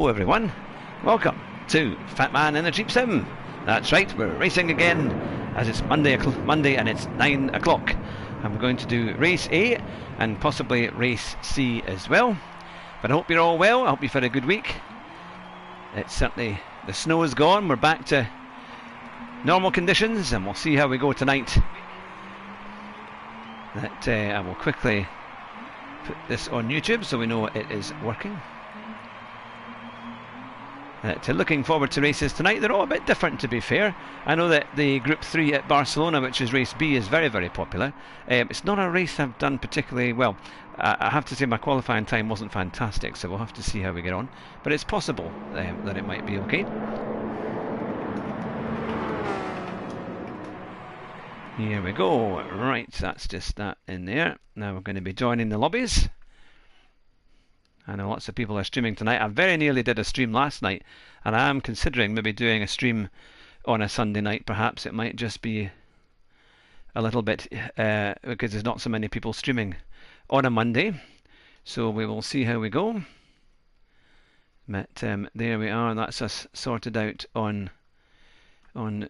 Hello everyone, welcome to Fat Man in the Cheap Sim. That's right, we're racing again as it's Monday and it's 9 o'clock. And we're going to do race A and possibly race C as well. But I hope you're all well, I hope you've had a good week. It's certainly, the snow is gone, we're back to normal conditions and we'll see how we go tonight. I will quickly put this on YouTube so we know it is working. Looking forward to races tonight. They're all a bit different, to be fair. I know that the Group 3 at Barcelona, which is race B, is very, very popular. It's not a race I've done particularly well. I have to say my qualifying time wasn't fantastic, so we'll have to see how we get on. But it's possible that it might be okay. Here we go. Right, that's just that in there. Now we're going to be joining the lobbies. I know lots of people are streaming tonight. I very nearly did a stream last night, and I am considering maybe doing a stream on a Sunday night. Perhaps it might just be a little bit because there's not so many people streaming on a Monday. So we will see how we go. But there we are. That's us sorted out on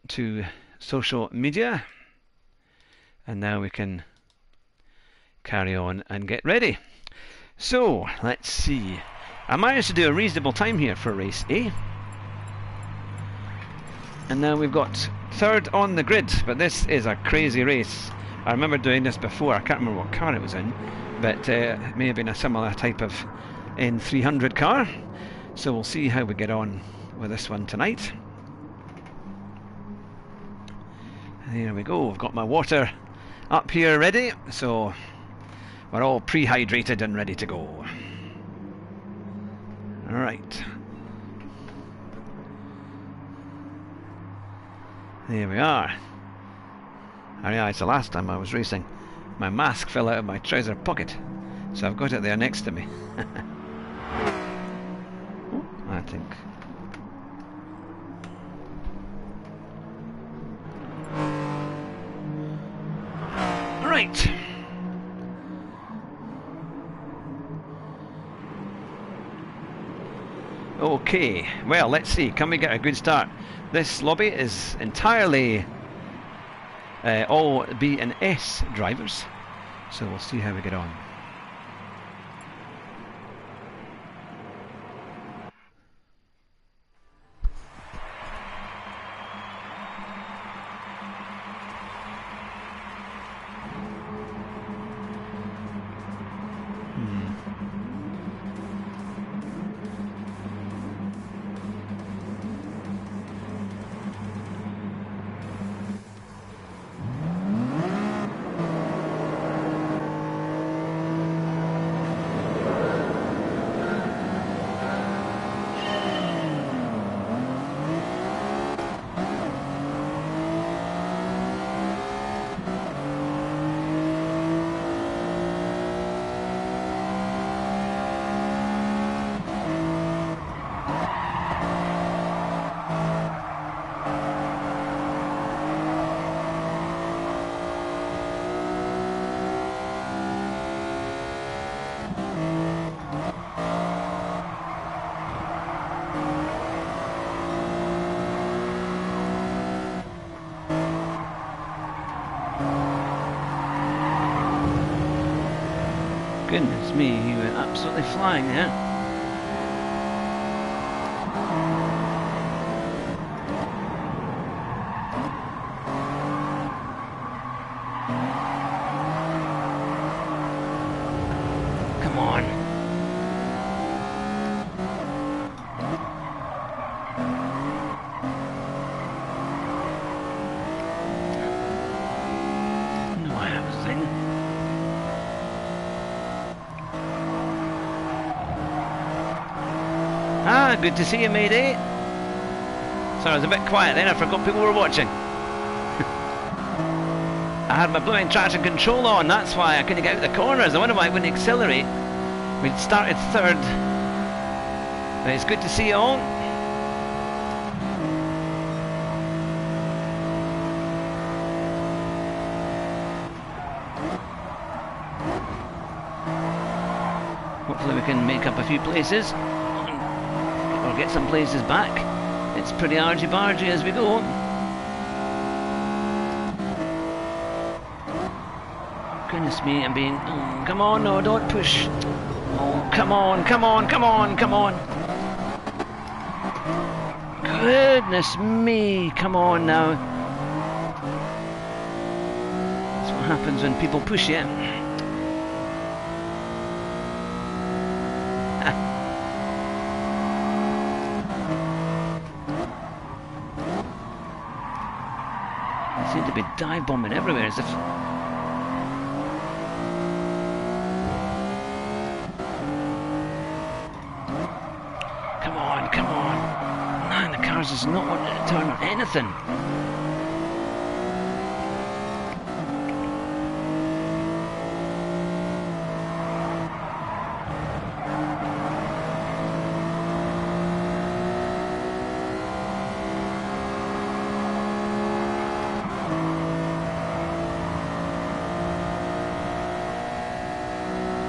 to social media, and now we can carry on and get ready. So, let's see. I managed to do a reasonable time here for race A. And now we've got third on the grid, but this is a crazy race. I remember doing this before, I can't remember what car it was in, but it may have been a similar type of N300 car. So we'll see how we get on with this one tonight. There we go, I've got my water up here ready, so we're all pre-hydrated and ready to go. Alright. There we are. I realised the last time I was racing, my mask fell out of my trouser pocket, so I've got it there next to me. I think. Right. Okay, well, let's see, can we get a good start? This lobby is entirely all B and S drivers, so we'll see how we get on. Goodness me, you were absolutely flying there. Come on. No, I have a thing. Ah, good to see you, matey. Sorry, I was a bit quiet then, I forgot people were watching. I had my blooming traction control on, that's why I couldn't get out the corners. I wonder why I wouldn't accelerate. We'd started third. But it's good to see you all. Hopefully we can make up a few places. Get get some places back. It's pretty argy-bargy as we go. Goodness me, I'm being... Oh, come on, no, don't push. Oh, come on, come on, come on, come on. Goodness me, come on now. That's what happens when people push you. They seem to be dive bombing everywhere as if... Come on, come on. Man, the cars is not wanting to turn on anything.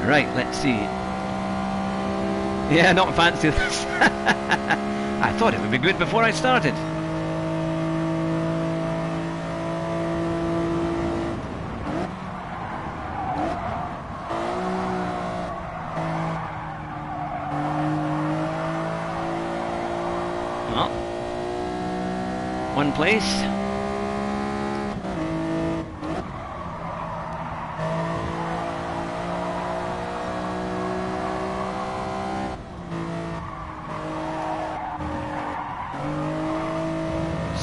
Right, let's see. Yeah, not fancy this. I thought it would be good before I started. Well, one place.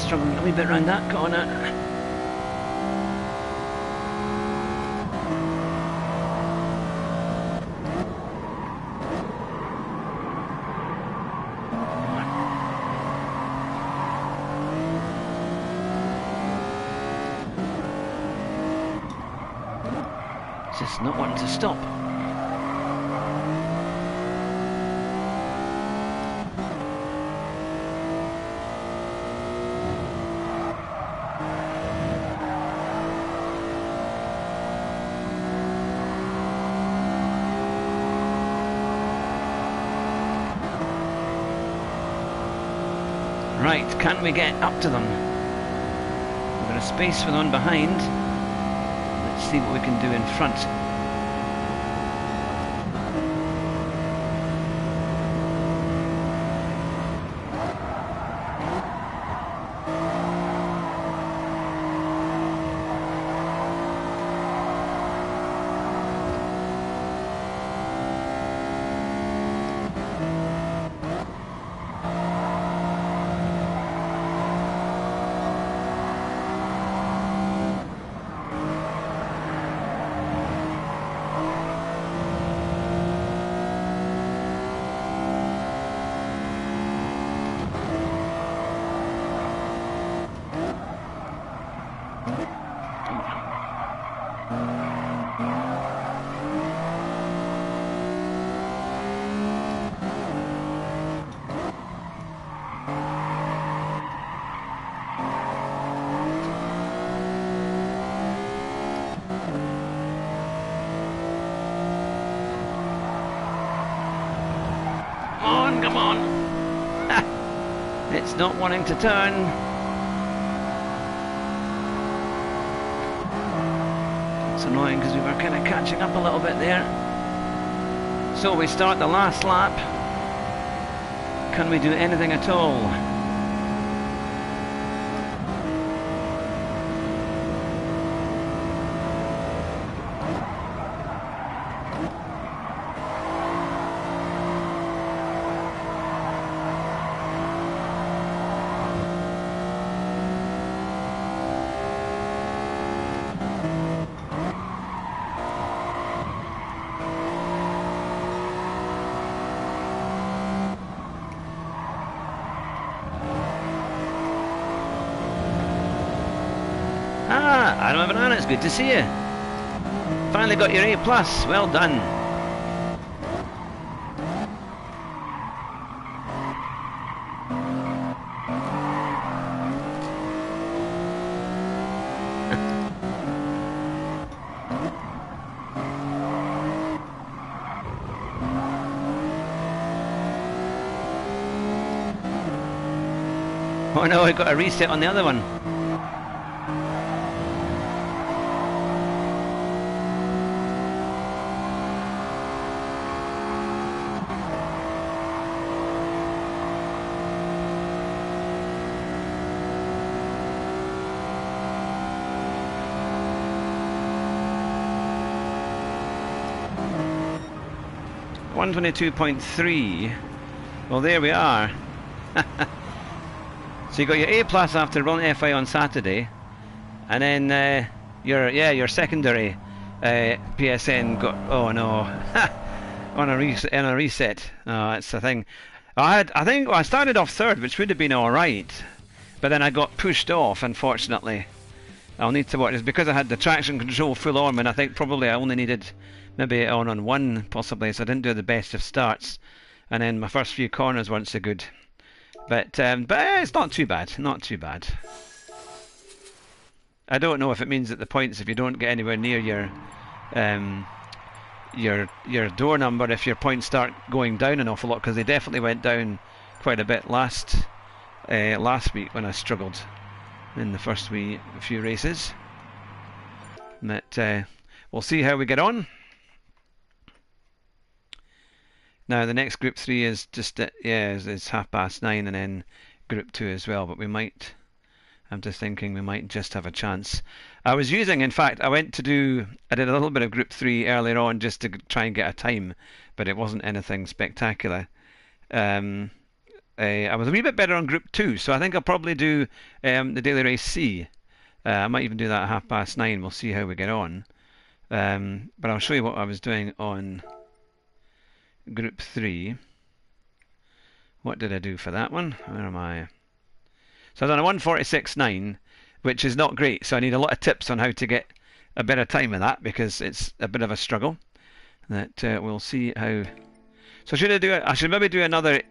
Struggling a wee bit round that corner. It's just not wanting to stop. Right, can we get up to them? We've got a space for the one behind. Let's see what we can do in front. Come on! It's not wanting to turn. It's annoying because we were kind of catching up a little bit there. So we start the last lap. Can we do anything at all? Adam and Banana, it's good to see you. Finally got your A+, well done. Oh no, I got a reset on the other one. .122.3. Well, there we are. So you got your A plus after running FI on Saturday, and then your secondary PSN got, oh no, on a reset. Oh, that's the thing. I think I started off third, which would have been all right, but then I got pushed off. Unfortunately, I'll need to watch. It's because I had the traction control full on, and I think probably I only needed maybe on one possibly, so I didn't do the best of starts, and then my first few corners weren't so good. But it's not too bad, not too bad. I don't know if it means that the points, if you don't get anywhere near your door number, if your points start going down an awful lot, because they definitely went down quite a bit last week when I struggled in the first few races. But we'll see how we get on. Now the next Group 3 is just it's 9:30, and then Group 2 as well. But I'm just thinking we might just have a chance. In fact, I did a little bit of Group 3 earlier on just to try and get a time, but it wasn't anything spectacular. I was a wee bit better on Group 2, so I think I'll probably do the Daily Race C. I might even do that at 9:30. We'll see how we get on. But I'll show you what I was doing on Group 3. What did I do for that one? Where am I? So I've done a 1:46.9, which is not great, so I need a lot of tips on how to get a better time of that, because it's a bit of a struggle. That we'll see how. So I should maybe do another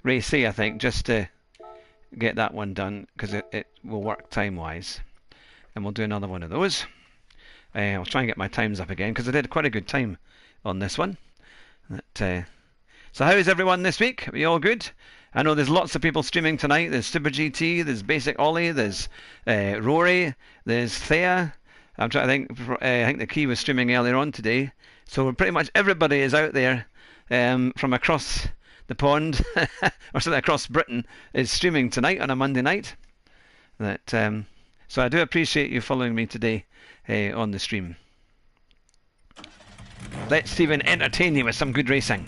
race C, I think, just to get that one done, because it will work time-wise. And we'll do another one of those. I'll try and get my times up again, because I did quite a good time on this one. So how is everyone this week? Are we all good? I know there's lots of people streaming tonight. There's Super GT, there's Basic Ollie, there's Rory, there's Thea. I think the Key was streaming earlier on today. So pretty much everybody is out there from across the pond, or something across Britain, is streaming tonight on a Monday night. So I do appreciate you following me today on the stream. Let's even entertain you with some good racing.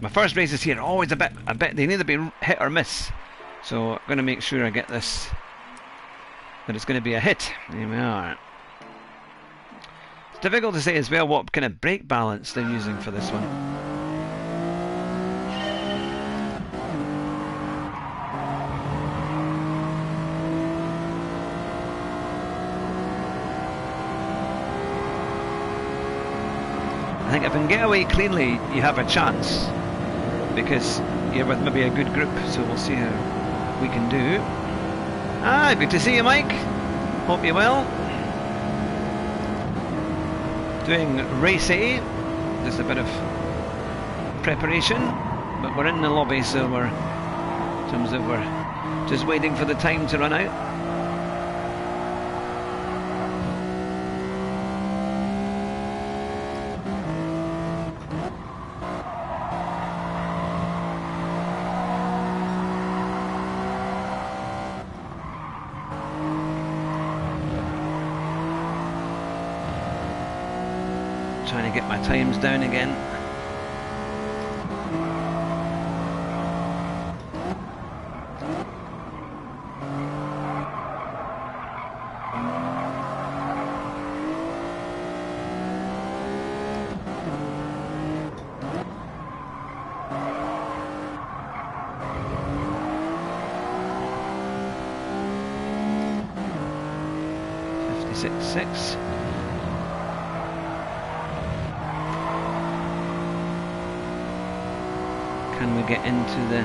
My first races here are always a bit they need to be hit or miss. So I'm going to make sure I get this, that it's going to be a hit. Here we are. It's difficult to say as well what kind of brake balance they're using for this one. I think if I can get away cleanly, you have a chance, because you're with maybe a good group, so we'll see how we can do. Good to see you, Mike. Hope you're well. Doing race A, just a bit of preparation, but we're in the lobby, so we're just waiting for the time to run out. Trying to get my times down again. .56.6. Can we get into the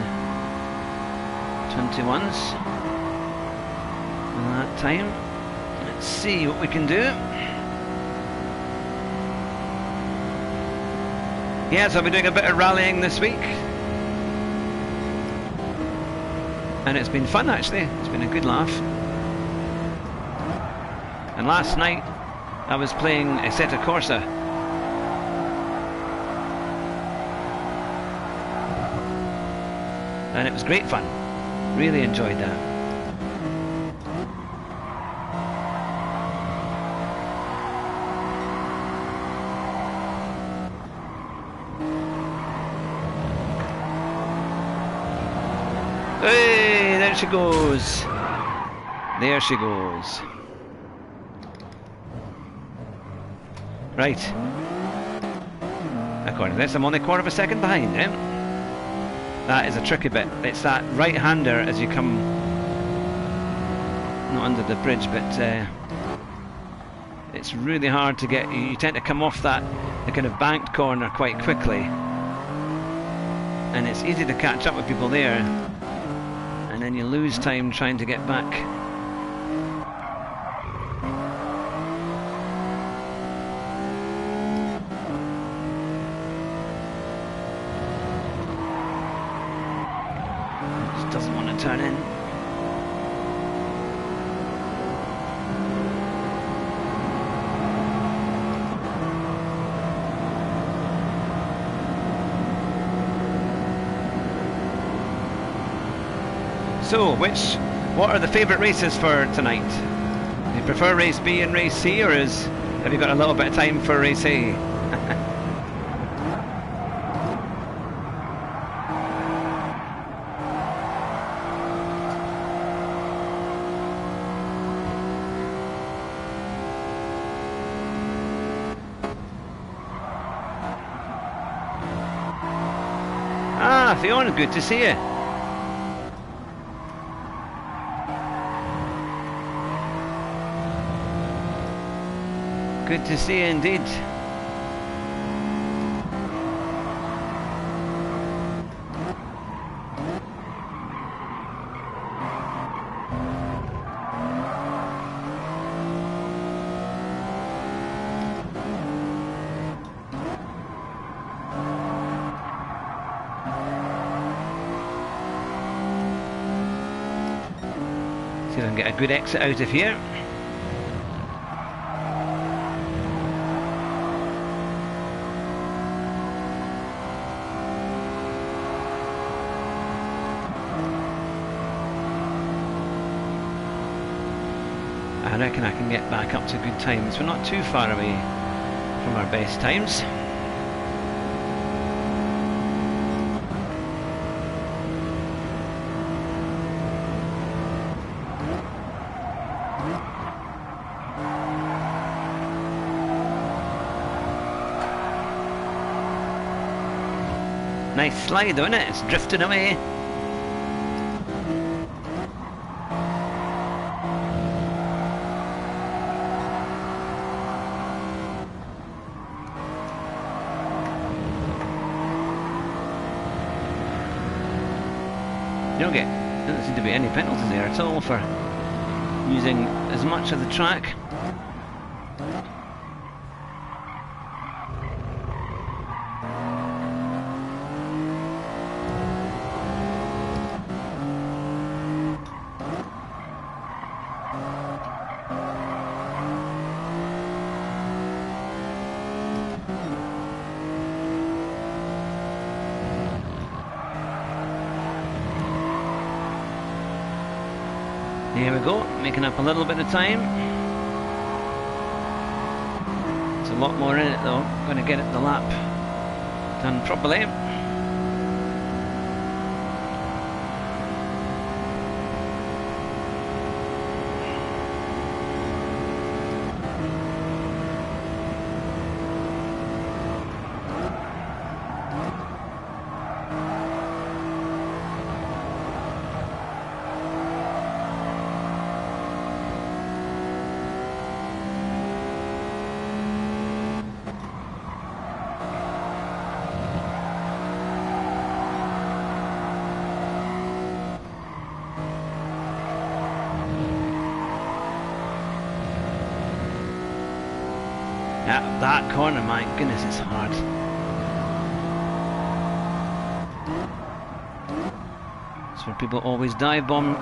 21s in that time? Let's see what we can do. Yes, I'll be doing a bit of rallying this week. and it's been fun actually. It's been a good laugh. And last night I was playing Assetto Corsa, and it was great fun. Really enjoyed that. Hey, there she goes. There she goes. Right. According to this, I'm only a quarter of a second behind him. That is a tricky bit. It's that right-hander as you come, not under the bridge, but it's really hard to get. You tend to come off that the kind of banked corner quite quickly, and it's easy to catch up with people there, and then you lose time trying to get back. Doesn't want to turn in. So, what are the favourite races for tonight? Do you prefer race B and race C, or have you got a little bit of time for race A? Ah, Fiona, good to see you. Good to see you indeed. See if I can get a good exit out of here. I reckon I can get back up to good times. We're not too far away from our best times. Nice slide, isn't it? It's drifting away. Doesn't seem to be any penalties there at all for using as much of the track. Here we go, making up a little bit of time. There's a lot more in it though. Going to get the lap done properly. That corner, my goodness, it's hard. That's where people always dive bomb.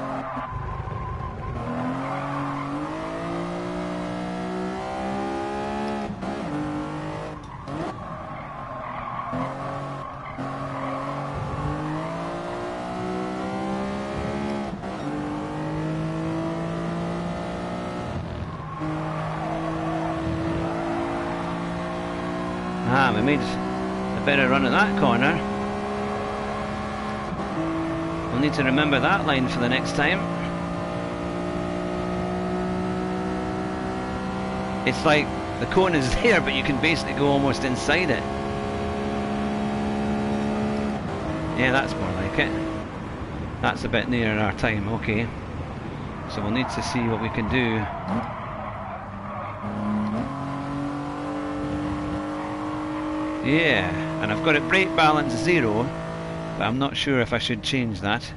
Ah, we made a better run at that corner. We'll need to remember that line for the next time. It's like the cone is there, but you can basically go almost inside it. Yeah, that's more like it. That's a bit nearer our time, okay. So we'll need to see what we can do. Yeah, and I've got it brake balance 0, but I'm not sure if I should change that.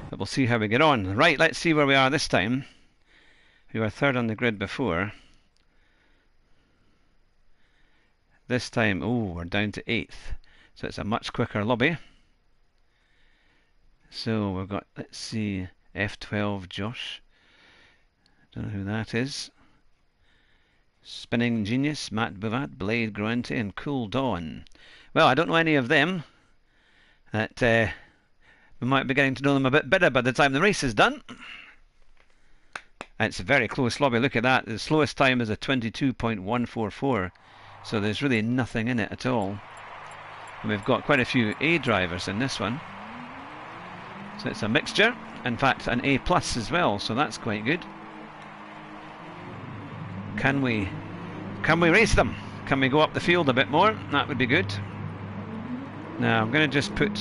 But we'll see how we get on. Right, let's see where we are this time. We were third on the grid before. This time, oh, we're down to 8th. So it's a much quicker lobby. So we've got, let's see, F12 Josh. Don't know who that is. Spinning Genius, Matt Buvat, Blade Gruente, and Cool Dawn. Well, I don't know any of them. That we might be getting to know them a bit better by the time the race is done. And it's a very close lobby. Look at that. The slowest time is a 22.144. So there's really nothing in it at all. And we've got quite a few A drivers in this one. So it's a mixture. In fact, an A plus as well. So that's quite good. Can we race them? Can we go up the field a bit more? That would be good. Now I'm going to just put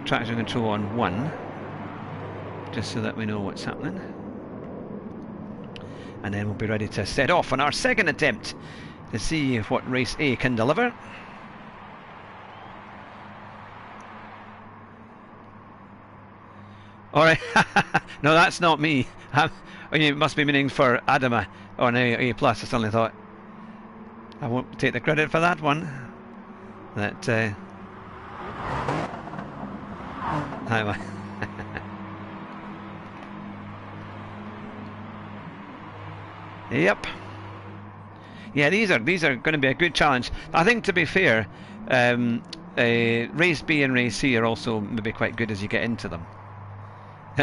traction control on 1, just so that we know what's happening. And then we'll be ready to set off on our second attempt to see what race A can deliver. Alright, no, that's not me. You must be meaning for Adama on A+. I suddenly thought, I won't take the credit for that one. That Yep. Yeah, these are going to be a good challenge. I think, to be fair, race B and race C are also maybe quite good as you get into them.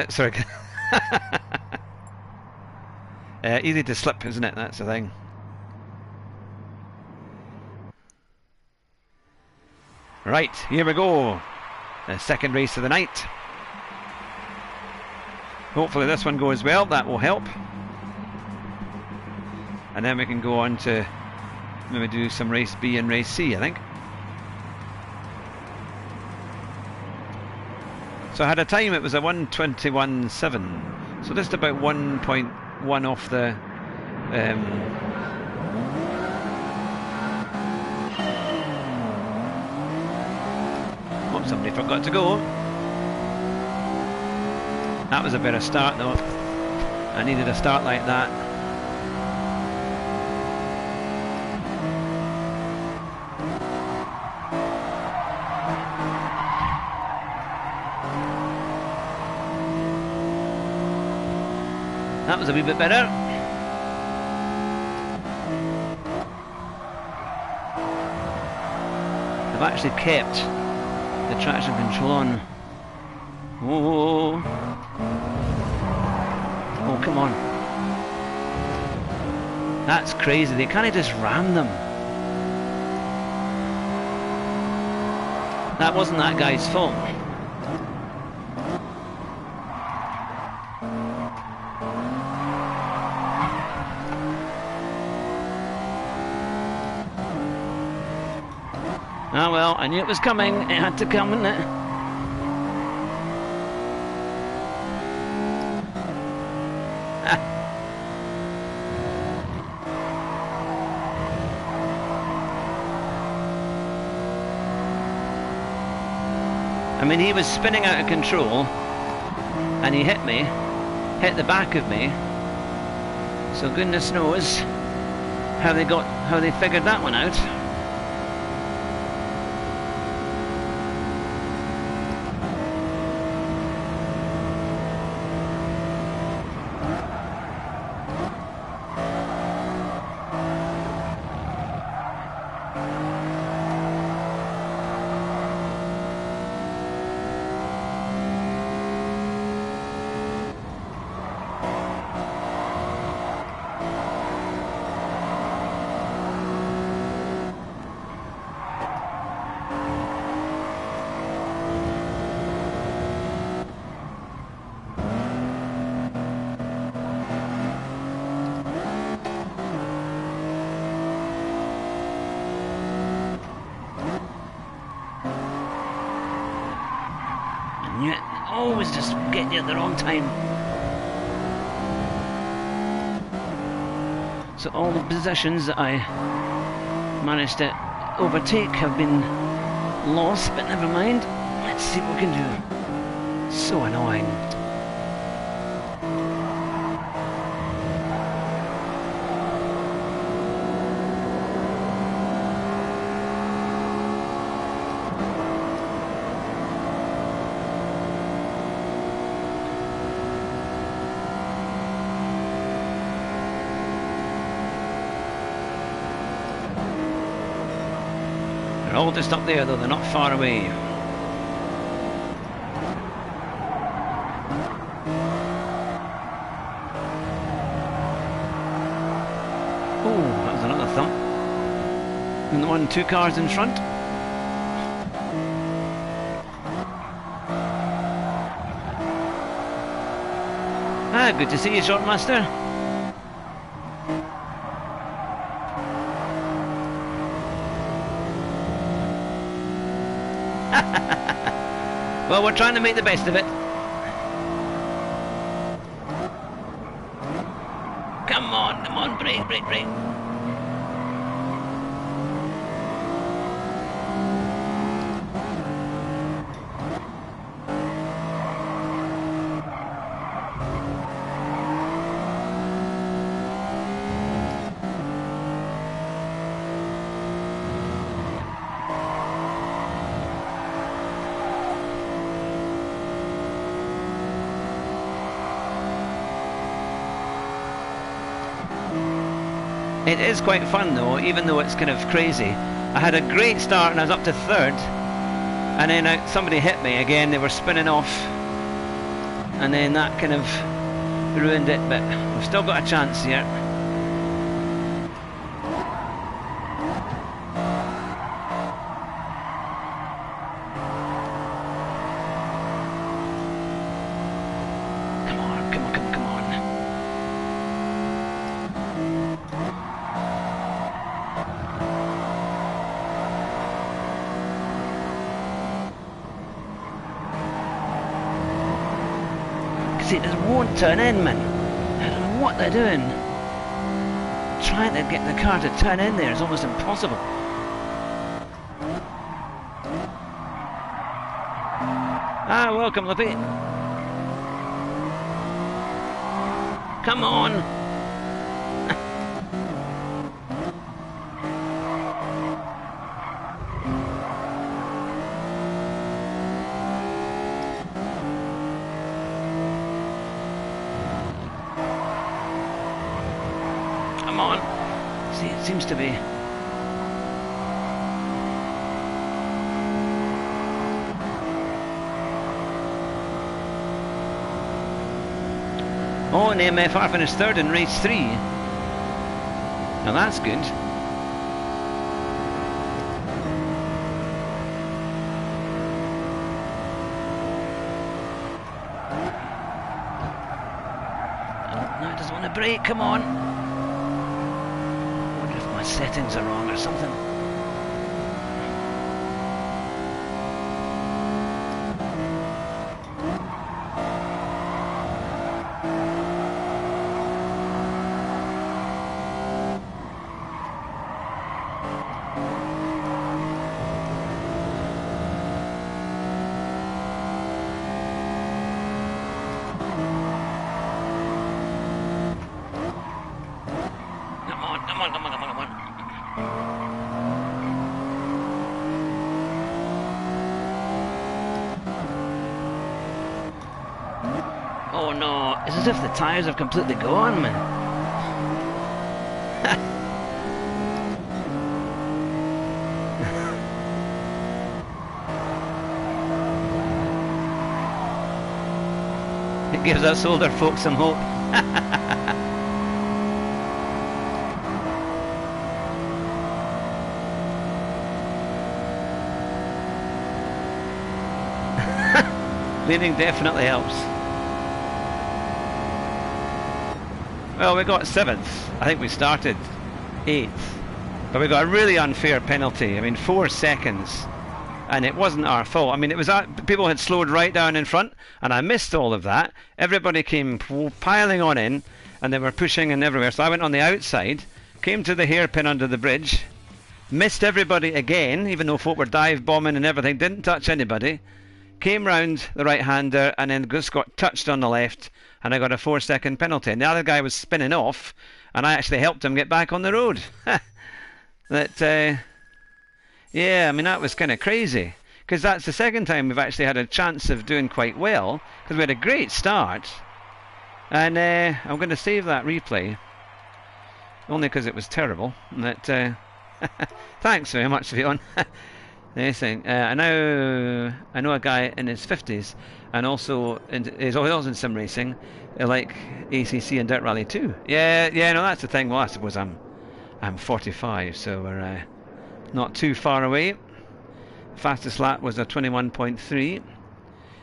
Sorry. Easy to slip, isn't it? That's the thing. Right, here we go. The second race of the night. Hopefully this one goes well. That will help. And then we can go on to maybe do some race B and race C, I think. So I had a time, it was a 1:21.7. So just about 1.1 off the oh, somebody forgot to go. That was a better start though. I needed a start like that. That was a wee bit better. I've actually kept the traction control on. Oh, oh, come on. That's crazy. They can't just ram them. That wasn't that guy's fault. Ah well, I knew it was coming. It had to come, didn't it? I mean, he was spinning out of control, and he hit me, hit the back of me. So goodness knows how they figured that one out. Yeah, always just getting you at the wrong time. So all the positions that I managed to overtake have been lost, but never mind. Let's see what we can do. So annoying. They're all just up there though, they're not far away. Oh, that was another thump. And the one, 2 cars in front. Ah, good to see you, Shortmaster. Well, we're trying to make the best of it. Come on, brake. It is quite fun though, even though it's kind of crazy. I had a great start and I was up to 3rd, and then somebody hit me again. They were spinning off, and then that kind of ruined it, but we've still got a chance here. Come on. See, it just won't turn in, man. I don't know what they're doing. Trying to get the car to turn in there is almost impossible. Ah, welcome, Lippy. Come on. Come on. See, it seems to be. Oh, and the MFR finished 3rd in race 3. Now that's good. Oh, no, it doesn't want to brake, come on. I wonder if my settings are wrong or something. Come on. Oh no, it's as if the tyres have completely gone, man. It gives us older folks some hope. Leading definitely helps. Well, we got 7th. I think we started 8th. But we got a really unfair penalty. I mean, 4 seconds and it wasn't our fault. I mean, it was people had slowed right down in front, and I missed all of that. Everybody came piling on in, and they were pushing and everywhere. So I went on the outside, came to the hairpin under the bridge, missed everybody again, even though folk were dive bombing and everything, didn't touch anybody. Came round the right-hander and then just got touched on the left, and I got a 4-second penalty. And the other guy was spinning off, and I actually helped him get back on the road. Yeah, I mean, that was kind of crazy, because that's the second time we've actually had a chance of doing quite well, because we had a great start. And I'm going to save that replay, only because it was terrible. Thanks very much, Vion. I know a guy in his 50s, and also is also in sim racing, like ACC and Dirt Rally 2. Yeah, no, that's the thing. Well, I suppose I'm 45, so we're not too far away. Fastest lap was a 21.3.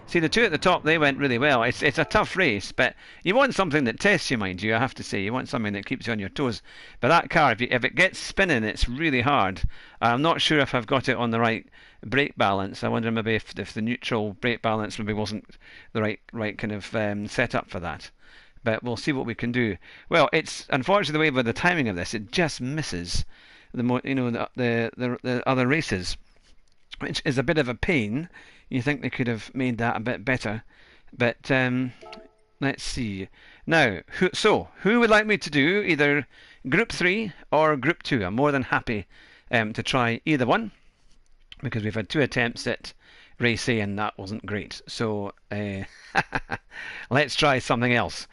See, the two at the top, they went really well. It's a tough race, but you want something that tests you, mind you, I have to say. You want something that keeps you on your toes. But that car, if it gets spinning, it's really hard. I'm not sure if I've got it on the right brake balance. I wonder maybe if the neutral brake balance maybe wasn't the right kind of setup for that. But we'll see what we can do. Well, it's unfortunately the way with the timing of this, it just misses the other races, which is a bit of a pain. You think they could have made that a bit better, but let's see. Now, who would like me to do either Group 3 or Group 2? I'm more than happy to try either one, because we've had 2 attempts at Race A and that wasn't great. So let's try something else.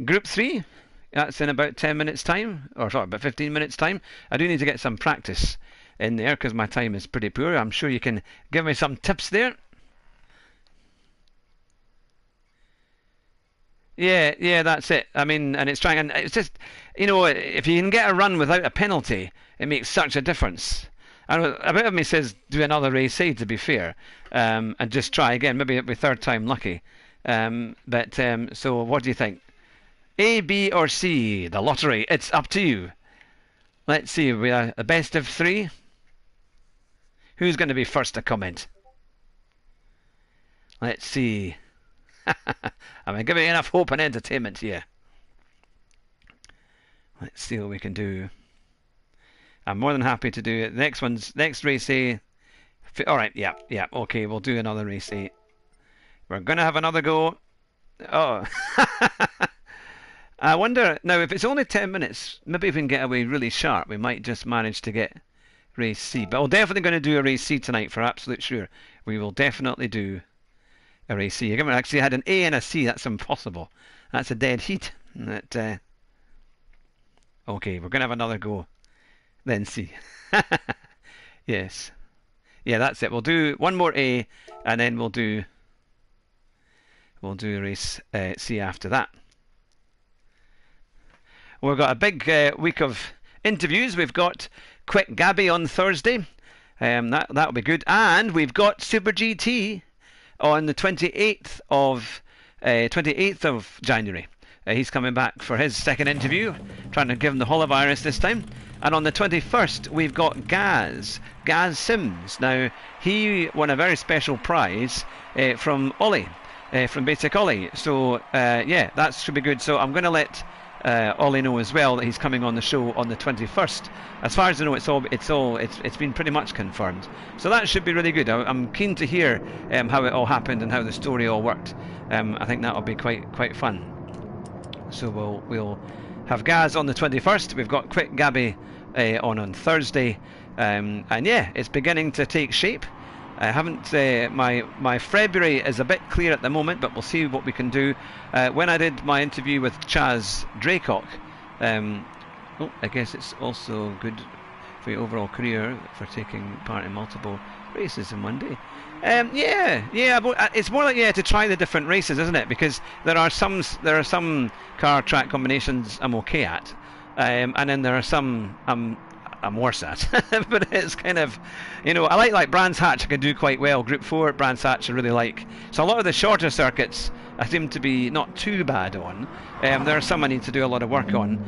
Group 3, that's in about 10 minutes time, or sorry, about 15 minutes time. I do need to get some practice in there because my time is pretty poor. I'm sure you can give me some tips there. Yeah, that's it. I mean, and it's trying, and it's just, if you can get a run without a penalty, it makes such a difference. And a bit of me says do another race A, to be fair, and just try again. Maybe it'll be third time lucky. So what do you think? A, B, or C? The lottery. It's up to you. Let's see. We are a best of 3. Who's going to be first to comment? Let's see. I'm giving enough hope and entertainment here. Let's see what we can do. I'm more than happy to do it. Next race A. Alright, yeah, okay, we'll do another race A. We're going to have another go. Oh. I wonder, now if it's only 10 minutes, maybe if we can get away really sharp, we might just manage to get race C. But we're definitely going to do a race C tonight for absolute sure. We will definitely do a race C. I haven't actually had an A and a C, that's impossible. That's a dead heat. Okay, we're going to have another go. Then C. Yes. Yeah, that's it. We'll do one more A, and then we'll do race C after that. We've got a big week of interviews. We've got Quick Gabby on Thursday. That'll be good. And we've got Super GT on the 28th of January. He's coming back for his second interview, trying to give him the holovirus this time. And on the 21st, we've got Gaz Sims. Now, he won a very special prize from Ollie, from Basic Ollie. So, yeah, that should be good. So I'm going to let Ollie know as well that he's coming on the show on the 21st. As far as I know, it's been pretty much confirmed. So that should be really good. I'm keen to hear how it all happened and how the story all worked. I think that'll be quite fun. So we'll have Gaz on the 21st. We've got Quick Gabby on Thursday, and yeah, it's beginning to take shape. I haven't. My February is a bit clear at the moment, but we'll see what we can do. When I did my interview with Chaz Draycock, I guess it's also good for your overall career for taking part in multiple races in one day. Yeah, but it's more like to try the different races, isn't it? Because there are some car track combinations I'm okay at, and then there are some I'm worse at. But it's kind of, I like Brands Hatch. I can do quite well. Group 4 Brands Hatch I really like. So a lot of the shorter circuits I seem to be not too bad on. There are some I need to do a lot of work on.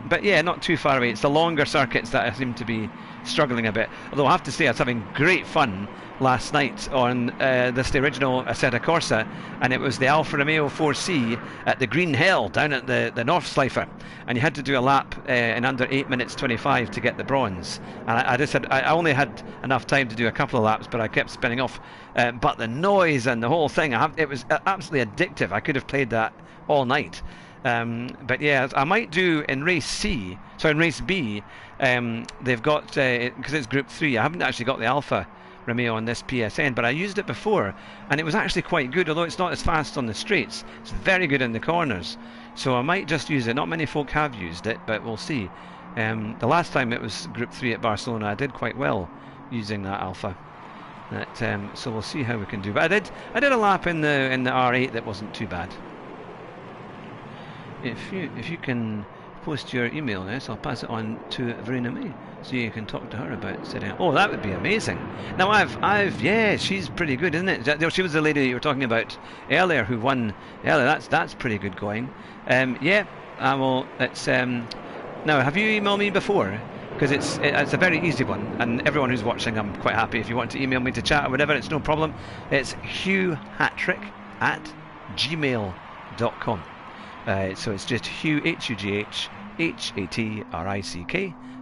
But yeah, not too far away. It's the longer circuits that I seem to be struggling a bit. Although I have to say I was having great fun last night on the original Assetto Corsa, and it was the Alfa Romeo 4C at the Green Hell down at the Nordschleife, and you had to do a lap in under 8 minutes 25 to get the bronze. And I only had enough time to do a couple of laps, but I kept spinning off. But the noise and the whole thing, it was absolutely addictive. I could have played that all night. But yeah, I might do in race B. They've got, because it's Group 3, I haven't actually got the Alfa Romeo on this PSN, but I used it before and it was actually quite good, although it's not as fast on the straights. It's very good in the corners, so I might just use it. Not many folk have used it, but we'll see. The last time it was Group 3 at Barcelona, I did quite well using that Alfa. So we'll see how we can do. But I did a lap in the R8 that wasn't too bad. If you can post your email address, I'll pass it on to Verena May, so you can talk to her about setting up. Oh, that would be amazing. Now yeah, she's pretty good, isn't it? She was the lady that you were talking about earlier who won earlier. That's pretty good going. Yeah, I will. It's now. Have you emailed me before? Because it's a very easy one, and everyone who's watching, I'm quite happy if you want to email me to chat or whatever. It's no problem. It's hughhatrick@gmail.com. So it's just Hugh, HUGH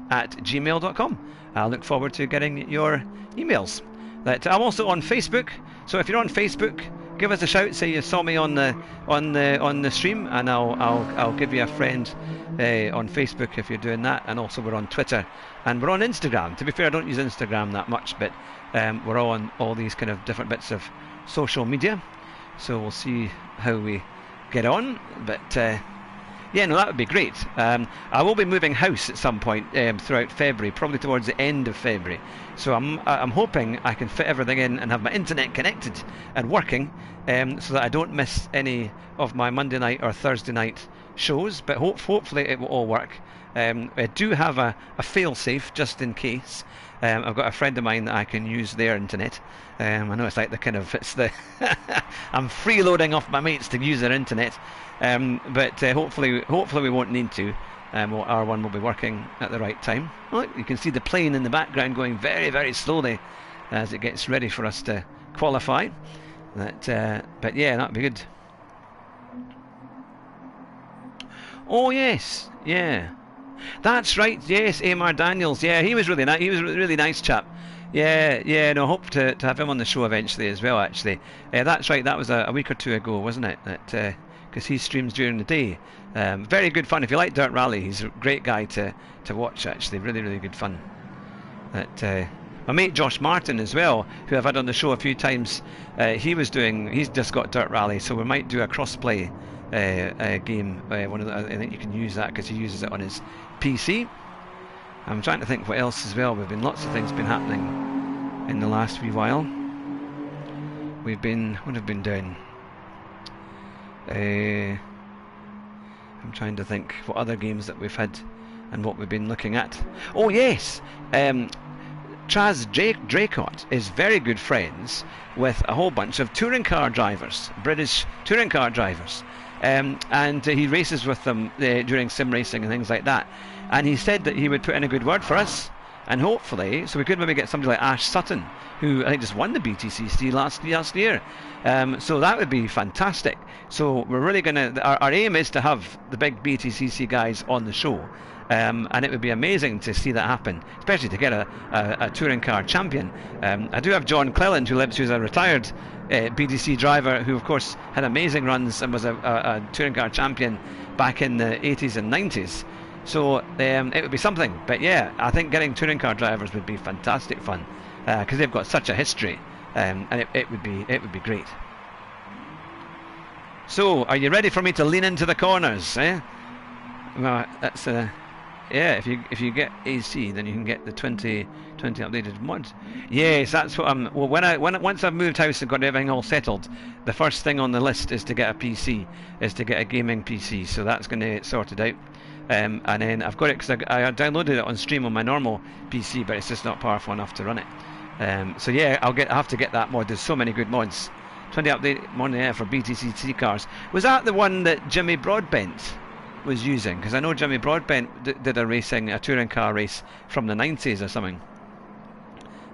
@gmail.com. I look forward to getting your emails. I'm also on Facebook, so if you're on Facebook, give us a shout. Say you saw me on the stream, and I'll give you a friend on Facebook if you're doing that. And also we're on Twitter and we're on Instagram. To be fair, I don't use Instagram that much, but we're all on all these kind of different bits of social media. So we'll see how we get on, but yeah, no, that would be great. I will be moving house at some point throughout February, probably towards the end of February. So I'm hoping I can fit everything in and have my internet connected and working, so that I don't miss any of my Monday night or Thursday night shows. But hopefully it will all work. I do have a fail-safe just in case. I've got a friend of mine that I can use their internet. I know it's like I'm freeloading off my mates to use their internet, but hopefully we won't need to. Our one will be working at the right time. Look, you can see the plane in the background going very, very slowly as it gets ready for us to qualify. But yeah, that'd be good. Oh yes, yeah. That's right. Yes, Amar Daniels. Yeah, he was really nice. He was a really nice chap. Yeah. No, hope to have him on the show eventually as well. Actually, that's right. That was a week or two ago, wasn't it? That because he streams during the day. Very good fun. If you like Dirt Rally, he's a great guy to watch. Actually, really, really good fun. That my mate Josh Martin as well, who I've had on the show a few times. He's just got Dirt Rally, so we might do a cross-play game. I think you can use that because he uses it on his PC. I'm trying to think what else as well. Lots of things been happening in the last wee while. What have we been doing? I'm trying to think what other games that we've had and what we've been looking at. Oh yes, Chaz Draycott is very good friends with a whole bunch of touring car drivers, British touring car drivers. And he races with them during sim racing and things like that. And he said that he would put in a good word for us, and hopefully, so we could maybe get somebody like Ash Sutton, who I think just won the BTCC last year. So that would be fantastic. So we're really our aim is to have the big BTCC guys on the show. And it would be amazing to see that happen, especially to get a touring car champion. I do have John Cleland, who's a retired BTC driver, who of course had amazing runs and was a touring car champion back in the 80s and 90s. So it would be something. But yeah, I think getting touring car drivers would be fantastic fun, because they've got such a history, and it would be great. So, are you ready for me to lean into the corners? Well, that's yeah. If you get AC, then you can get the 20 updated mods. Yes, that's what I'm. Well, once I've moved house and got everything all settled, the first thing on the list is to get a PC, is to get a gaming PC. So that's going to get sorted out. And then I've got it because I downloaded it on stream on my normal PC, but it's just not powerful enough to run it. So yeah, I have to get that mod. There's so many good mods. 20 update mod for BTCC cars. Was that the one that Jimmy Broadbent was using, because I know Jimmy Broadbent did a touring car race from the 90s or something.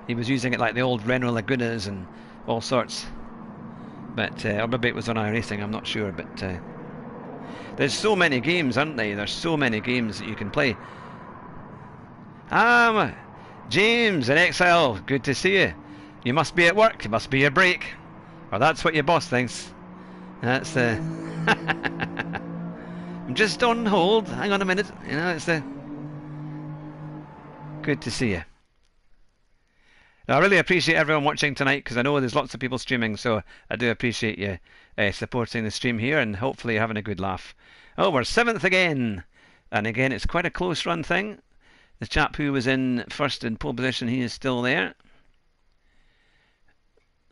He was using it like the old Renault Lagunas and all sorts. But or maybe it was on iRacing, I'm not sure. But there's so many games, aren't there? There's so many games that you can play. James in Exile, good to see you. You must be at work, it must be your break. Or that's what your boss thinks. That's the... I'm just on hold, hang on a minute. You know, it's the... Good to see you. Now, I really appreciate everyone watching tonight, because I know there's lots of people streaming, so I do appreciate you supporting the stream here, and hopefully having a good laugh. Oh, we're 7th again. And again, it's quite a close run thing. The chap who was in first in pole position, he is still there.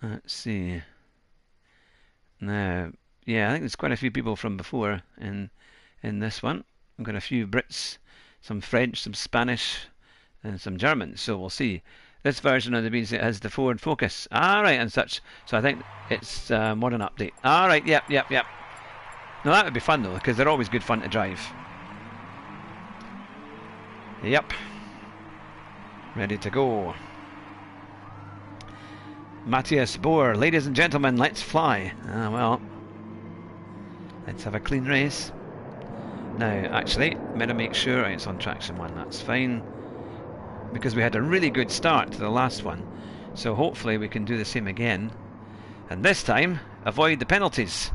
Let's see. Now, yeah, I think there's quite a few people from before in this one. I've got a few Brits, some French, some Spanish, and some Germans. So we'll see. This version of the Beans has the Ford Focus. Alright, and such. So I think it's modern update. Alright, yep. Now that would be fun though, because they're always good fun to drive. Yep. Ready to go. Matthias Boer, ladies and gentlemen, let's fly. Well, let's have a clean race. Now, actually, better make sure it's on traction 1, that's fine. Because we had a really good start to the last one. So hopefully we can do the same again. And this time, avoid the penalties.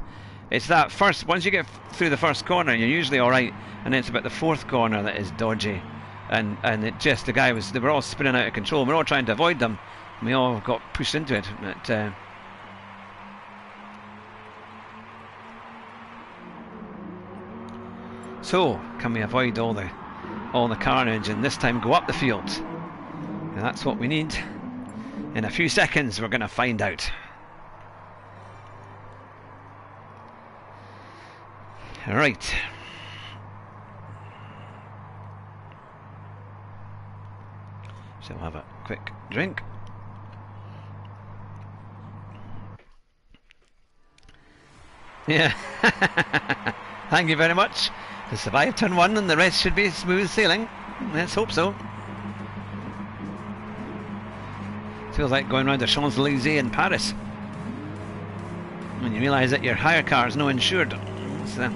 It's that first, once you get through the first corner, you're usually alright. And it's about the 4th corner that is dodgy. And it just, they were all spinning out of control. We're all trying to avoid them. We all got pushed into it. But, so, can we avoid all the carnage and this time go up the field? And that's what we need. In a few seconds we're going to find out. Alright. So we'll have a quick drink. Yeah. Thank you very much. To survive turn 1 and the rest should be smooth sailing. Let's hope so. Feels like going around the Champs-Élysées in Paris. When you realise that your hire car is no insured. So.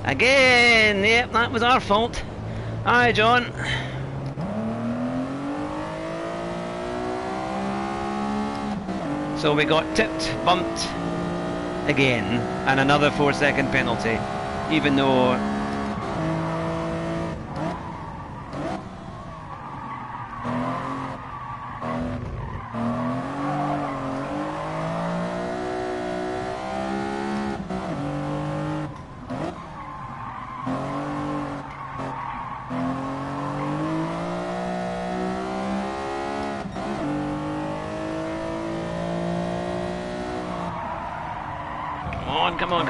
Again, yep, that was our fault. Hi, John. So we got tipped, bumped again, and another 4-second penalty, even though Come on.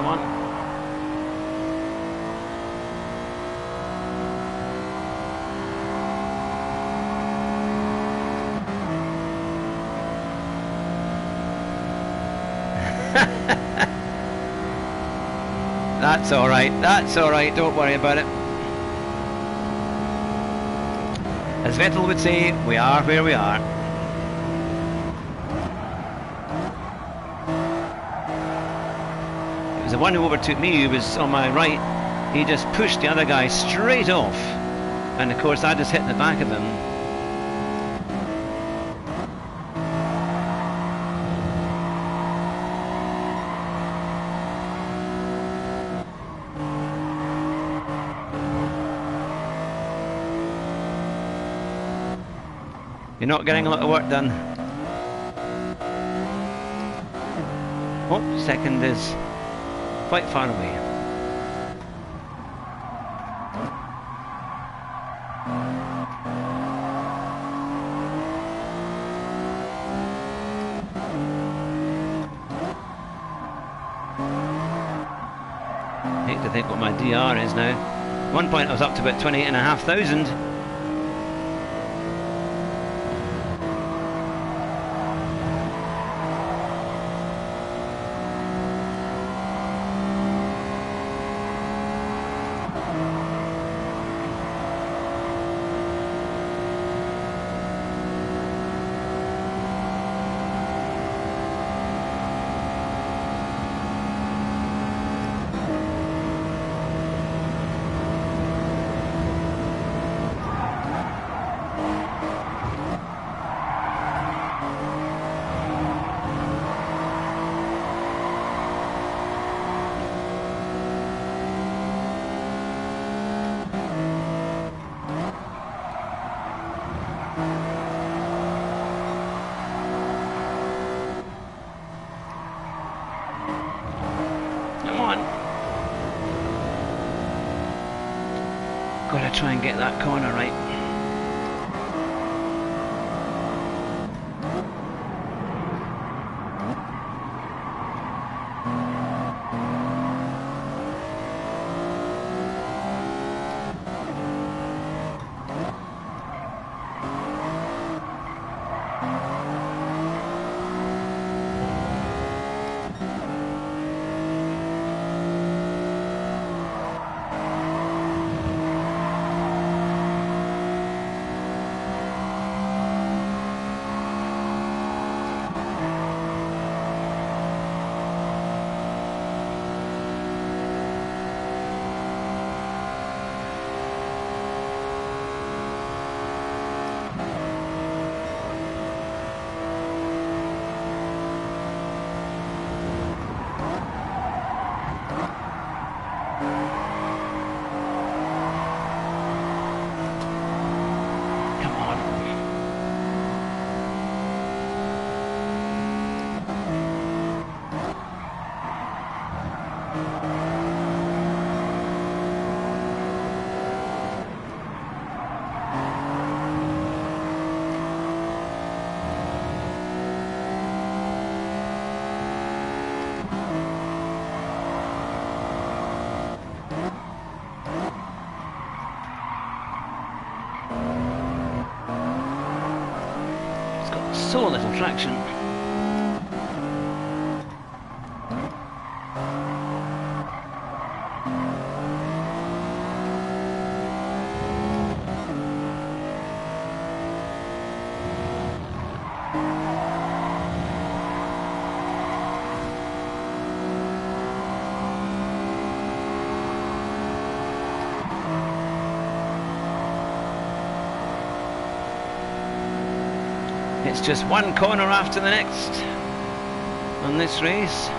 That's alright, don't worry about it. As Vettel would say, we are where we are. The one who overtook me, who was on my right, he just pushed the other guy straight off, and of course I just hit the back of him. You're not getting a lot of work done. Oh, second is quite far away. Hate to think what my DR is now. At one point I was up to about 28,500. Gotta try and get that corner right. So little traction. It's just one corner after the next on this race.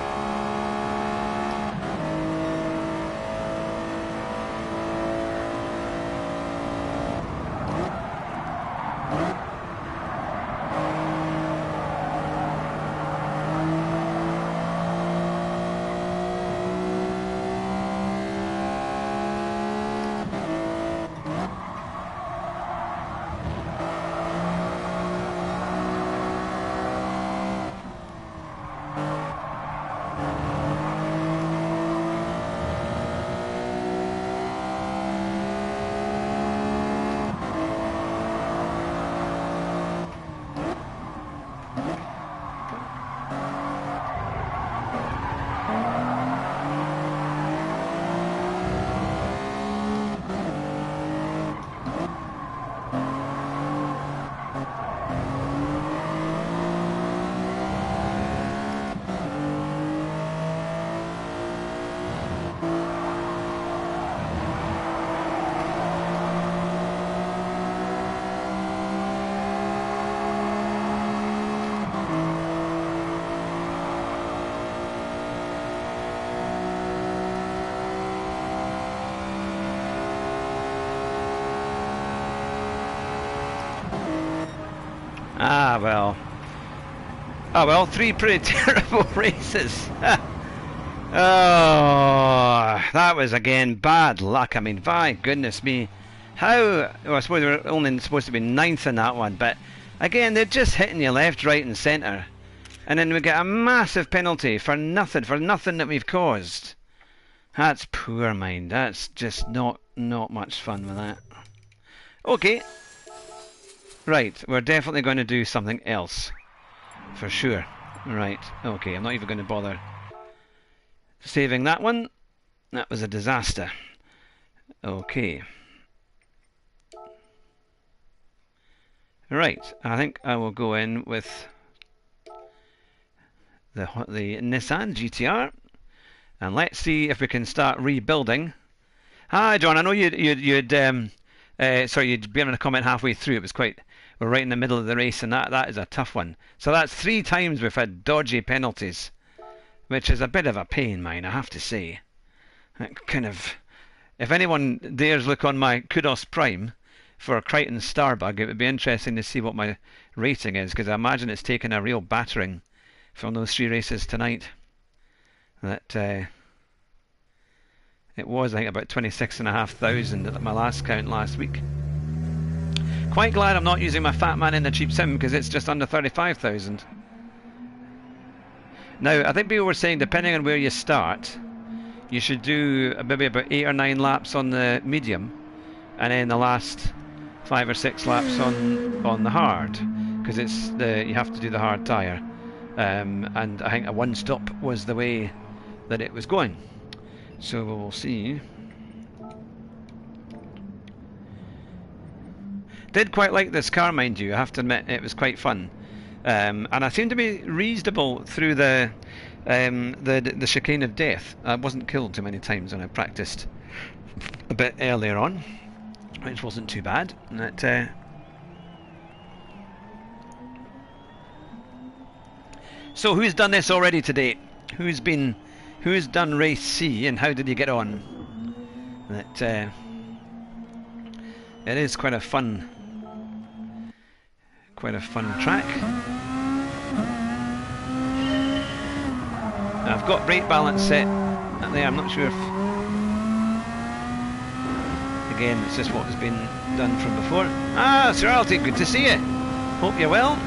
Ah, well. Oh, well, 3 pretty terrible races. Oh, that was again bad luck. I mean, by goodness me. How, well, I suppose we were only supposed to be 9th in that one, but again, they're just hitting you left, right and centre. And then we get a massive penalty for nothing that we've caused. That's poor, mind. That's just not much fun with that. Okay. Right, we're definitely going to do something else. For sure. Right, okay, I'm not even going to bother saving that one. That was a disaster. Okay. Right, I think I will go in with the Nissan GTR, and let's see if we can start rebuilding. Hi, John. I know you'd been in a comment halfway through. It was quite. We're right in the middle of the race, and that is a tough one. So that's 3 times we've had dodgy penalties, which is a bit of a pain, mine, I have to say. That kind of. If anyone dares look on my Kudos Prime for Crichton Starbug, it would be interesting to see what my rating is, because I imagine it's taken a real battering from those 3 races tonight. That it was, I think, about 26,500 at my last count last week. Quite glad I'm not using my Fat Man in the cheap sim, because it's just under 35,000. Now, I think people were saying, depending on where you start, you should do maybe about 8 or 9 laps on the medium, and then the last 5 or 6 laps on the hard, because it's you have to do the hard tyre. And I think a 1-stop was the way that it was going. So we will see. Did quite like this car, mind you. I have to admit, it was quite fun. And I seem to be reasonable through the chicane of death. I wasn't killed too many times when I practiced a bit earlier on, which wasn't too bad. So who's done this already today? Who's done race C, and how did you get on? It is quite a fun track. I've got brake balance set there. I'm not sure if, again, it's just what has been done from before. Ah, Sir Alty, good to see you. Hope you're well.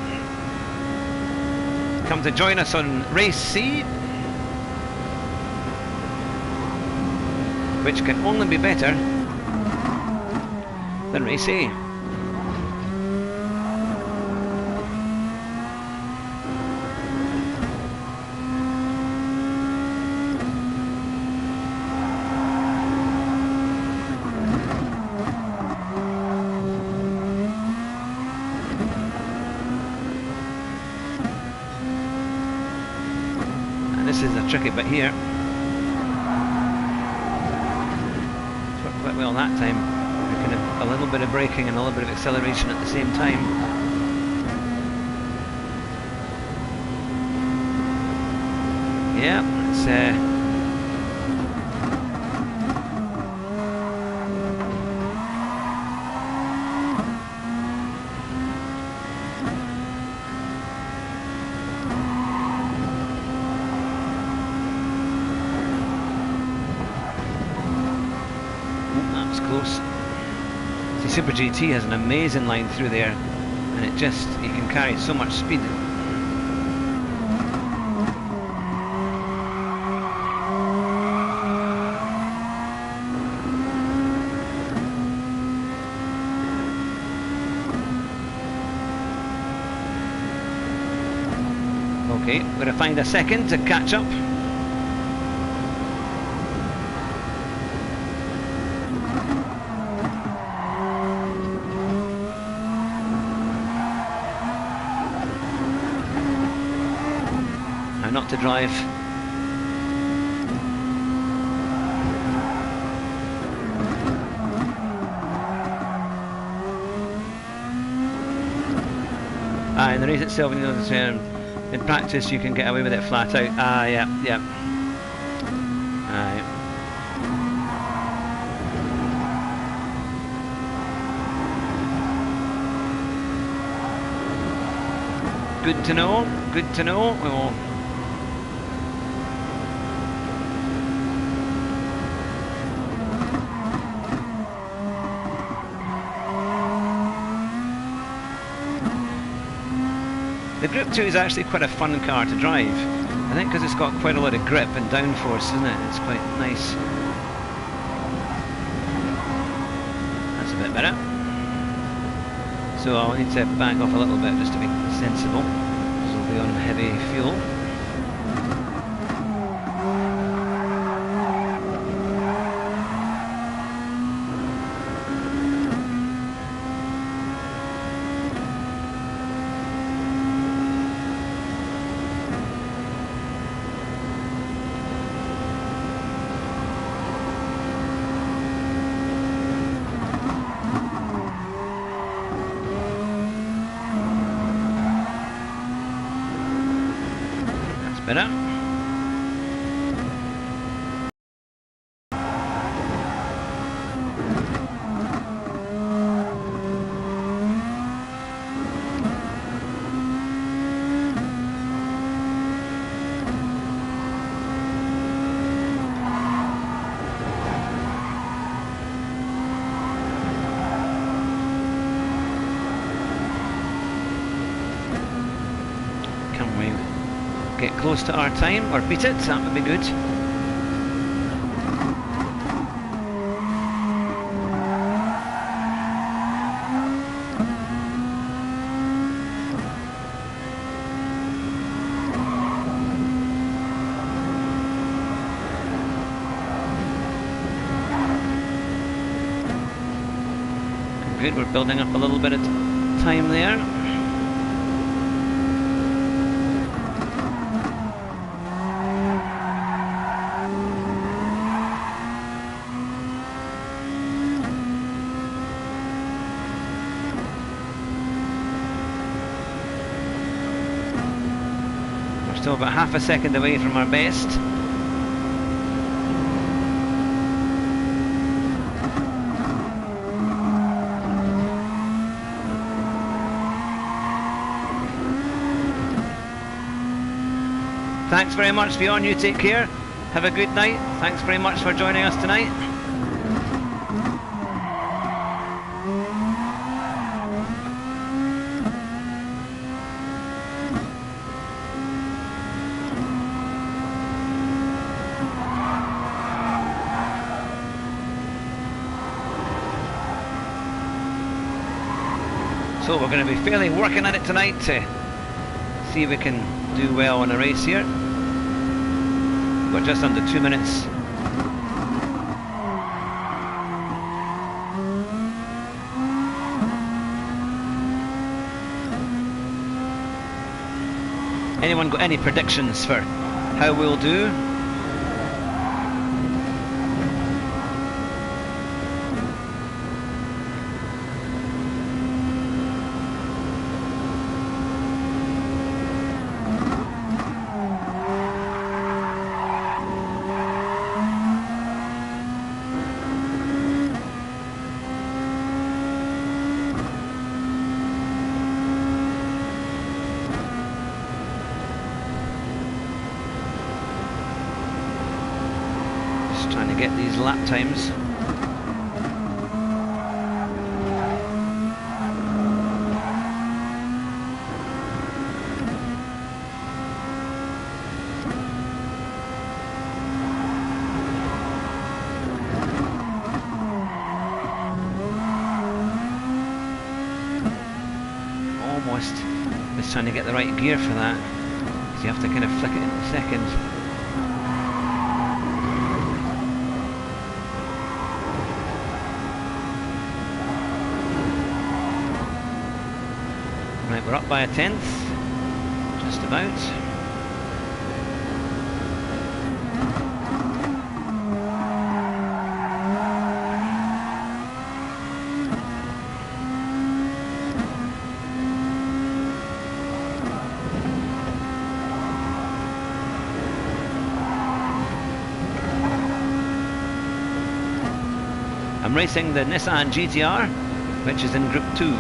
Come to join us on race C, which can only be better than race A. And this is a tricky bit here. Worked quite well that time. Kind of a little bit of braking and a little bit of acceleration at the same time. Yeah, it's that was close. Super GT has an amazing line through there, and you can carry so much speed. Okay, we're going to find a second to catch up. Not to drive. And the race itself, in practice you can get away with it flat out. Yeah. Good to know, good to know. We will The Group 2 is actually quite a fun car to drive. I think because it's got quite a lot of grip and downforce, isn't it? It's quite nice. That's a bit better. So I'll need to back off a little bit just to be sensible, because we'll be on heavy fuel. Better. Can we get close to our time or beat it? That would be good. Good, we're building up a little bit of time there. Still about half a second away from our best. Thanks very much, Bjorn. You take care. Have a good night. Thanks very much for joining us tonight. So we're going to be fairly working at it tonight to see if we can do well in a race here. We're just under 2 minutes. Anyone got any predictions for how we'll do? Trying to get these lap times. Almost. Just trying to get the right gear for that, because you have to kind of flick it in a second. Right, we're up by a tenth, just about. I'm racing the Nissan GTR, which is in Group 2.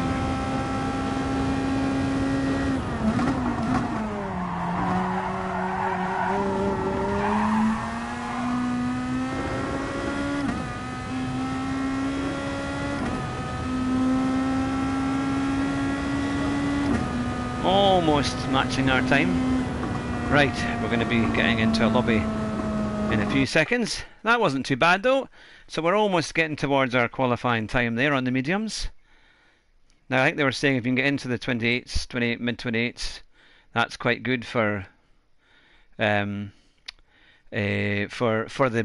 almost matching our time. Right, we're going to be getting into a lobby in a few seconds. That wasn't too bad though, so we're almost getting towards our qualifying time there on the mediums. Now I think they were saying if you can get into the 28s, mid 28s, that's quite good for the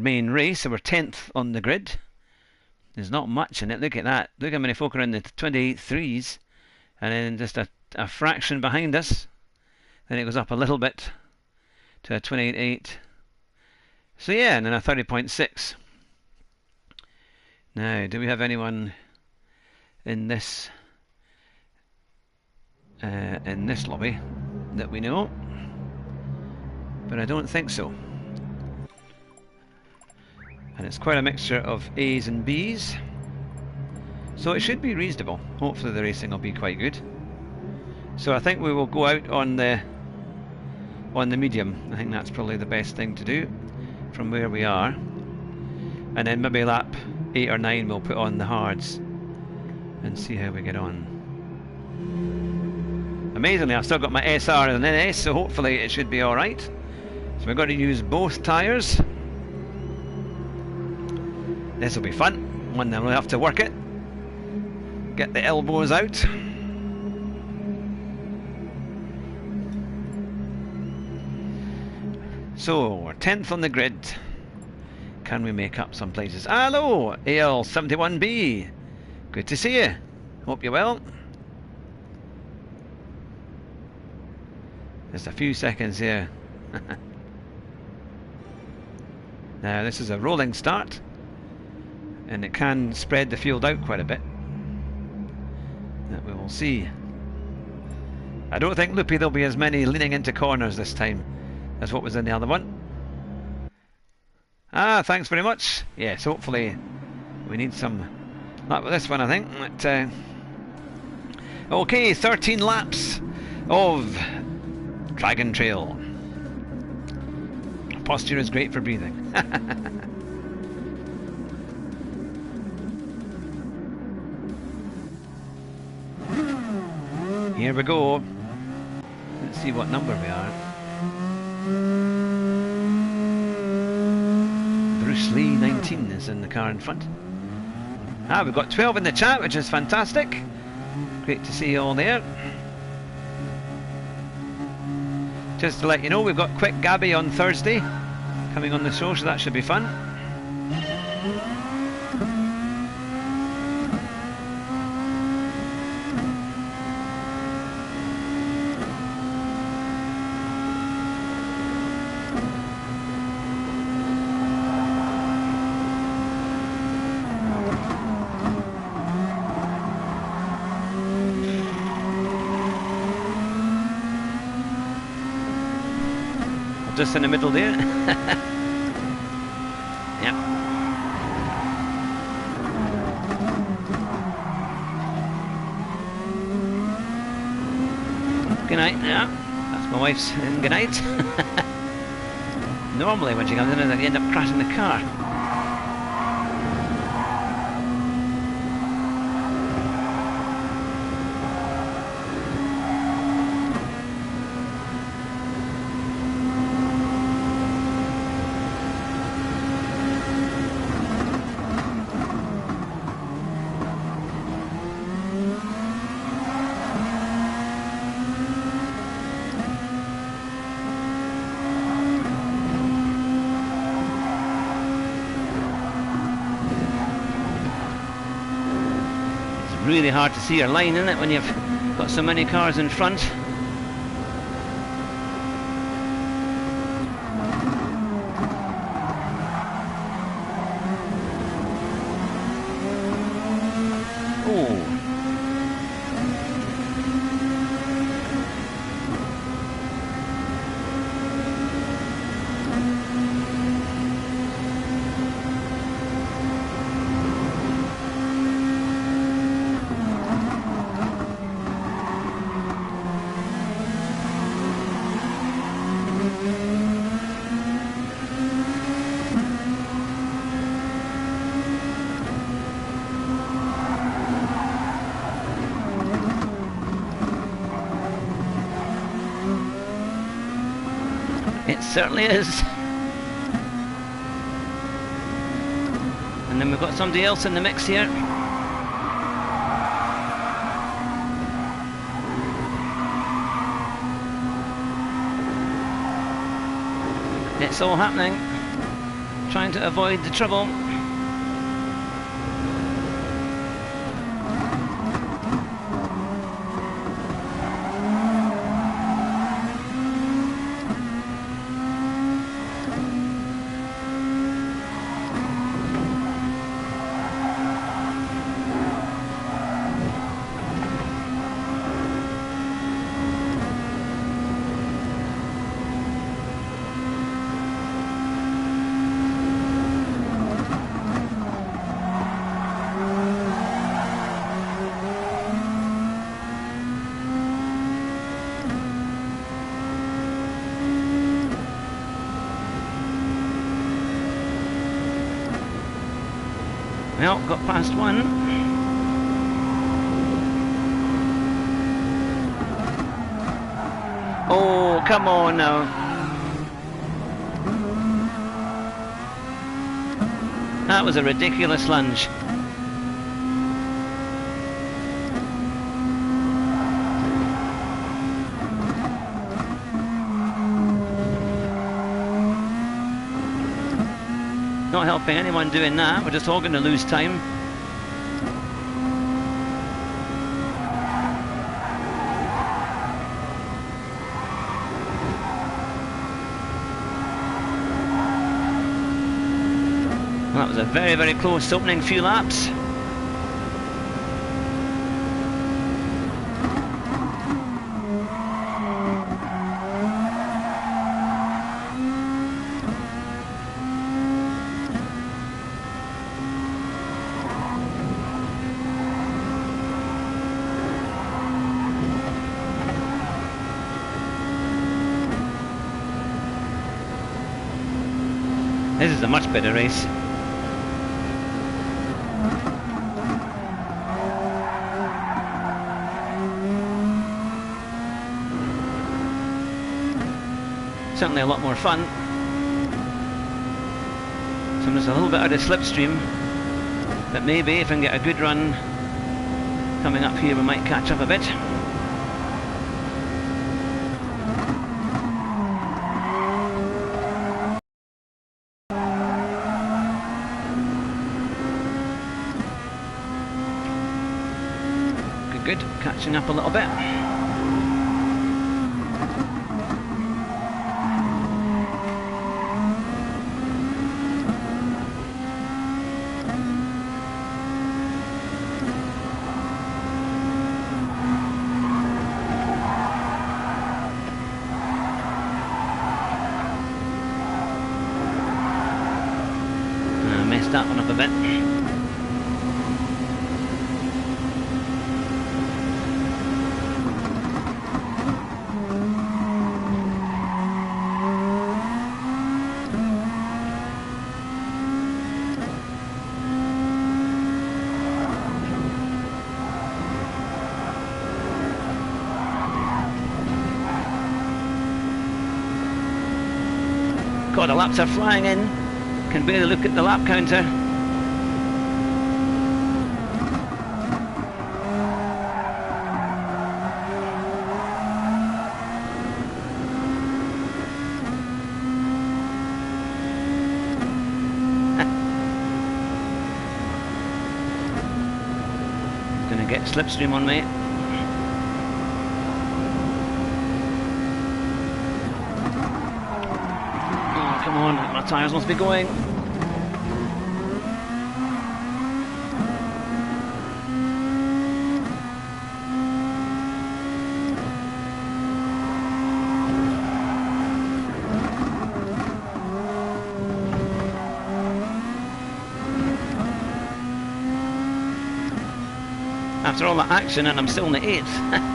main race. So we're 10th on the grid. There's not much in it. Look at that. Look how many folk are in the 28 threes, and then just a fraction behind us. Then it goes up a little bit to a 28.8. So yeah, and then a 30.6. Now, do we have anyone in this lobby that we know? But I don't think so. And it's quite a mixture of A's and B's, so it should be reasonable. Hopefully the racing will be quite good. So I think we will go out on the medium. I think that's probably the best thing to do from where we are, and then maybe lap 8 or 9 we'll put on the hards and see how we get on. Amazingly, I've still got my SR and an NS, so hopefully it should be alright. So we're going to use both tyres. This will be fun. One then we'll have to work it. Get the elbows out. So, we're 10th on the grid. Can we make up some places? Hello, AL71B. Good to see you. Hope you're well. Just a few seconds here. Now, this is a rolling start, and it can spread the field out quite a bit. That we will see. I don't think, Loopy, there'll be as many leaning into corners this time as what was in the other one. Ah, thanks very much. Yes, hopefully we need some luck with this one, I think. But, okay, 13 laps of Dragon Trail. Posture is great for breathing. Here we go. Let's see what number we are. Bruce Lee 19 is in the car in front. Ah, we've got 12 in the chat, which is fantastic. Great to see you all there. Just to let you know, we've got Quick Gabby on Thursday coming on the show, so that should be fun. Just in the middle there. Yep. Good night. Yeah, that's my wife's good night. Normally when she comes in, I end up crashing the car. Really hard to see your line, isn't it, when you've got so many cars in front. It certainly is. And then we've got somebody else in the mix here. It's all happening. Trying to avoid the trouble. Well, got past one. Oh, come on now. That was a ridiculous lunge. Not helping anyone doing that, we're just all going to lose time. Well, that was a very, very close opening few laps. This is a much better race. Certainly a lot more fun. So I'm just a little bit out of slipstream, but maybe if I can get a good run coming up here we might catch up a bit. Good, catching up a little bit. I messed that one up a bit. God, the laps are flying in. Can barely look at the lap counter. Gonna get slipstream on me. Come on, my tyres must be going. After all that action and I'm still in the 8th.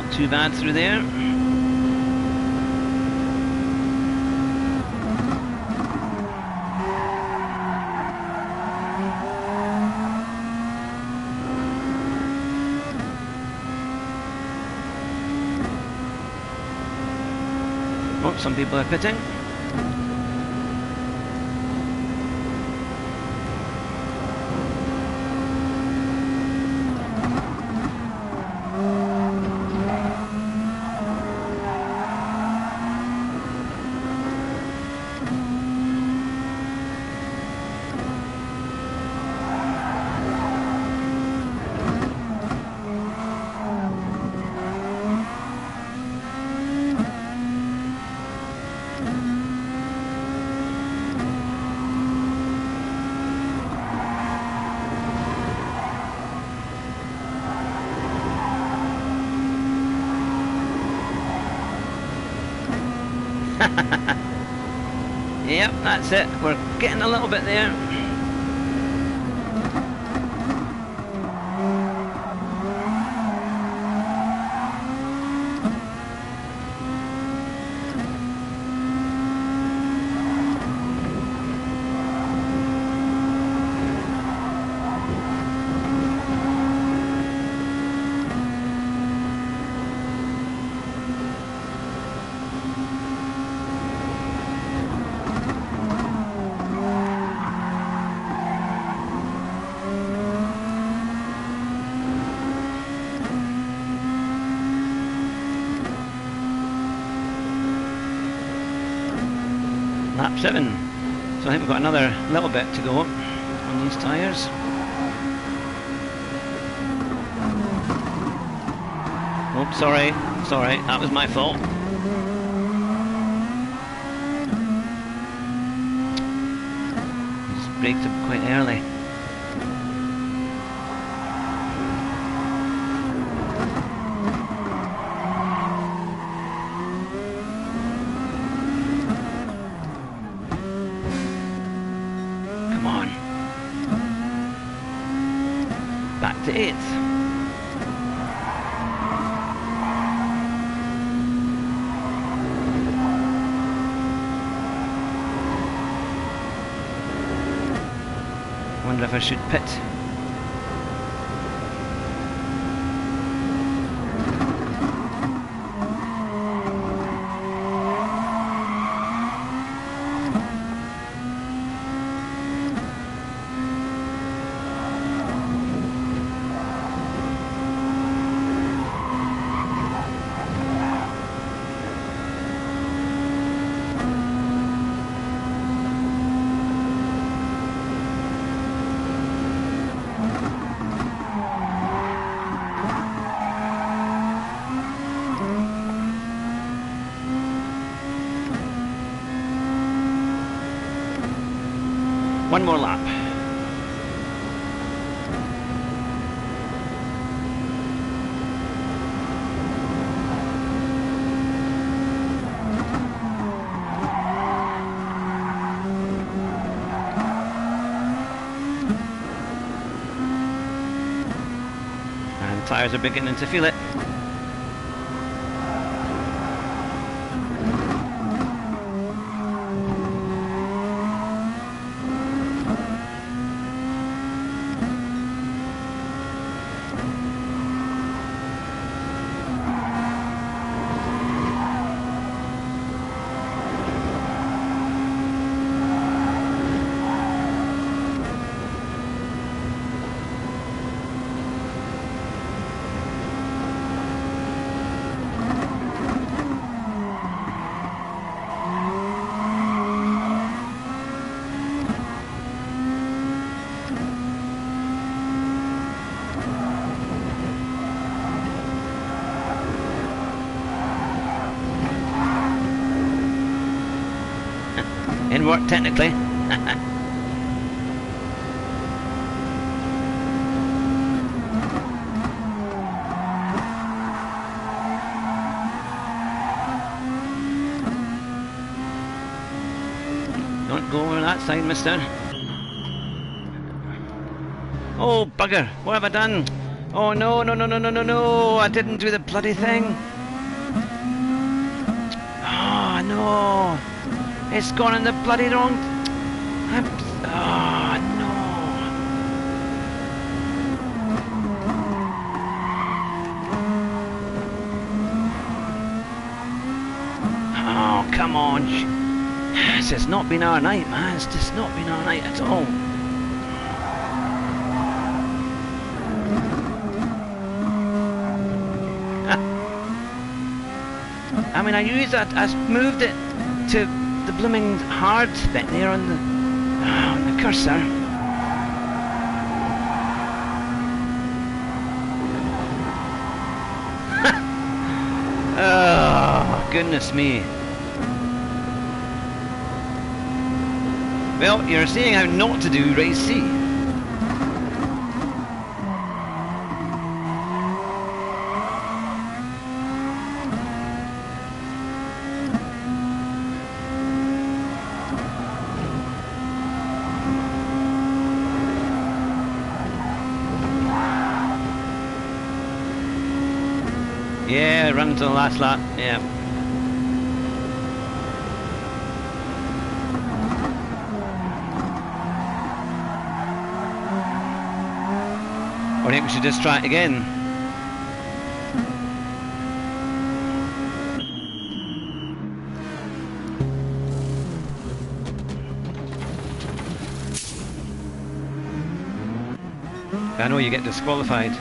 Not too bad through there. Oh, some people are pitting. Yep, that's it. We're getting a little bit there. Lap 7, so I think we've got another little bit to go on these tyres. Oh, sorry, that was my fault. Just braked up quite early. Back to 8th. Wonder if I should pit. One more lap. And the tyres are beginning to feel it. In work technically. Don't go over that side, mister. Oh bugger, what have I done? Oh no, no, no, no, no, no, no! I didn't do the bloody thing! Oh no! It's gone in the bloody wrong... Oh no! Oh, come on! This has not been our night, man. It's just not been our night at all. I mean, I moved it to the blooming hard bit there on the cursor. Oh, goodness me. Well, you're seeing how not to do race C. Yeah, run to the last lap, yeah. I think we should just try it again. I know you get disqualified.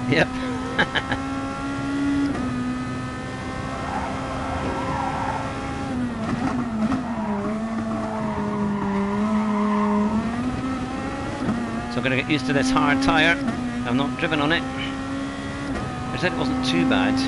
Yep. So I'm going to get used to this hard tyre. I've not driven on it. I said it wasn't too bad.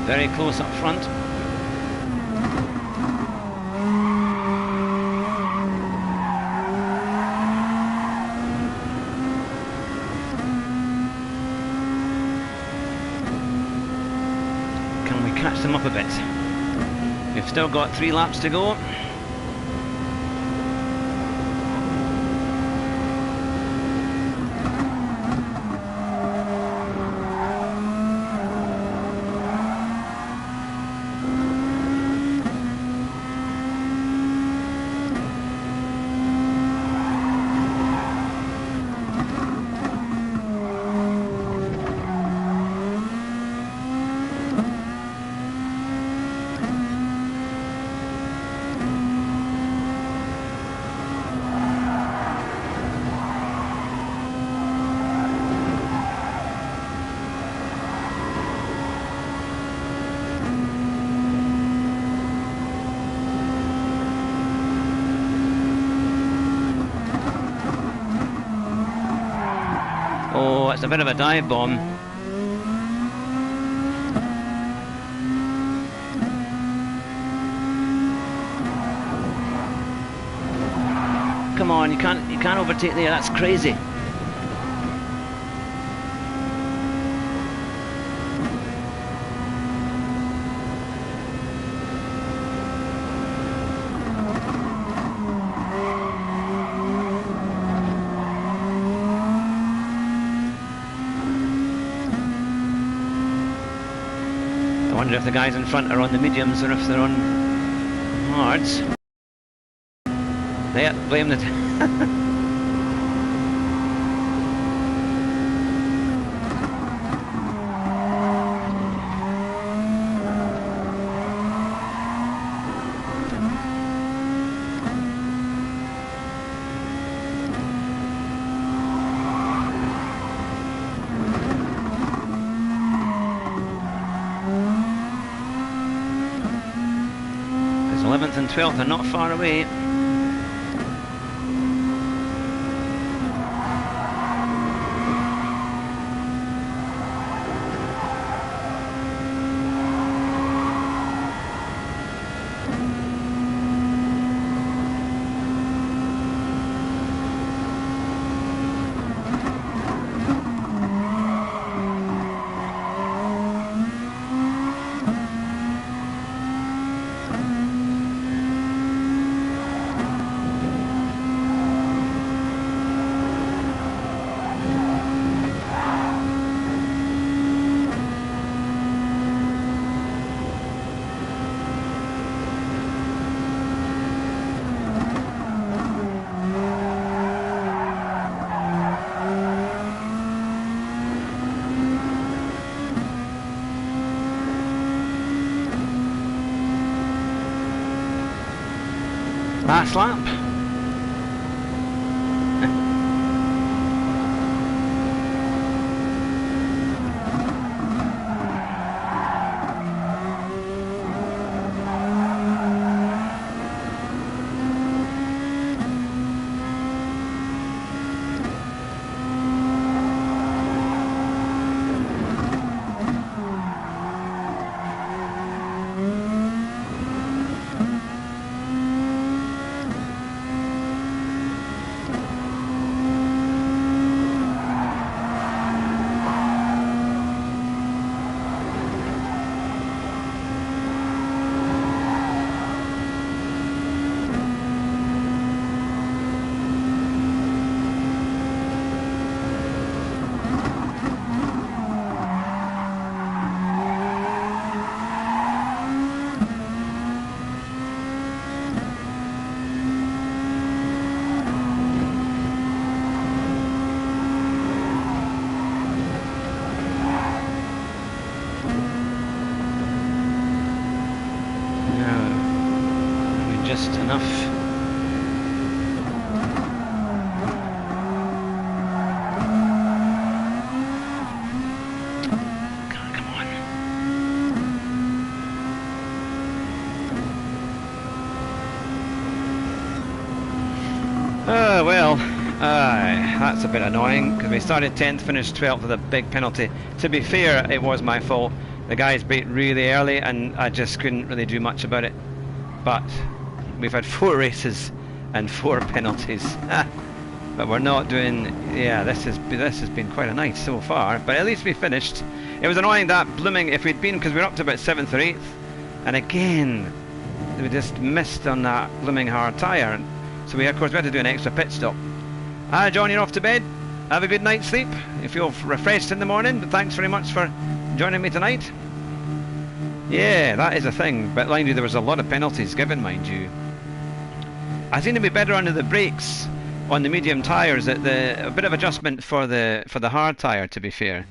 Very close up front. Can we catch them up a bit? We've still got 3 laps to go. Oh, it's a bit of a dive bomb. Come on, you can't overtake there. That's crazy. I wonder if the guys in front are on the mediums or if they're on hards. Yeah, blame it. Because 11th and 12th are not far away. Last lap. Just enough. Come on. Oh well, that's a bit annoying because we started 10th, finished 12th with a big penalty. To be fair, it was my fault. The guys beat really early and I just couldn't really do much about it. But we've had 4 races and 4 penalties. But we're not doing... Yeah, this has been quite a night so far. But at least we finished. It was annoying that blooming... If we'd been... Because we were up to about 7th or 8th. And again, we just missed on that blooming hard tyre. So we, of course, we had to do an extra pit stop. Hi, John, you're off to bed. Have a good night's sleep. You feel refreshed in the morning. But thanks very much for joining me tonight. Yeah, that is a thing. But mind you, there was a lot of penalties given, mind you. I seem to be better under the brakes on the medium tyres. A bit of adjustment for the hard tyre, to be fair.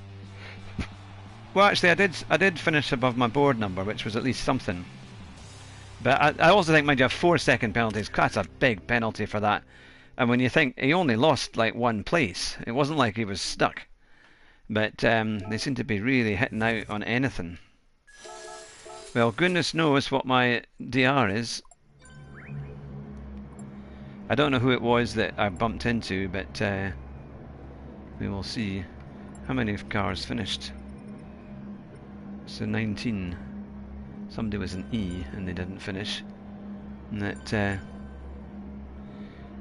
Well, actually, I did finish above my board number, which was at least something. But I also think, mind you, 4-second penalties. That's a big penalty for that. And when you think he only lost like 1 place, it wasn't like he was stuck. But they seem to be really hitting out on anything. Well, goodness knows what my DR is. I don't know who it was that I bumped into, but we will see. How many cars finished? So 19. Somebody was an E and they didn't finish. And that,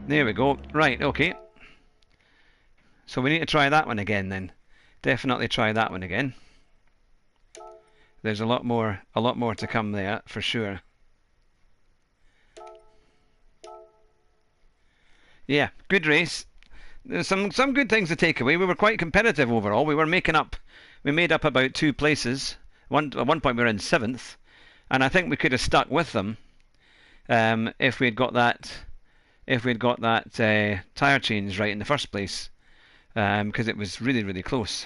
there we go. Right, okay. So we need to try that one again then. Definitely try that one again. There's a lot more to come there for sure. Yeah, good race. There's some good things to take away. We were quite competitive overall. We made up about 2 places. At one point we were in 7th, and I think we could have stuck with them if we'd got that tyre change right in the first place, because it was really close.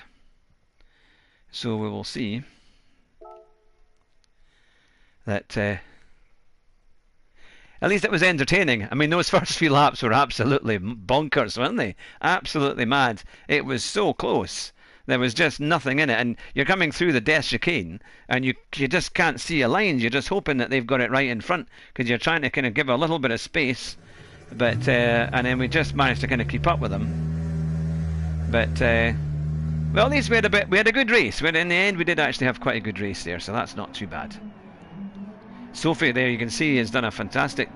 So we will see that. At least it was entertaining. I mean, those first few laps were absolutely bonkers, weren't they? Absolutely mad. It was so close. There was just nothing in it, and you're coming through the death chicane, and you just can't see a line. You're just hoping that they've got it right in front because you're trying to kind of give a little bit of space, but and then we just managed to kind of keep up with them. But well, at least we had a good race. In the end, we did actually have quite a good race there, so that's not too bad. Sophie there, you can see, has done a fantastic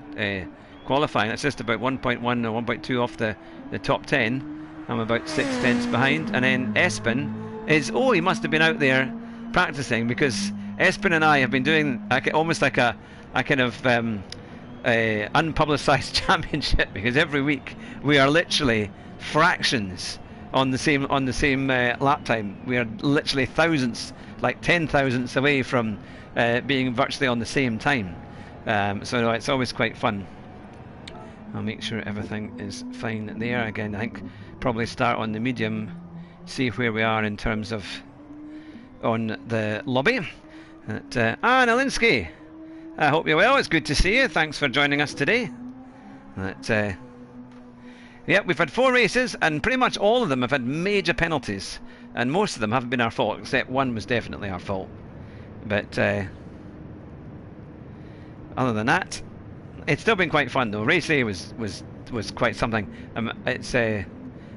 qualifying. It's just about 1.1 or 1.2 off the top 10. I'm about 6/10 behind. And then Espen is, oh, he must have been out there practicing, because Espen and I have been doing almost like a kind of unpublicised championship, because every week we are literally fractions on the same lap time. We are literally thousandths, like 10 thousandths away from being virtually on the same time. So it's always quite fun. I'll make sure everything is fine there. Again, I think probably start on the medium, see where we are in terms of on the lobby. Anna Linsky, I hope you're well. It's good to see you. Thanks for joining us today. Yeah, we've had 4 races, and pretty much all of them have had major penalties, and most of them haven't been our fault, except one was definitely our fault. But other than that, it's still been quite fun though. Race A was quite something.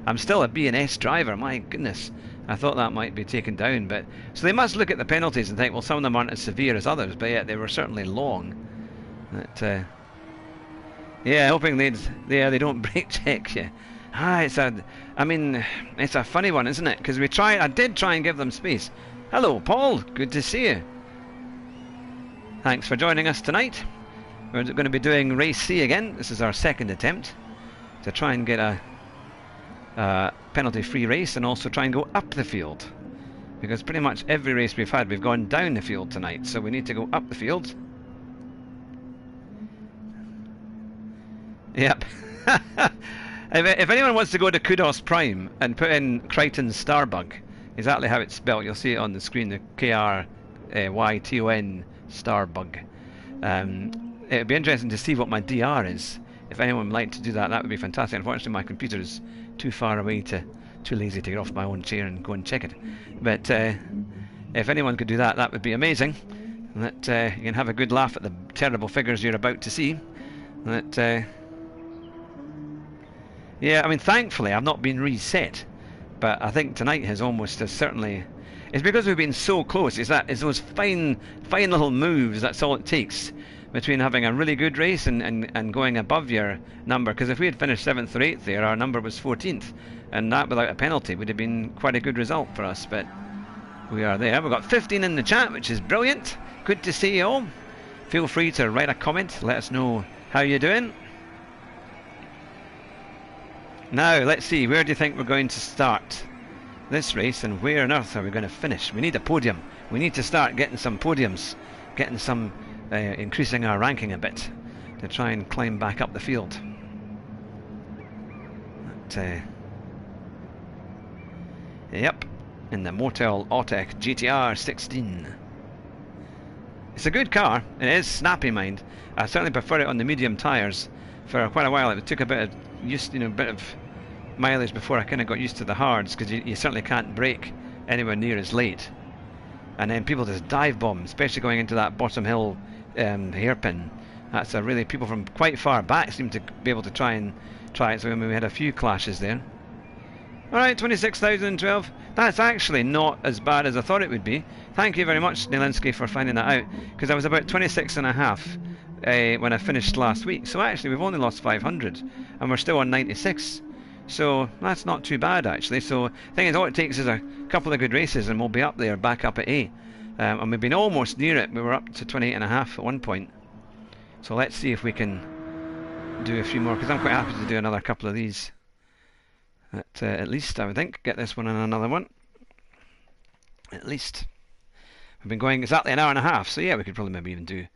I'm still a B&S driver. My goodness, I thought that might be taken down. But so they must look at the penalties and think, well, some of them aren't as severe as others, but yet they were certainly long. But yeah, hoping they don't brake check you. It's a funny one, isn't it? Because I did try and give them space. Hello, Paul. Good to see you. Thanks for joining us tonight. We're going to be doing race C again. This is our second attempt to try and get a penalty-free race, and also try and go up the field, because pretty much every race we've had, we've gone down the field tonight, so we need to go up the field. Yep. If anyone wants to go to Kudos Prime and put in Crichton Starbug, exactly how it's spelled, you'll see it on the screen, the KRYTON Starbug. It would be interesting to see what my DR is. If anyone would like to do that, that would be fantastic. Unfortunately, my computer is too far away, too lazy to get off my own chair and go and check it. But if anyone could do that, that would be amazing. And that you can have a good laugh at the terrible figures you're about to see. And that yeah, I mean, thankfully I've not been reset, but I think tonight has almost certainly. It's because we've been so close. It's those fine little moves. That's all it takes between having a really good race and going above your number. Because if we had finished 7th or 8th there, our number was 14th, and that without a penalty would have been quite a good result for us. But we are there. We've got 15 in the chat, which is brilliant. Good to see you all. Feel free to write a comment. Let us know how you're doing. Now, let's see. Where do you think we're going to start this race, and where on earth are we going to finish? We need a podium. We need to start getting some podiums, getting some increasing our ranking a bit to try and climb back up the field. But, yep, in the Motel Autech GTR 16. It's a good car. It is snappy, mind. I certainly prefer it on the medium tyres. For quite a while, it took a bit of bit of mileage before I kind of got used to the hards, because you certainly can't brake anywhere near as late. And then people just dive bomb, especially going into that bottom hill hairpin. That's people from quite far back seem to be able to try it. So we had a few clashes there. Alright, 26,012. That's actually not as bad as I thought it would be. Thank you very much, Nielinsky, for finding that out, because I was about 26.5 when I finished last week. So actually we've only lost 500 and we're still on 96. So that's not too bad actually. So the thing is, all it takes is a couple of good races and we'll be up there, back up at A. And we've been almost near it. We were up to 28.5 at one point. So let's see if we can do a few more, because I'm quite happy to do another couple of these. At least I would think, get this one and another one. At least. We've been going exactly an hour and a half, so yeah, we could probably maybe even do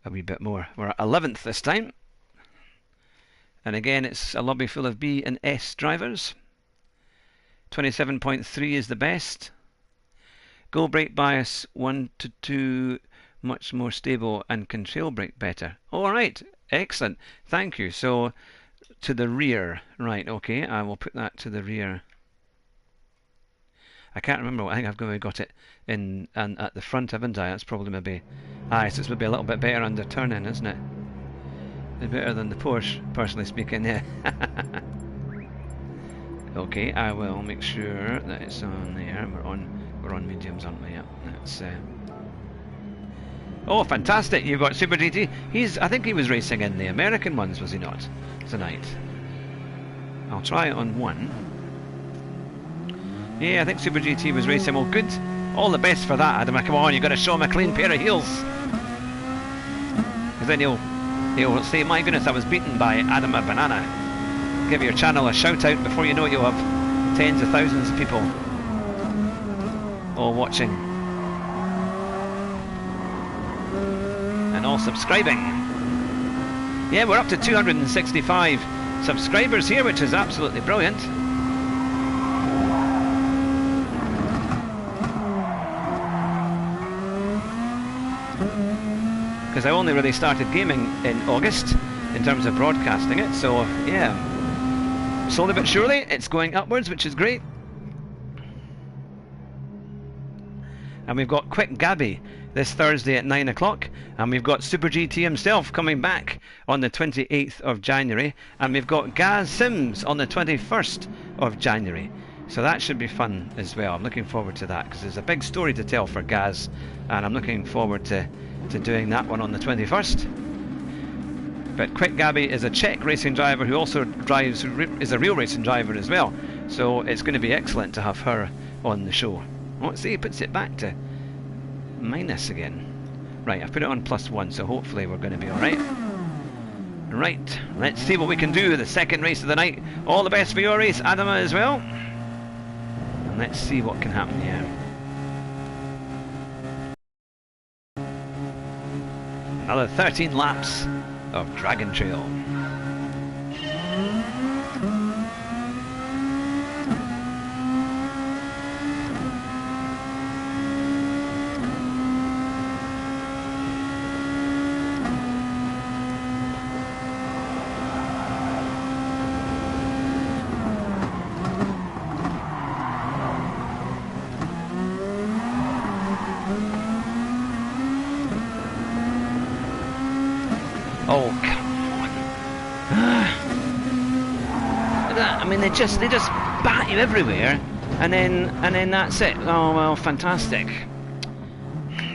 a wee bit more. We're at 11th this time. And again, it's a lobby full of B and S drivers. 27.3 is the best. Go brake bias 1 to 2, much more stable, and can trail brake better. All right, excellent. Thank you. So to the rear, right? Okay, I will put that to the rear. I can't remember. I think I've got it in and at the front, haven't I? That's probably maybe. Aye, so it's maybe a little bit better under turning, isn't it? A bit better than the Porsche, personally speaking. Yeah. Okay, I will make sure that it's on there. We're on mediums, aren't we? Yeah. That's. Oh, fantastic! You've got Super GT. I think he was racing in the American ones, was he not? Tonight. I'll try it on one. Yeah, I think Super GT was racing. Well, good. All the best for that, Adam. Come on, you've got to show him a clean pair of heels. Because then he'll say, my goodness, I was beaten by Adam a Banana. Give your channel a shout out. Before you know it, you'll have tens of thousands of people all watching. And all subscribing. Yeah, we're up to 265 subscribers here, which is absolutely brilliant. Because I only really started gaming in August in terms of broadcasting it, so yeah, slowly but surely it's going upwards, which is great. And we've got Quick Gabby this Thursday at 9 o'clock, and we've got Super GT himself coming back on the 28th of January, and we've got Gaz Sims on the 21st of January. So that should be fun as well. I'm looking forward to that because there's a big story to tell for Gaz, and I'm looking forward to doing that one on the 21st. But Quick Gabby is a Czech racing driver who also is a real racing driver as well. So it's going to be excellent to have her on the show. Oh, see, it puts it back to minus again. Right, I've put it on +1, so hopefully we're going to be alright. Right, let's see what we can do. The second race of the night. All the best for your race, Adama, as well. And let's see what can happen here. Another 13 laps of Dragon Trail. Oh, come on. I mean, they just bat you everywhere, and then that's it. Oh well, fantastic.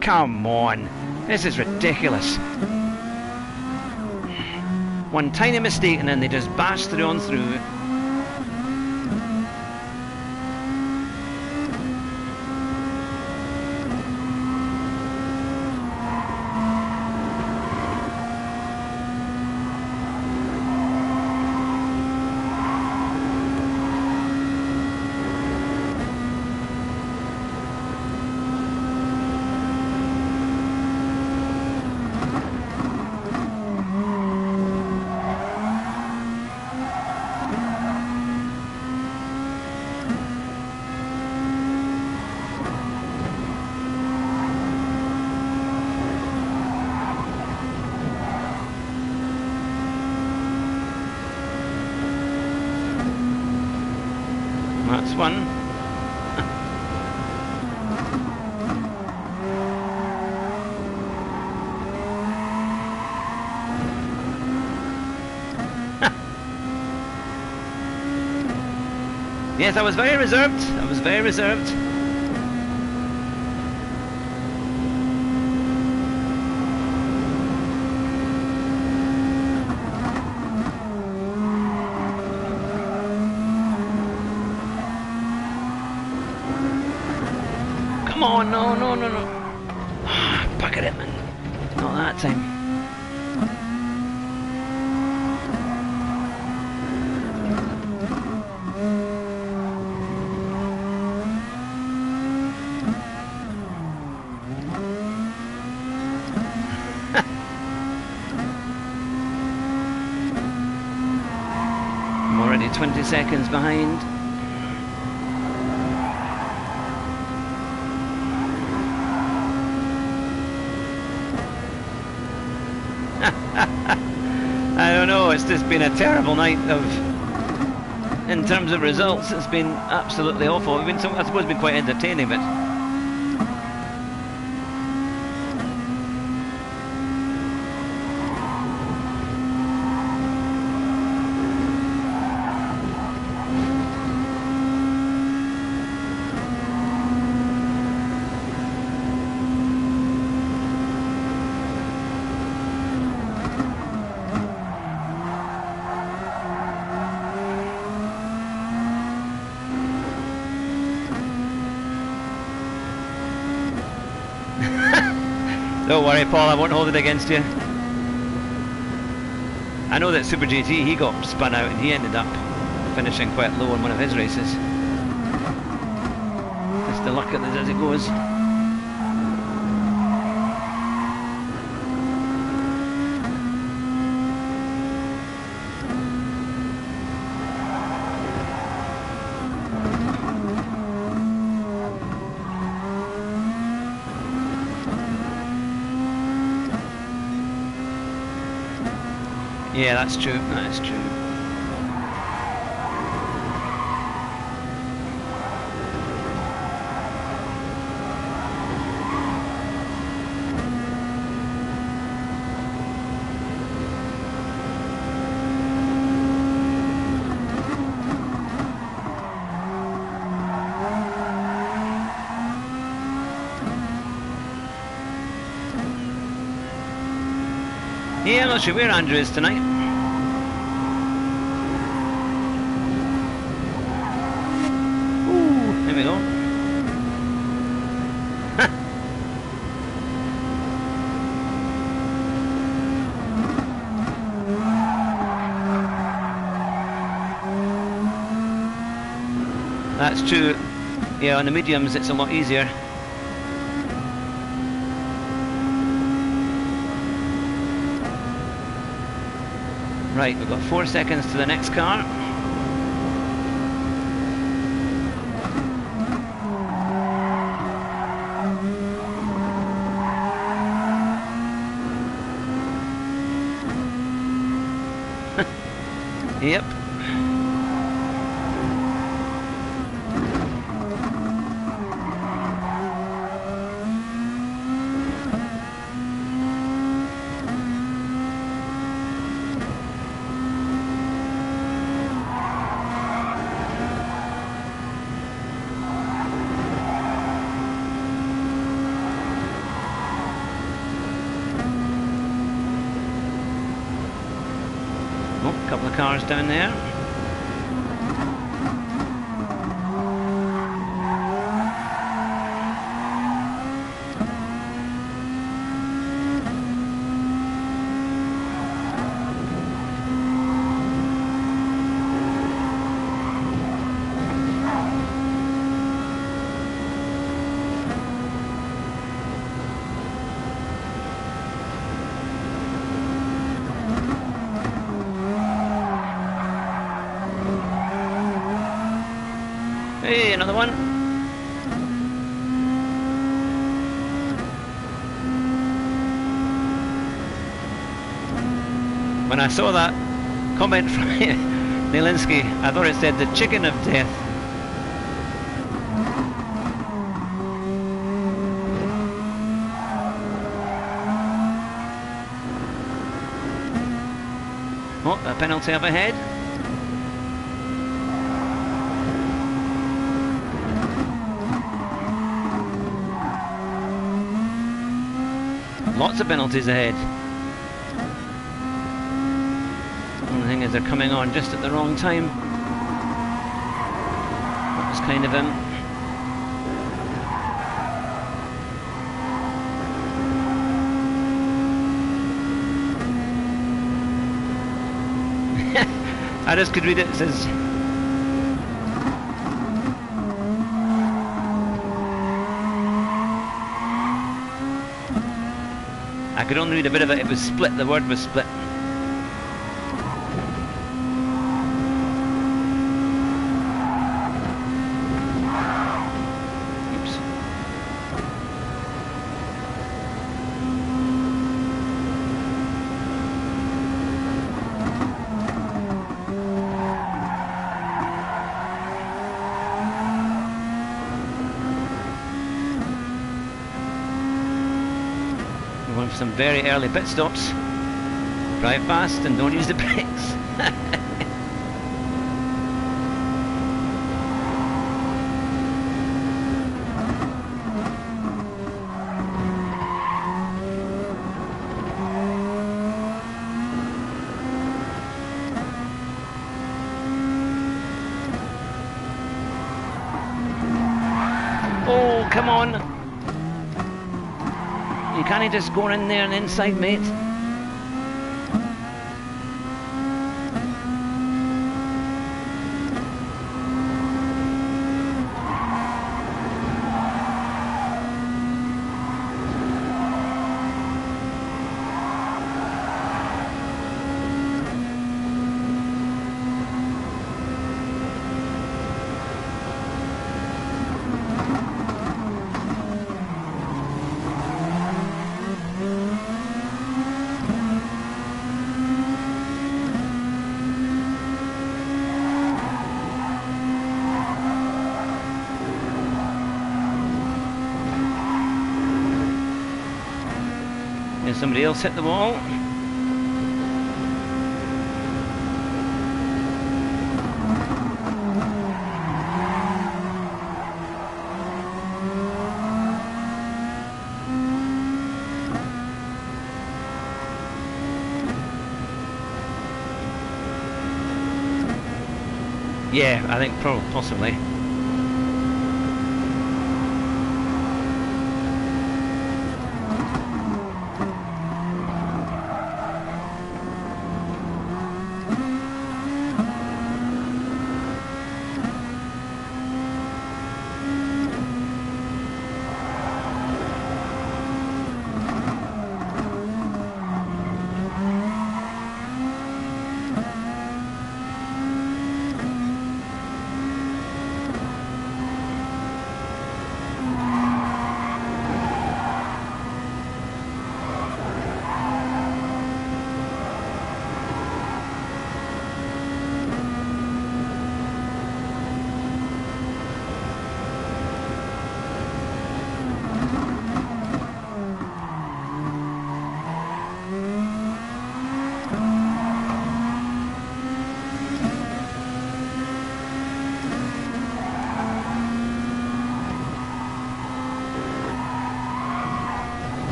Come on, this is ridiculous. One tiny mistake and then they just bash on through. That's one. Yes, I was very reserved. I was very reserved. Come on, no. Bucket it, man. Not that time. I'm already 20 seconds behind. I don't know, it's just been a terrible night of in terms of results, it's been absolutely awful. I suppose it's been quite entertaining, but don't worry, Paul, I won't hold it against you. I know that Super GT, he got spun out and he ended up finishing quite low in one of his races. Just the luck of it as it goes. Yeah, that's true. That is true. Yeah, I'm not sure where Andrew is tonight. Ooh, there we go. That's true. Yeah, on the mediums it's a lot easier. Right, we've got 4 seconds to the next car. Yep. Oh, a couple of cars down there. Hey, another one. When I saw that comment from Nielinski, I thought it said the chicken of death. Oh, a penalty up ahead. Lots of penalties ahead. The thing is, they're coming on just at the wrong time. That was kind of him. I just could read it. It says, I could only read a bit of it. It was split. The word was split. Oops. Going for some very early pit stops. Drive fast and don't use the brakes. Oh, come on! You can't just go in there and inside, mate. And somebody else hit the wall. Yeah, I think possibly.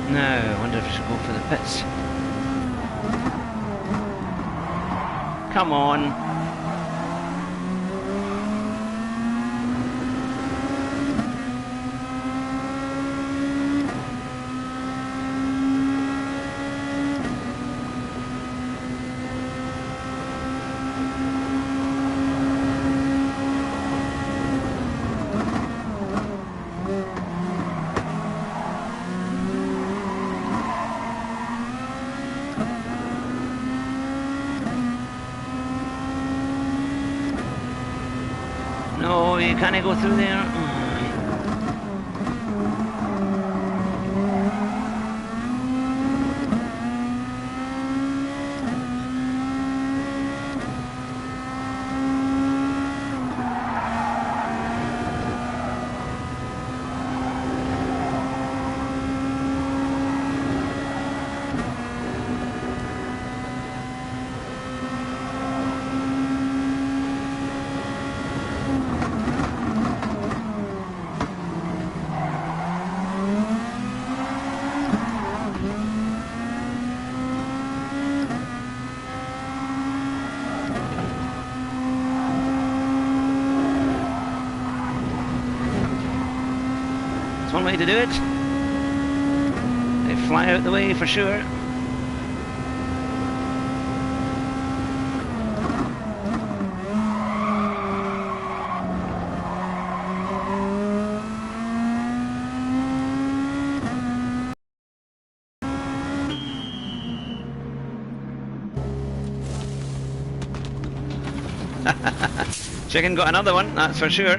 Now, I wonder if I should go for the pits. Come on. No, you can't go through there. It's one way to do it. They fly out the way for sure. Chicken got another one, that's for sure.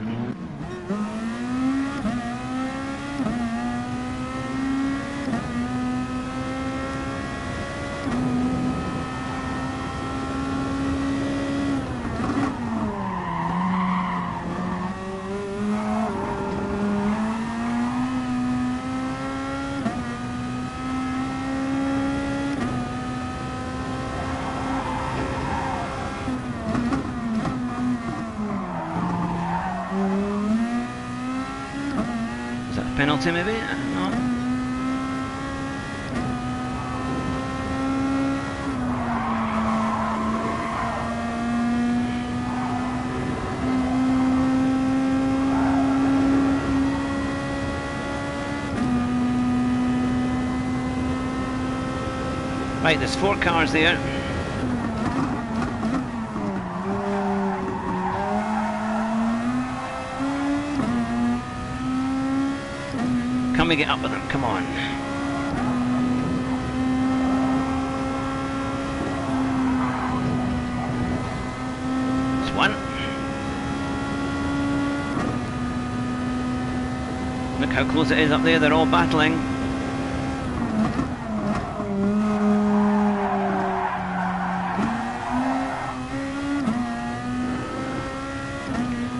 penalty maybe? No. Right, there's 4 cars there. Can we get up with them? Come on. It's 1. Look how close it is up there, they're all battling.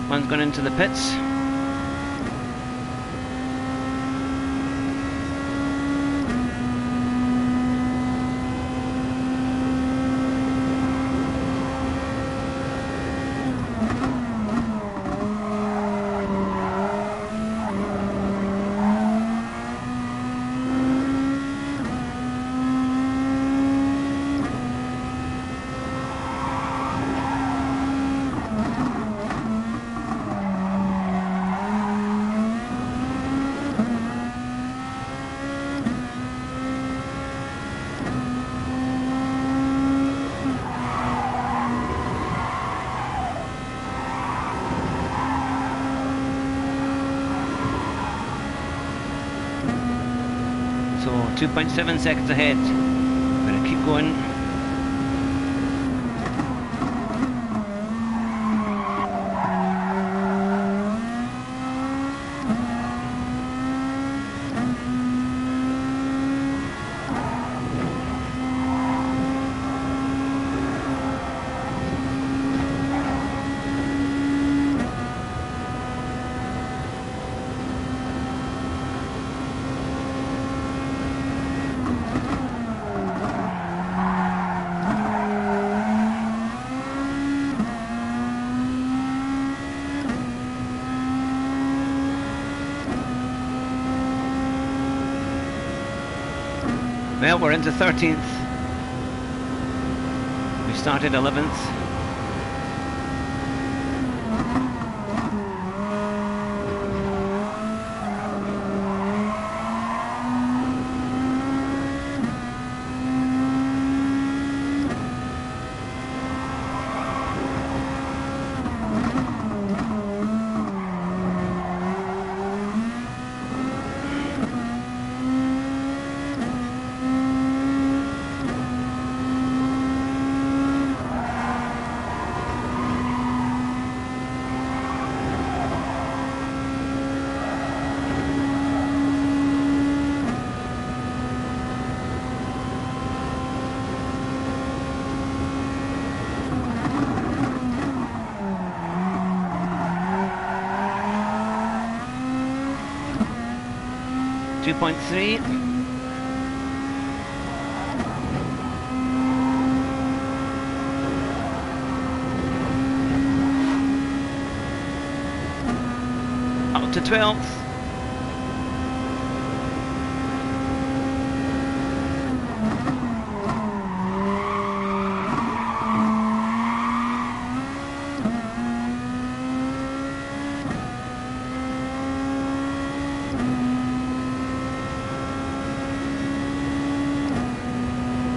One's gone into the pits. So 2.7 seconds ahead. Better keep going. Well, we're into 13th. We started 11th. Two point three. Up to 12th.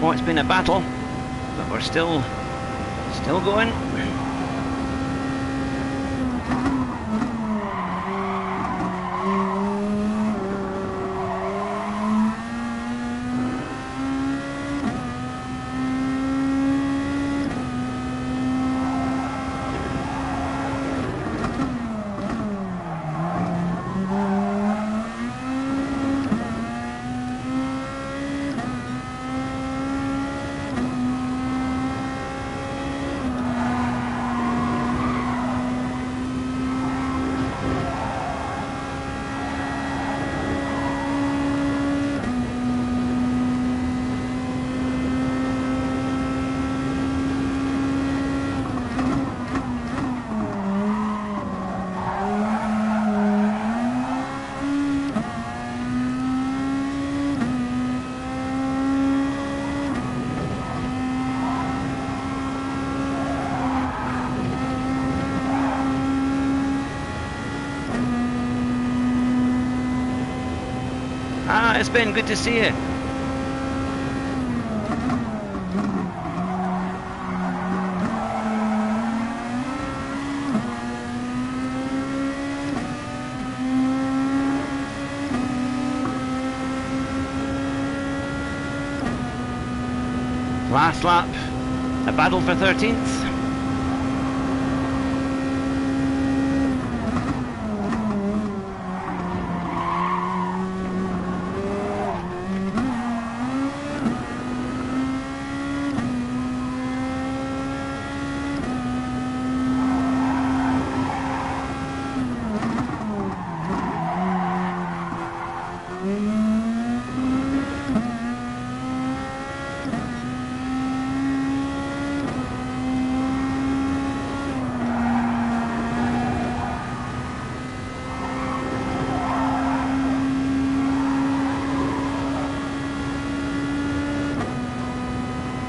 Oh, it's been a battle, but we're still going. Ah, it's been good to see you. Last lap, a battle for 13th.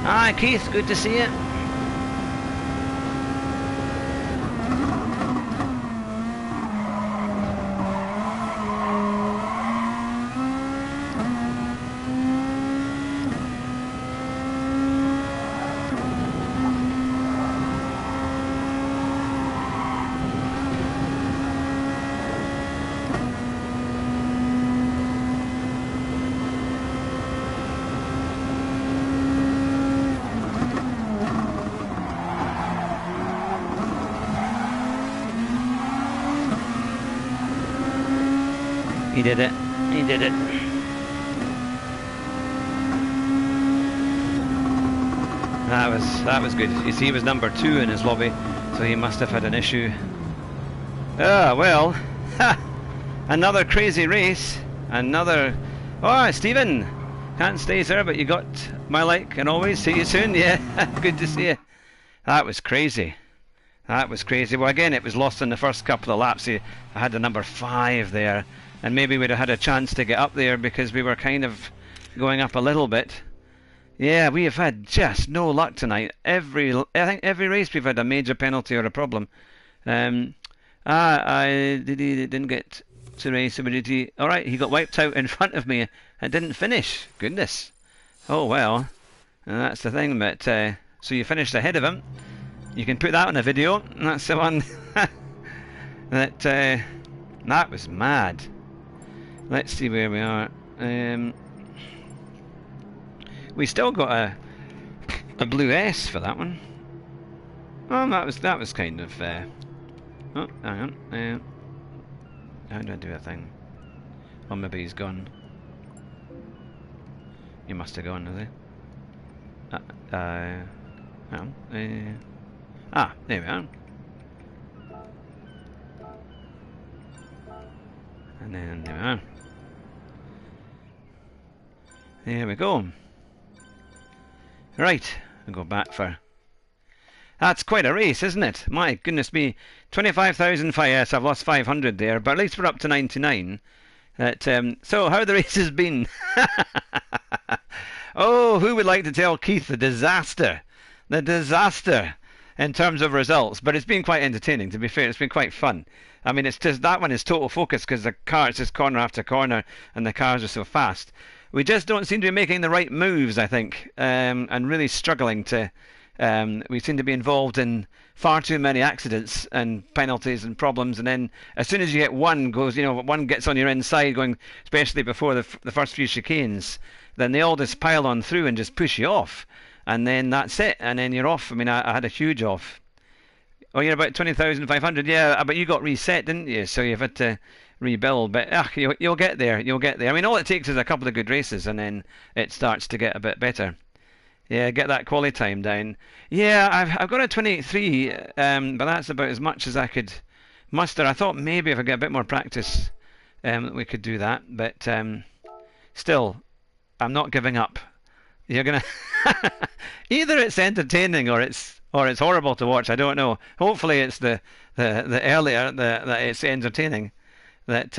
Hi Keith, good to see you. He did it. He did it. That was good. You see, he was number 2 in his lobby, so he must have had an issue. Ah, well, ha! Another crazy race. Another. Oh, Stephen, can't stay, sir, but you got my like and always. See you soon. Yeah, good to see you. That was crazy. That was crazy. Well, again, it was lost in the first couple of laps. I had the number 5 there. And maybe we'd have had a chance to get up there because we were kind of going up a little bit. Yeah, we have had just no luck tonight. I think every race we've had a major penalty or a problem. I didn't get to race. All right, he got wiped out in front of me and didn't finish. Goodness. Oh well, and that's the thing. But so you finished ahead of him. You can put that on a video. That's the one that was mad. Let's see where we are. We still got a blue S for that one. Oh, that was kind of. Oh, hang on. How do I do a thing? Oh, maybe he's gone. He must have gone, has he? Hang on. There we are. And then there we are. There we go. Right, I'll go back for... That's quite a race, isn't it? My goodness me. 25,000 yes, I've lost 500 there, but at least we're up to 99. So, how the race has been? Oh, who would like to tell Keith the disaster? The disaster in terms of results. But it's been quite entertaining, to be fair. It's been quite fun. I mean, it's just that one is total focus because the car, it's just corner after corner and the cars are so fast. We just don't seem to be making the right moves, I think, and really struggling to... we seem to be involved in far too many accidents and penalties and problems, and then as soon as you get one gets on your inside, going especially before the first few chicanes, then they all just pile on through and just push you off, and then that's it, and then you're off. I mean, I had a huge off. Oh, you're about 20,500, yeah, but you got reset, didn't you? So you've had to rebuild, but you'll get there. You'll get there. I mean, all it takes is a couple of good races, and then it starts to get a bit better. Yeah, get that quality time down. Yeah, I've got a 28.3, but that's about as much as I could muster. I thought maybe if I get a bit more practice, we could do that. But still, I'm not giving up. You're gonna either it's entertaining or it's horrible to watch. I don't know. Hopefully, it's the earlier that it's entertaining. That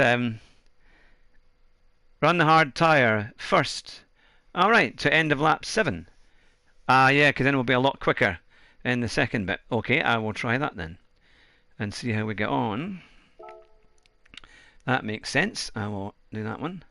run the hard tyre first. All right, to end of lap 7. Yeah, because then we'll be a lot quicker in the second bit. Okay, I will try that then and see how we get on. That makes sense. I will do that one.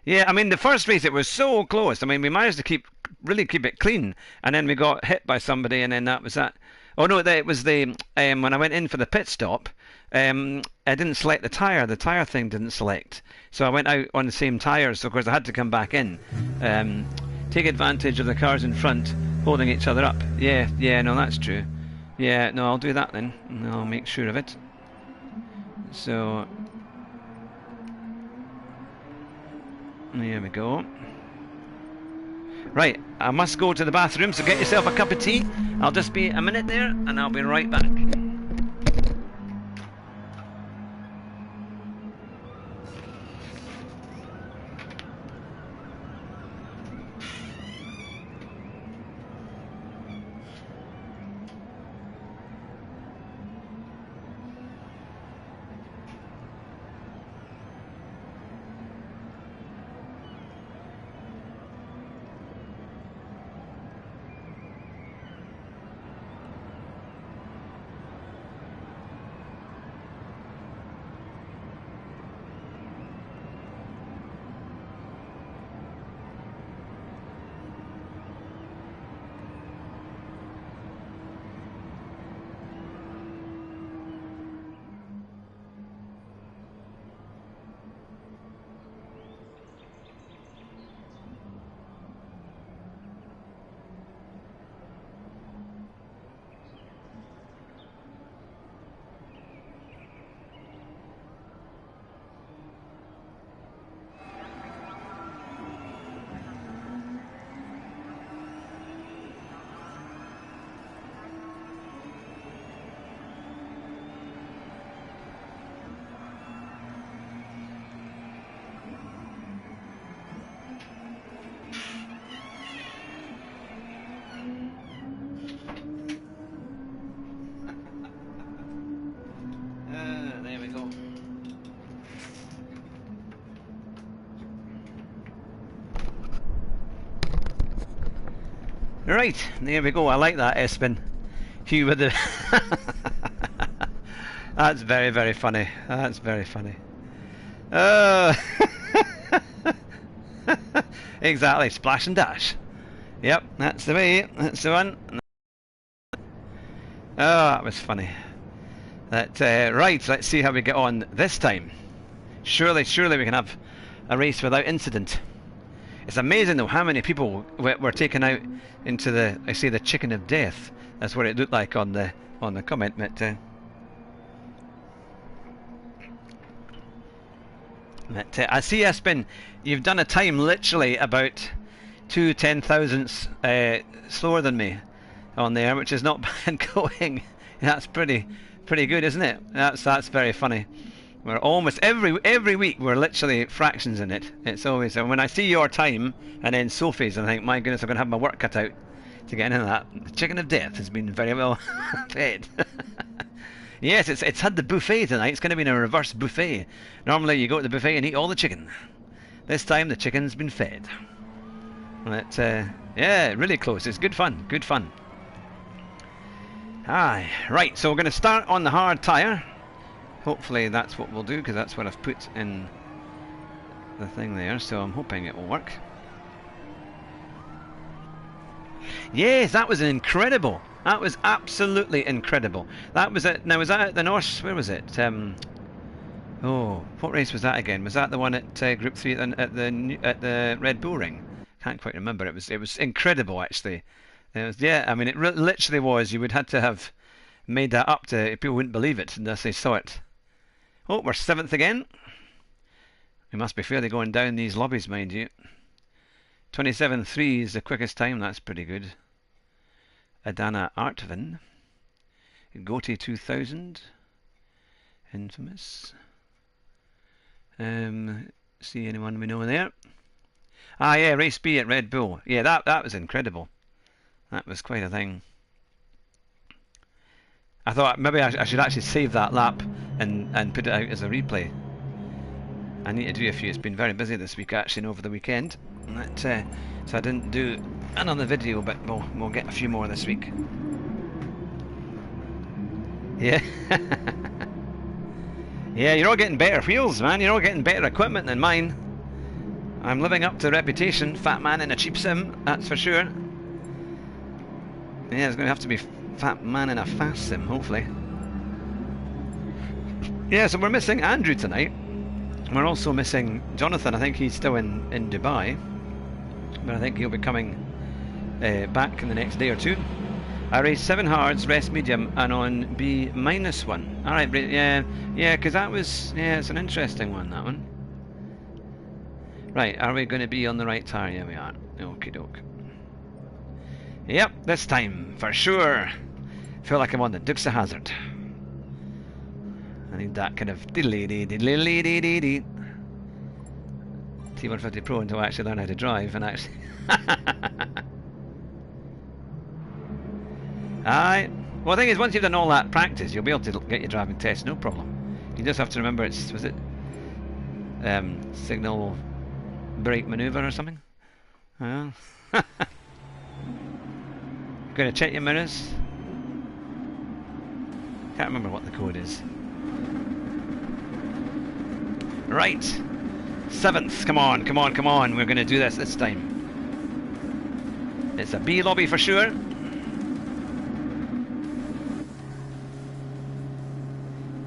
Yeah, I mean the first race it was so close. I mean we managed to really keep it clean, and then we got hit by somebody, and then that was that. Oh no, it was the when I went in for the pit stop, I didn't select the tire. The tire thing didn't select, so I went out on the same tires. So of course I had to come back in, take advantage of the cars in front holding each other up. Yeah, yeah, no, that's true. Yeah, no, I'll do that then. I'll make sure of it. So. There we go. Right, I must go to the bathroom, so get yourself a cup of tea. I'll just be a minute there, and I'll be right back. There we go. Right, there we go. I like that, Espen. Hugh with the... That's very, very funny. That's very funny. Exactly, splash and dash. Yep, that's the way. That's the one. Oh, that was funny. Right, let's see how we get on this time. Surely we can have a race without incident. It's amazing though how many people were taken out into the chicken of death. That's what it looked like on the comment. But I see, Espen, you've done a time literally about 2 10,000ths slower than me on there, which is not bad going. That's pretty good, isn't it? That's very funny. We're almost every week we're literally fractions in it. It's always, and when I see your time and then Sophie's, I think, my goodness, I'm going to have my work cut out to get into that. The chicken of death has been very well fed. Yes, it's had the buffet tonight. It's going to be in a reverse buffet. Normally you go to the buffet and eat all the chicken. This time the chicken's been fed. But yeah, really close. It's good fun. Good fun. Aye, right. So we're going to start on the hard tyre. Hopefully that's what we'll do, because that's what I've put in the thing there, so I'm hoping it will work. Yes, that was incredible. That was absolutely incredible. That was it. Now, was that at the North? Where was it? Oh, what race was that again? Was that the one at Group 3 at the Red Bull Ring? Can't quite remember. It was incredible, actually. Yeah, I mean, it literally was. You would have to have made that up to people wouldn't believe it unless they saw it. Oh, we're 7th again. We must be fairly going down these lobbies, mind you. 27.3 is the quickest time. That's pretty good. Adana Artvin. Goatee 2000. Infamous. See anyone we know there? Ah, yeah, Race B at Red Bull. Yeah, that was incredible. That was quite a thing. I thought maybe I should actually save that lap and put it out as a replay. I need to do a few. It's been very busy this week actually, and over the weekend. So I didn't do another video, but we'll get a few more this week. Yeah. Yeah, you're all getting better wheels, man. You're all getting better equipment than mine. I'm living up to reputation, fat man in a cheap sim, that's for sure. Yeah, it's going to have to be fat man in a fast sim, hopefully. Yeah, so we're missing Andrew tonight. We're also missing Jonathan. I think he's still in Dubai, but I think he'll be coming back in the next day or two. I raced 7 hards, rest medium, and on B -1. Alright, yeah, because that was, yeah, it's an interesting one, that one. Right, are we going to be on the right tyre? Yeah, we are. Okie doke. Yep, this time, for sure. Feel like I'm on the Dukes of Hazzard. I need that kind of T150 Pro until I actually learn how to drive and actually. Aye. Well, the thing is, once you've done all that practice, you'll be able to get your driving test, no problem. You just have to remember it's, was it signal brake maneuver or something? Well. Going to check your mirrors. Can't remember what the code is. Right. 7th. Come on, come on, come on. We're going to do this time. It's a B lobby for sure.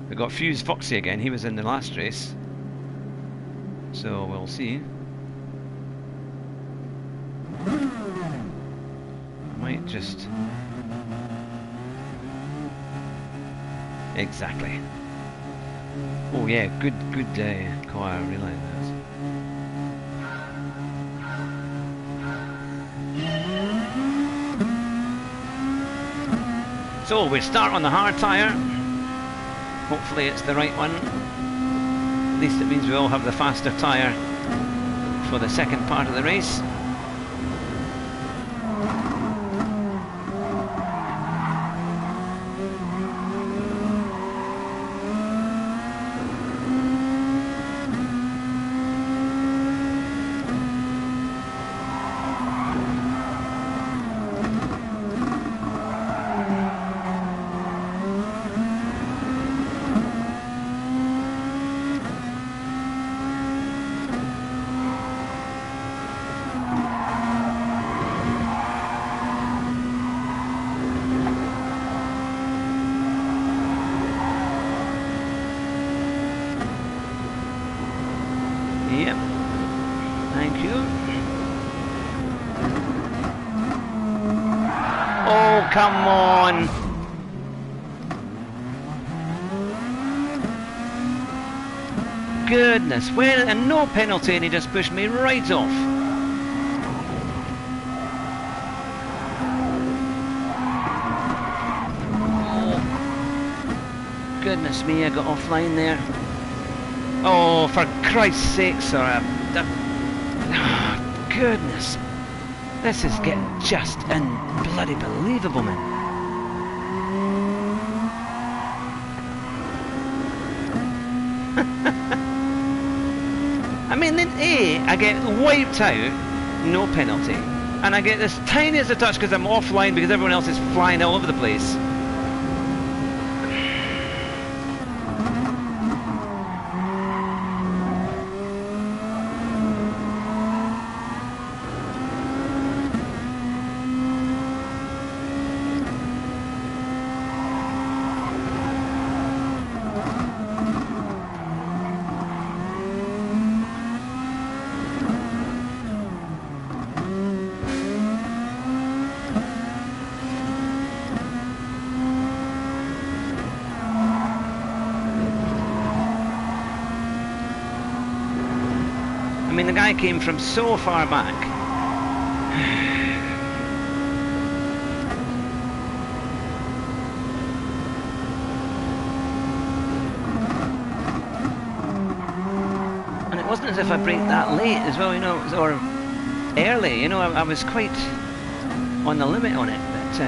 We got Fuse Foxy again. He was in the last race. So we'll see. I might just... Exactly. Oh yeah, good car, I realise that. So we start on the hard tyre. Hopefully it's the right one. At least it means we all have the faster tyre for the second part of the race. Yep. Thank you. Oh, come on. Goodness, well, and no penalty, and he just pushed me right off. Oh, goodness me, I got offline there. Oh, for Christ's sake, sir. Oh, goodness. This is getting just bloody believable, man. I mean, then I get wiped out, no penalty. And I get this tiny as a touch because I'm offline because everyone else is flying all over the place. I mean, the guy came from so far back. And it wasn't as if I braked that late as well, you know, or early, you know, I was quite on the limit on it, but...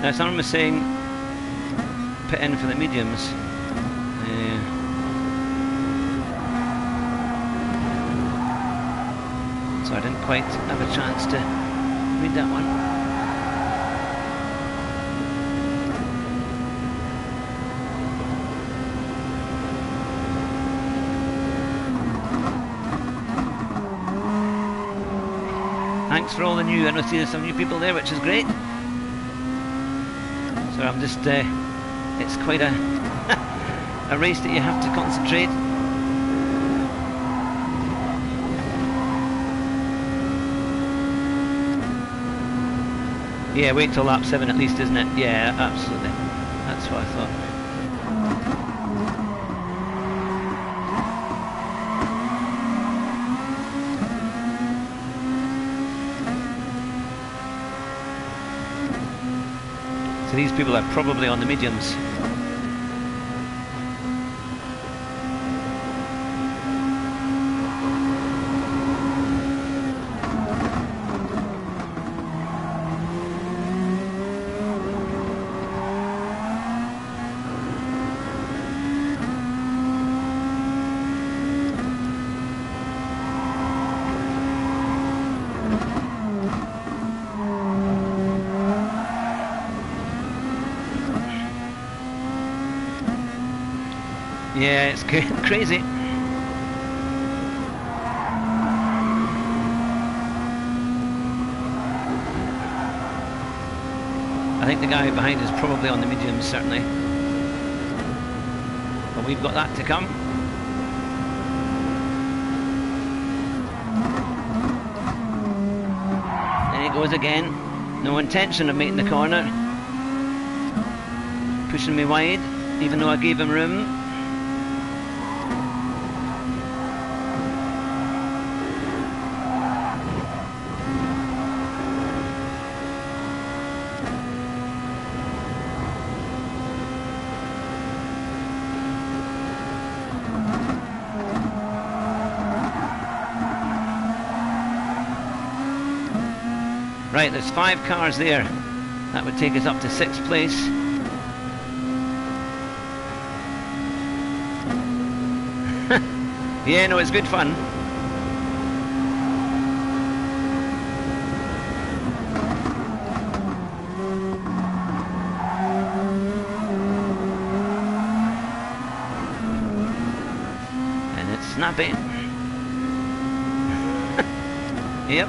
Now someone was saying put in for the mediums. So I didn't quite have a chance to read that one. Thanks for all the new, I know there's some new people there, which is great. So I'm just, it's quite a a race that you have to concentrate. Yeah, wait till lap 7 at least, isn't it? Yeah, absolutely. That's what I thought. So these people are probably on the mediums. Yeah, it's crazy. I think the guy behind is probably on the mediums, certainly. But we've got that to come. There he goes again. No intention of making the corner. Pushing me wide, even though I gave him room. Right, there's 5 cars there. That would take us up to 6th place. Yeah, no, it's good fun. And it's snappy. Yep.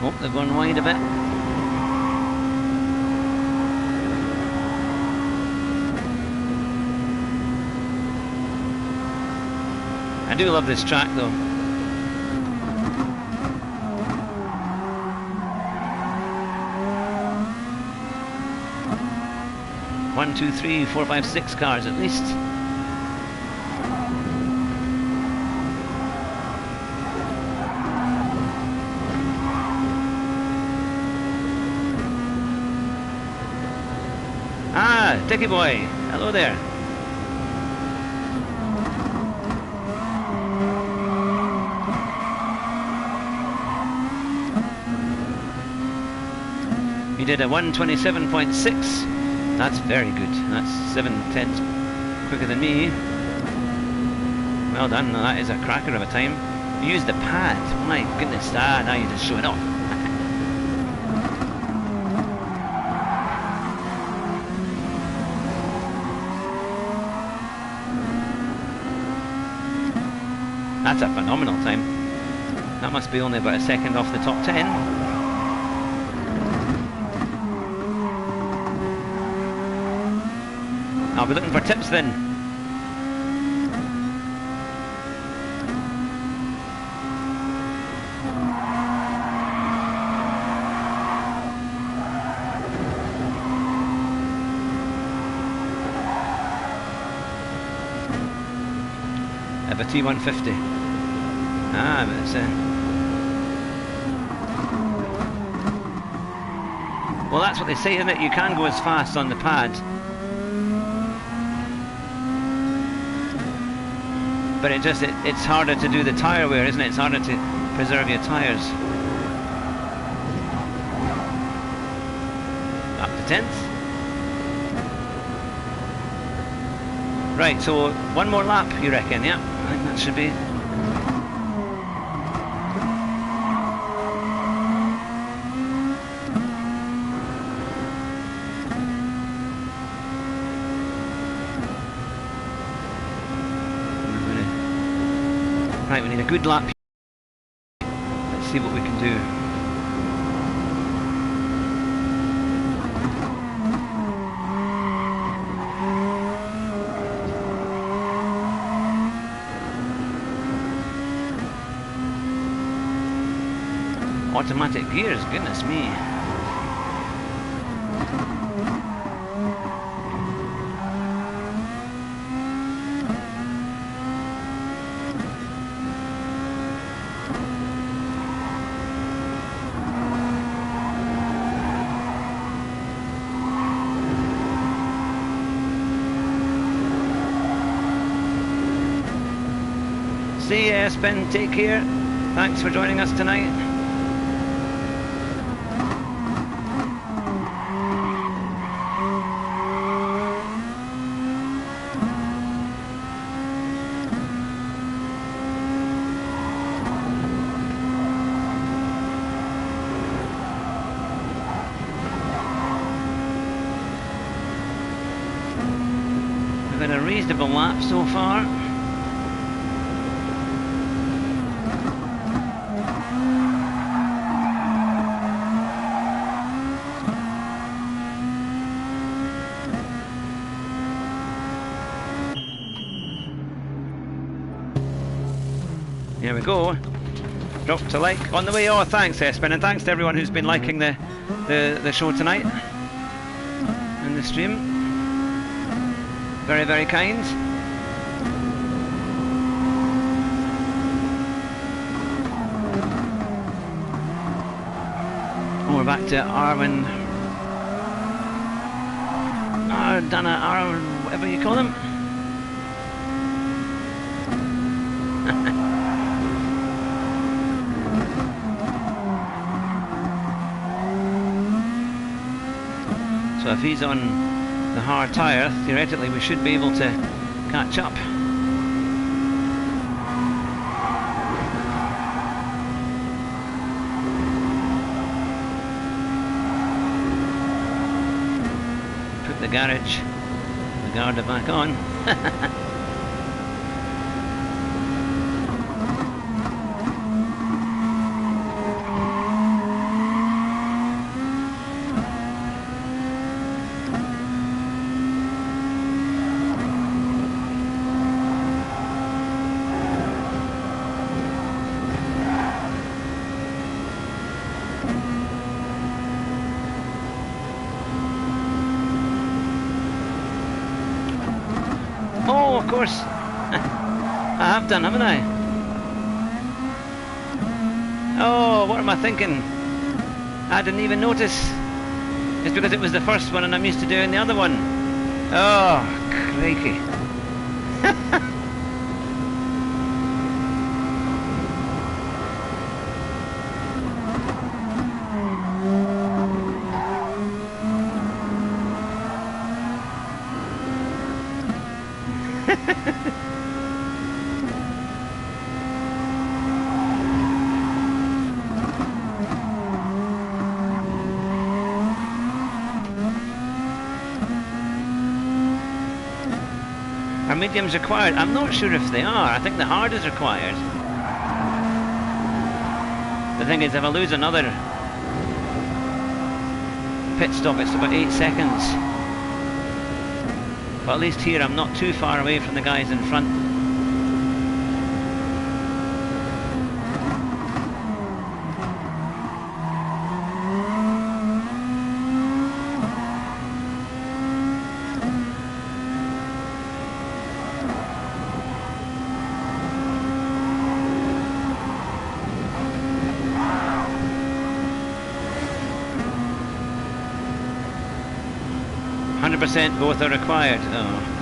Oh, they're going wide a bit. I do love this track though. One, two, three, four, five, 6 cars at least. Ah, Dickie boy, hello there. You did a 1:27.6. That's very good. That's 7/10 quicker than me. Well done. That is a cracker of a time. You used the pad. My goodness. Ah, now you're just showing off. That's a phenomenal time. That must be only about a second off the top 10. I'll be looking for tips then. I have a T150. Ah, but it's Well, that's what they say, isn't it? You can go as fast on the pad. But it's harder to do the tyre wear, isn't it? It's harder to preserve your tyres. Up to 10th. Right, so one more lap, you reckon? Yeah, I think that should be. Right, we need a good lap. Let's see what we can do. Automatic gears, goodness me. See you, Espen, take care. Thanks for joining us tonight. We've had a reasonable lap so far. Here we go. Dropped a like on the way. Oh, thanks, Espen, and thanks to everyone who's been liking the show tonight and the stream. Very, very kind. Oh, we're back to Arwen, Ardana, Arwen, whatever you call them. So if he's on the hard tyre, theoretically we should be able to catch up. Put the Garda back on. Oh, of course. I have done, haven't I? Oh, what am I thinking? I didn't even notice. It's because it was the first one and I'm used to doing the other one. Oh, crikey. Are mediums required? I'm not sure if they are. I think the hard is required. The thing is, if I lose another pit stop, it's about 8 seconds. But at least here I'm not too far away from the guys in front. 100% both are required. Oh.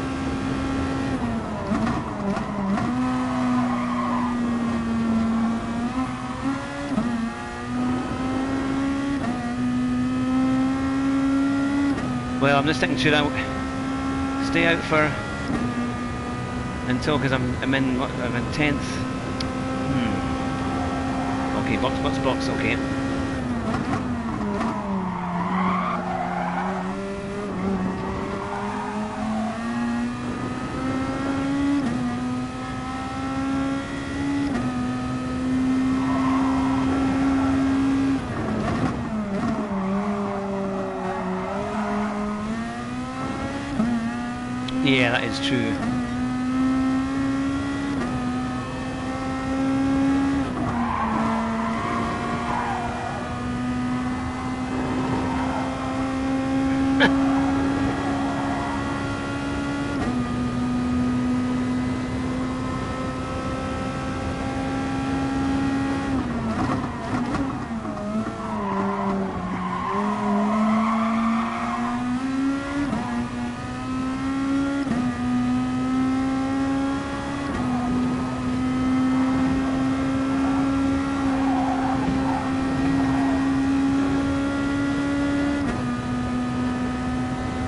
Well, I'm just thinking, should I stay out for until, because I'm in 10th. Okay, box, okay. Yeah, that is true.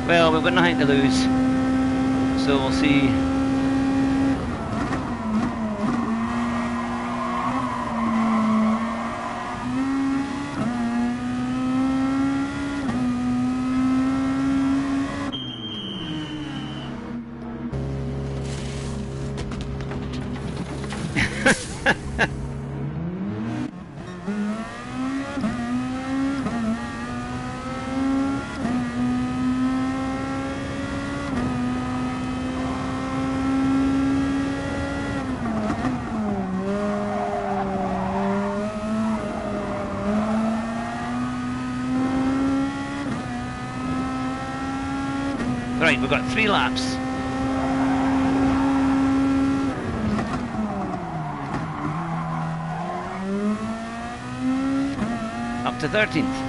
Well, we've got nothing to lose, so we'll see. Right, we've got 3 laps. Up to 13th.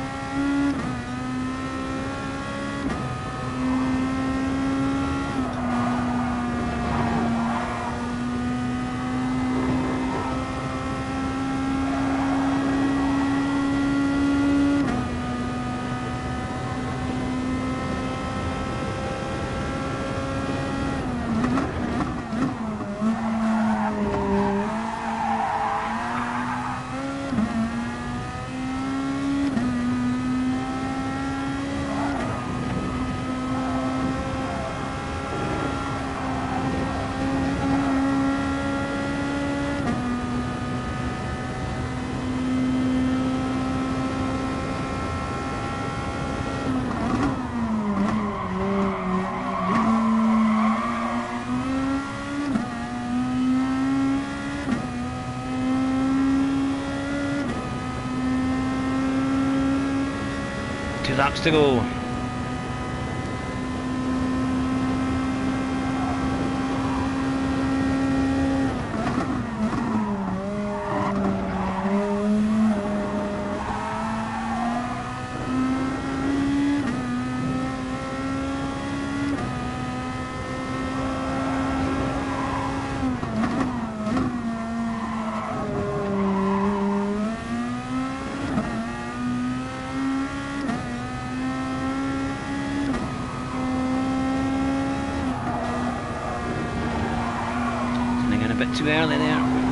Two laps to go. A bit too early there.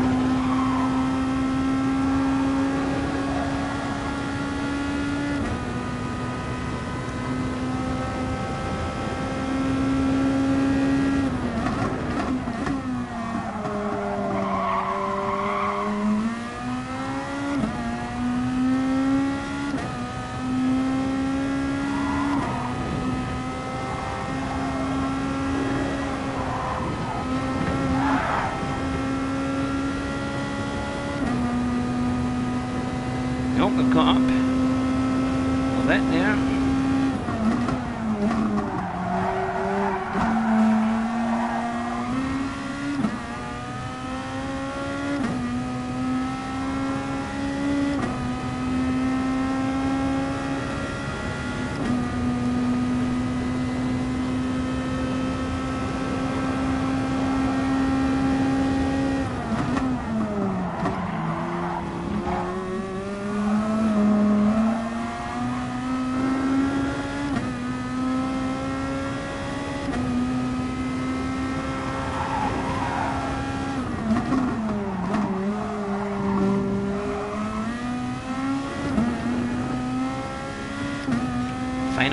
Nope, we've caught up a little bit there.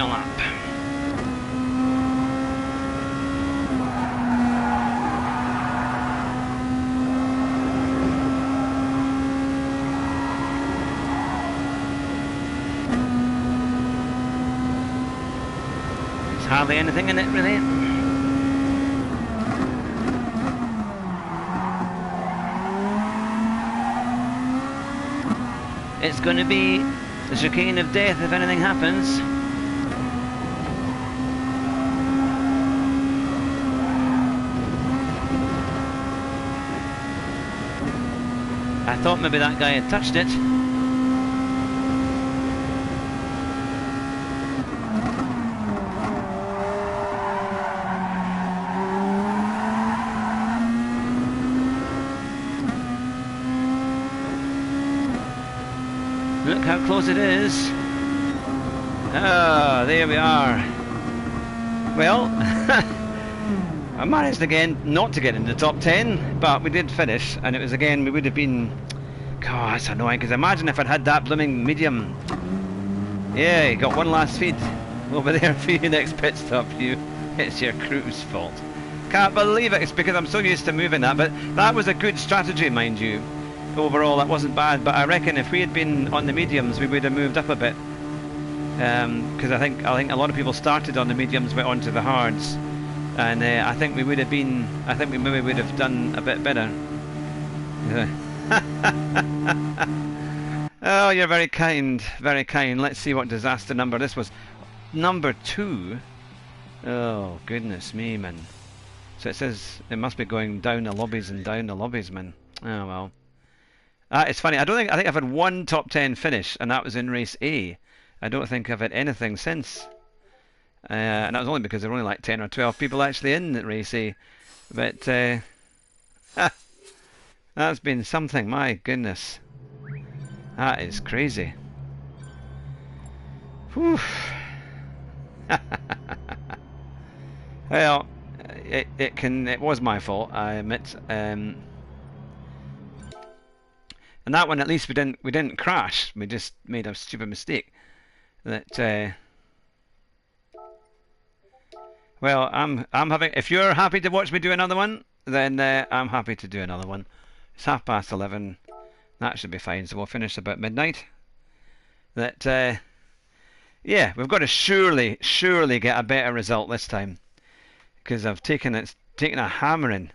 final lap. There's hardly anything in it, really. It's going to be the chicane of death if anything happens. I thought maybe that guy had touched it. Look how close it is. Ah, there we are. Well, I managed again not to get into the top 10, but we did finish, and it was again, we would have been... God, that's annoying, because imagine if I'd had that blooming medium. Yeah, you got one last feed over there for your next pit stop, you. It's your crew's fault. Can't believe it, it's because I'm so used to moving that, but that was a good strategy, mind you. Overall, that wasn't bad, but I reckon if we had been on the mediums, we would have moved up a bit. Because I think a lot of people started on the mediums, went on to the hards, and I think we would have been. I think we maybe would have done a bit better. Oh, you're very kind, very kind. Let's see what disaster number this was. Number 2. Oh goodness me, man. So it says it must be going down the lobbies and down the lobbies, man. Oh well. It's funny. I think I've had one top 10 finish, and that was in race A. I don't think I've had anything since, and that was only because there were only like 10 or 12 people actually in race A. But that's been something. My goodness, that is crazy. Whew. Well, it was my fault, I admit. And that one, at least we didn't crash. We just made a stupid mistake. That well, I'm having. If you're happy to watch me do another one, then I'm happy to do another one. It's 11:30. That should be fine. So we'll finish about midnight. That yeah, we've got to surely get a better result this time, because I've taken a hammering.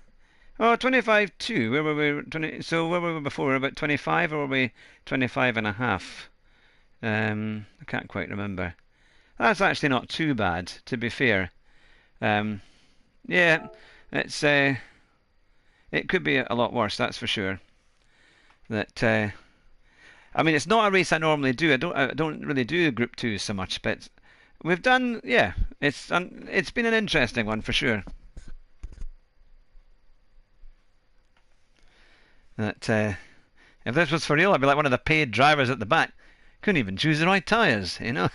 Oh, 25.2. Where were we? So where were we before? We were about 25, or were we 25.5? I can't quite remember. That's actually not too bad, to be fair. Yeah, it's it could be a lot worse, that's for sure. That I mean, it's not a race I normally do. I don't really do Group 2 so much, but we've done. Yeah, it's been an interesting one for sure. That if this was for real, I'd be like one of the paid drivers at the back. Couldn't even choose the right tyres, you know.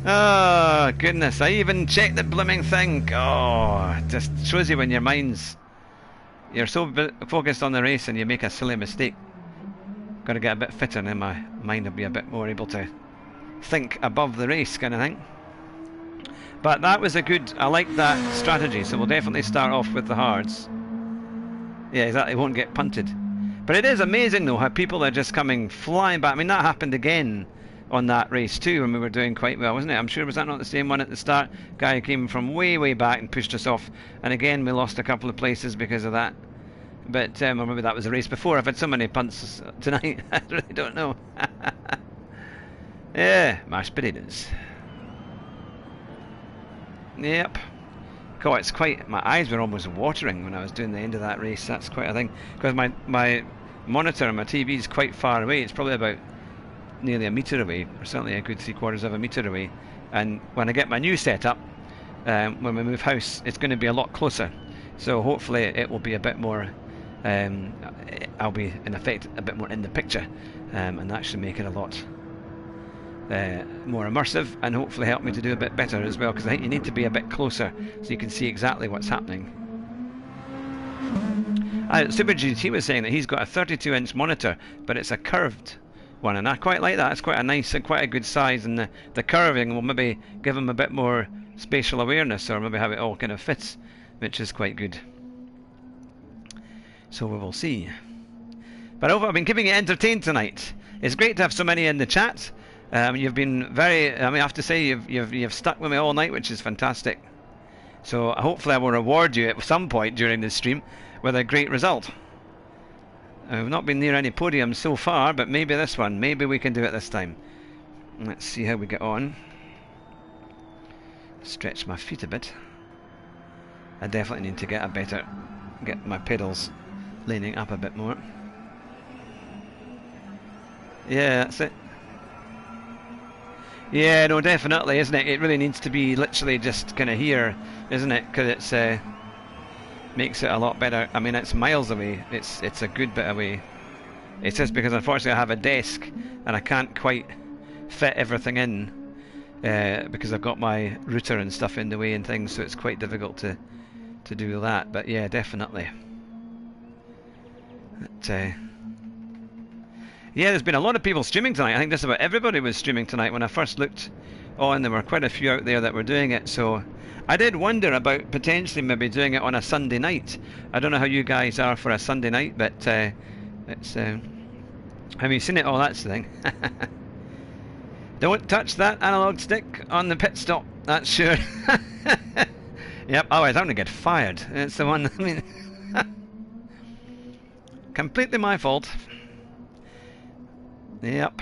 Oh goodness! I even checked the blooming thing. Oh, it just shows you when you're so focused on the race and you make a silly mistake. Got to get a bit fitter, and then my mind will be a bit more able to think above the race, kind of thing. But that was a good. I like that strategy. So we'll definitely start off with the hards. Yeah, exactly. Won't get punted. But it is amazing though how people are just coming flying back. I mean, that happened again on that race too when we were doing quite well, wasn't it? I'm sure, was that not the same one at the start? Guy came from way back and pushed us off, and again we lost a couple of places because of that. But or maybe that was the race before. I've had so many punts tonight. I really don't know. Yeah, mashed potatoes. Yep. God, it's quite. My eyes were almost watering when I was doing the end of that race. That's quite a thing, because my monitor and my TV is quite far away. It's probably about nearly a metre away, or certainly a good 3/4 of a metre away. And when I get my new setup, when we move house, it's going to be a lot closer. So hopefully it will be a bit more. I'll be in effect a bit more in the picture, and that should make it a lot more immersive, and hopefully help me to do a bit better as well, because I think you need to be a bit closer so you can see exactly what's happening. Super GT was saying that he's got a 32-inch monitor, but it's a curved one, and I quite like that. It's quite a nice and quite a good size, and the curving will maybe give them a bit more spatial awareness, or maybe have it all kind of fits, which is quite good. So we will see. But I hope I've been keeping you entertained tonight. It's great to have so many in the chat. You've been very, I mean, I have to say, you've stuck with me all night, which is fantastic. So hopefully I will reward you at some point during this stream with a great result. I've not been near any podiums so far, but maybe this one, maybe we can do it this time. Let's see how we get on. Stretch my feet a bit. I definitely need to get my pedals leaning up a bit more. Yeah, that's it. Yeah, no, definitely, isn't it? It really needs to be literally just kind of here, isn't it? Because it's makes it a lot better. I mean, it's miles away. It's a good bit away. It's just because unfortunately I have a desk and I can't quite fit everything in because I've got my router and stuff in the way and things, so it's quite difficult to do that. But yeah, definitely. Yeah, there's been a lot of people streaming tonight. I think just about everybody was streaming tonight. When I first looked on, there were quite a few out there that were doing it. So I did wonder about potentially maybe doing it on a Sunday night. I don't know how you guys are for a Sunday night, but it's. Have you seen it? Oh, that's the thing. Don't touch that analog stick on the pit stop. That's sure. Yep. Otherwise, I'm gonna get fired. It's the one. I mean, completely my fault. Yep.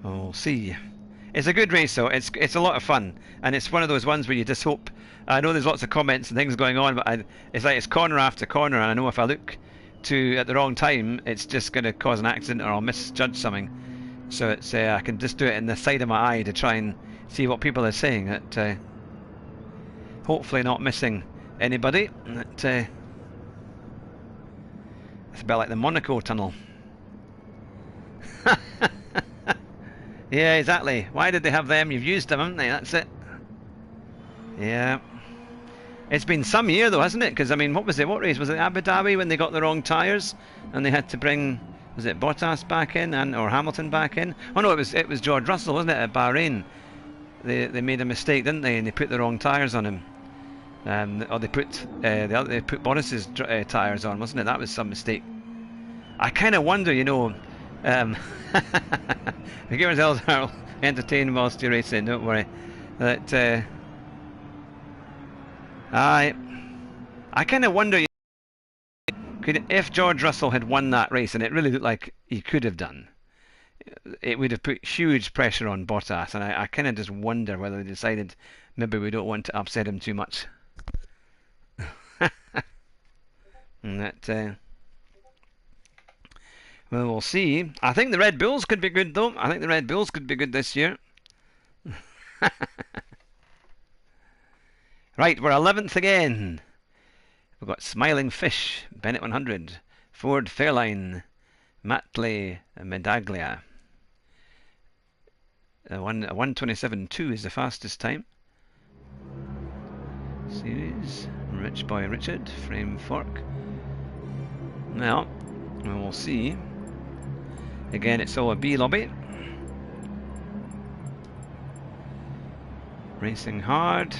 We'll see. It's a good race though. It's a lot of fun, and it's one of those ones where you just hope. I know there's lots of comments and things going on, but it's like it's corner after corner, and I know if I look at the wrong time, it's just going to cause an accident or I'll misjudge something. So it's I can just do it in the side of my eye to try and see what people are saying. That hopefully not missing anybody. That it's a bit like the Monaco tunnel. Yeah, exactly. Why did they have them? You've used them, haven't they? That's it. Yeah. It's been some year though, hasn't it? Because I mean, what was it? What race was it? Abu Dhabi when they got the wrong tyres and they had to bring, was it Bottas back in or Hamilton back in? Oh no, it was George Russell, wasn't it? At Bahrain, they made a mistake, didn't they? And they put the wrong tyres on him. Or they put Bottas's tyres on, wasn't it? That was some mistake. I kind of wonder, you know. The gamers are entertained whilst you're racing. Don't worry. That I kind of wonder. If George Russell had won that race, and it really looked like he could have done, it would have put huge pressure on Bottas, and I kind of just wonder whether they decided maybe we don't want to upset him too much. And that. Well, we'll see. I think the Red Bulls could be good, though. I think the Red Bulls could be good this year. Right, we're 11th again. We've got Smiling Fish, Bennett 100, Ford Fairline, Matley Medaglia. 1:27.2 is the fastest time. Series, Rich Boy Richard, Frame Fork. Now, we'll see. Again, it's all a B lobby. Racing hard.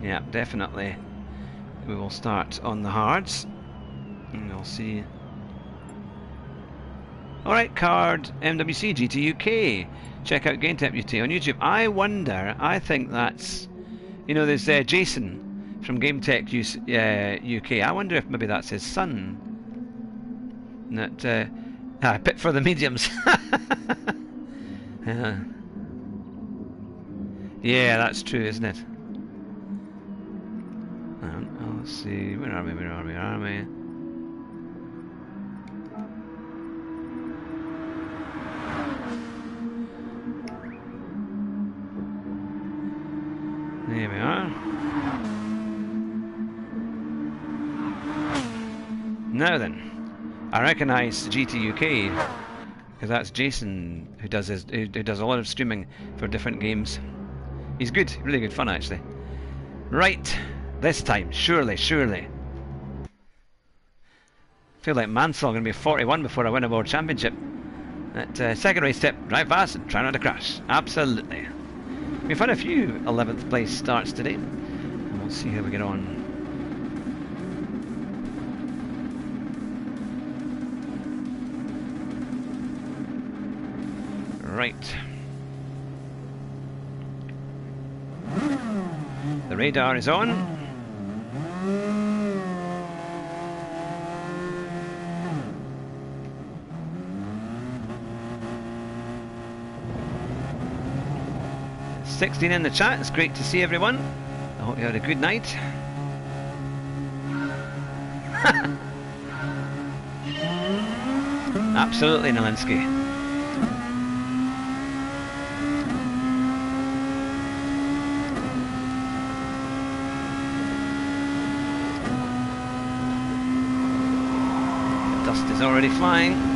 Yeah, definitely. We will start on the hards. And we'll see. Alright, card MWC GT UK. Check out GameTech UT on YouTube. I wonder, I think that's, you know, there's Jason from GameTech UK. I wonder if maybe that's his son. That pit for the mediums. Yeah, that's true, isn't it? Let's see, where are we? There we are. Now then. I recognise GT UK because that's Jason who does a lot of streaming for different games. He's good, really good fun actually. Right, this time, surely. Feel like Mansell going to be 41 before I win a World Championship. At second race tip, drive fast and try not to crash. Absolutely. We've had a few 11th place starts today. And we'll see how we get on. Right. The radar is on. '16 in the chat. It's great to see everyone. I hope you had a good night. Absolutely, Nalinsky. Dust is already flying.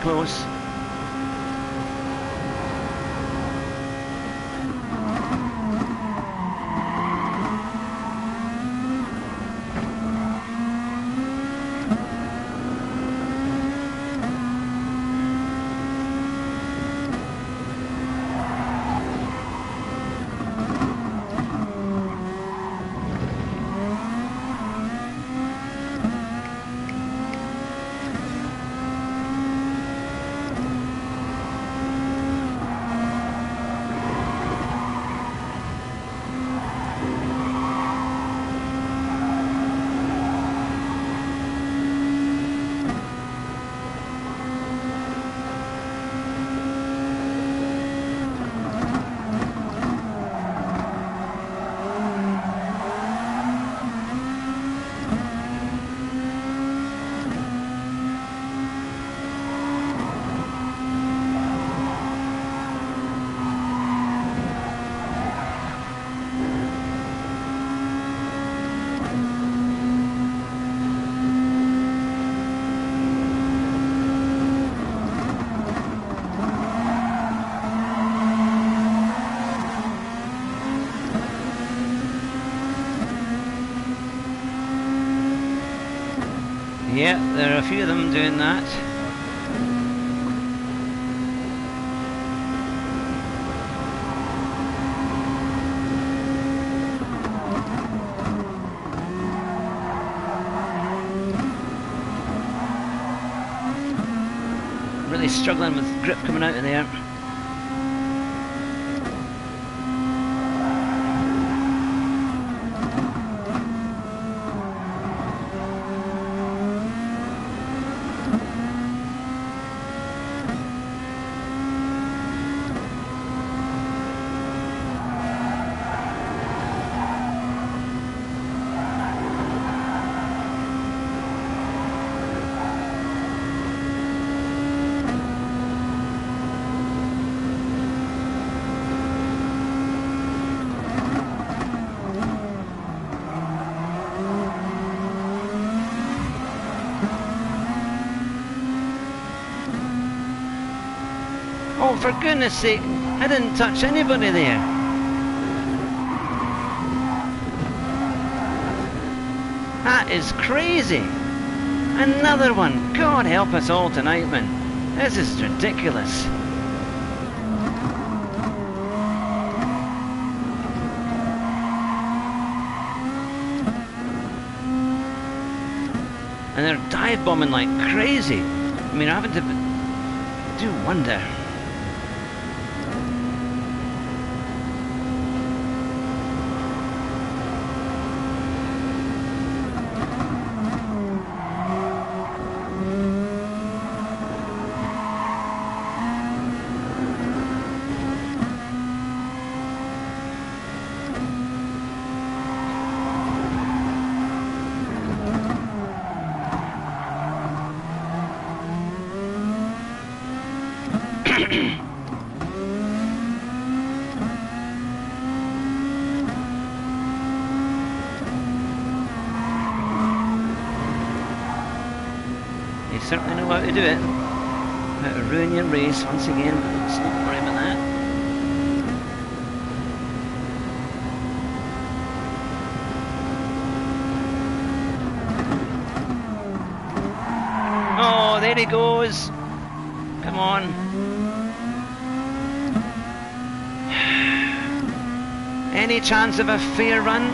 Close. Yeah, there are a few of them doing that. Really struggling with grip coming out of there. Oh, for goodness sake, I didn't touch anybody there. That is crazy. Another one. God help us all tonight, man. This is ridiculous. And they're dive bombing like crazy. I mean, having to do wonder. They certainly know how to do it. How to ruin your race once again, but let's not worry about that. Oh, there he goes. Come on. Any chance of a fair run?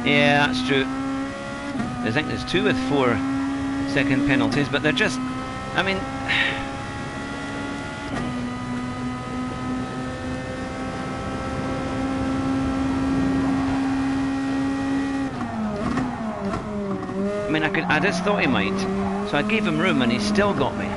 Yeah, that's true. I think there's 2 with 4-second penalties, but they're just, I mean, I just thought he might, so I gave him room and he still got me.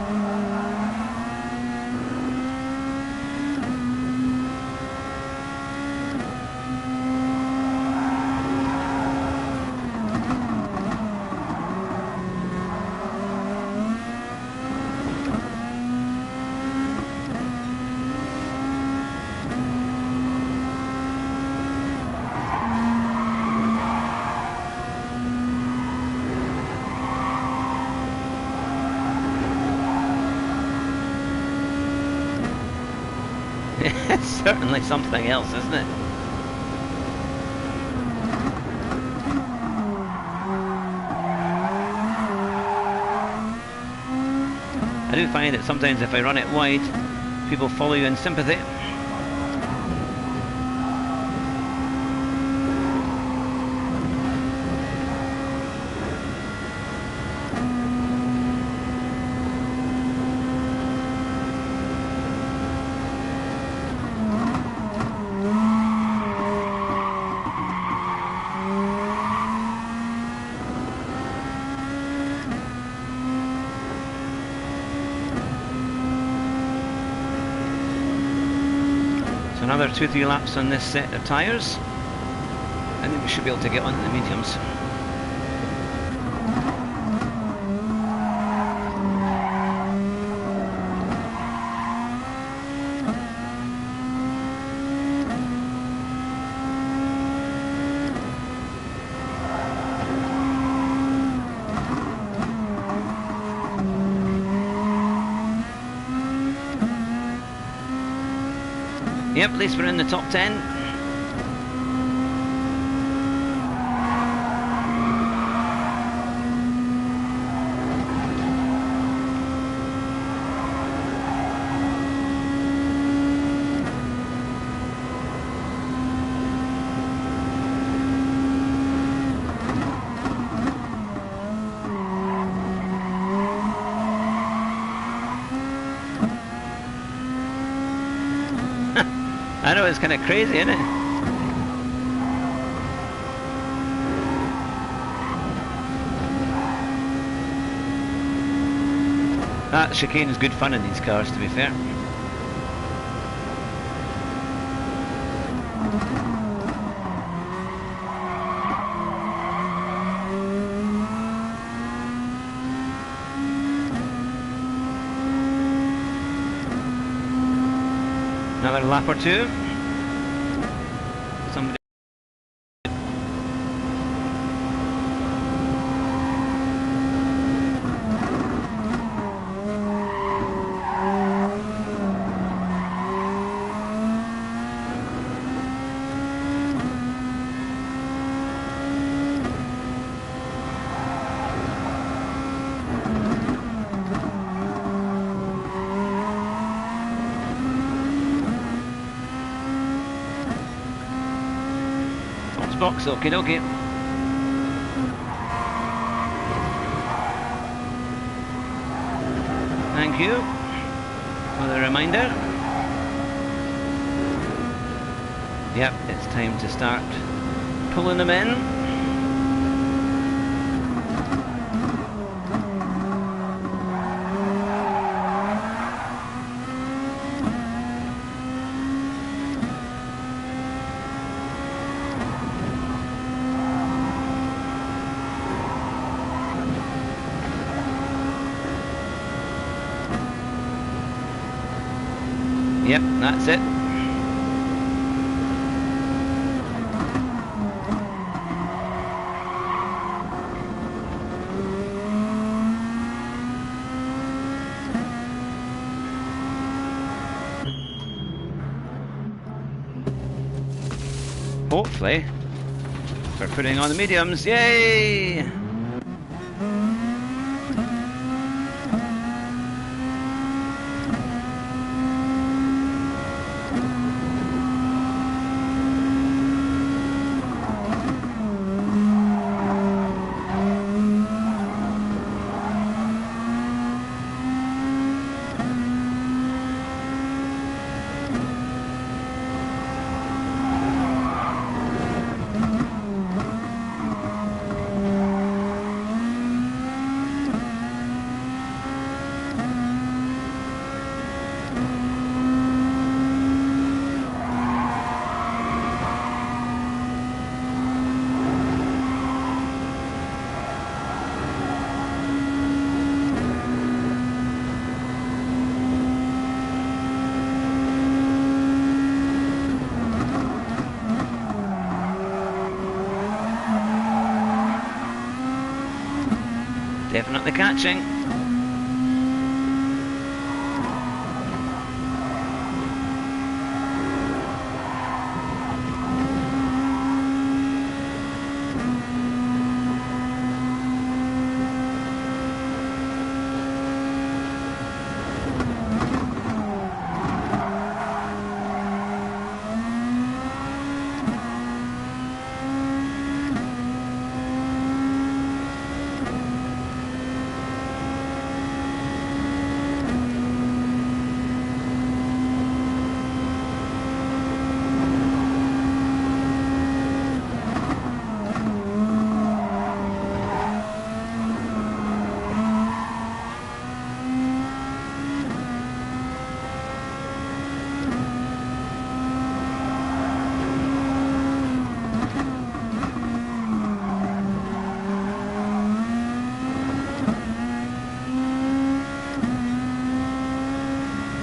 It's certainly something else, isn't it? I do find that sometimes if I run it wide, people follow you in sympathy. Another 2-3 laps on this set of tyres, and then we should be able to get on to the mediums. Yep, at least we're in the top 10. I know, it's kind of crazy, isn't it? That chicane is good fun in these cars, to be fair. Another lap or two. Somebody. Box, okie dokie. Thank you for the reminder. Yep, it's time to start pulling them in. Yep, that's it. Hopefully, we're putting on the mediums. Yay! Definitely catching.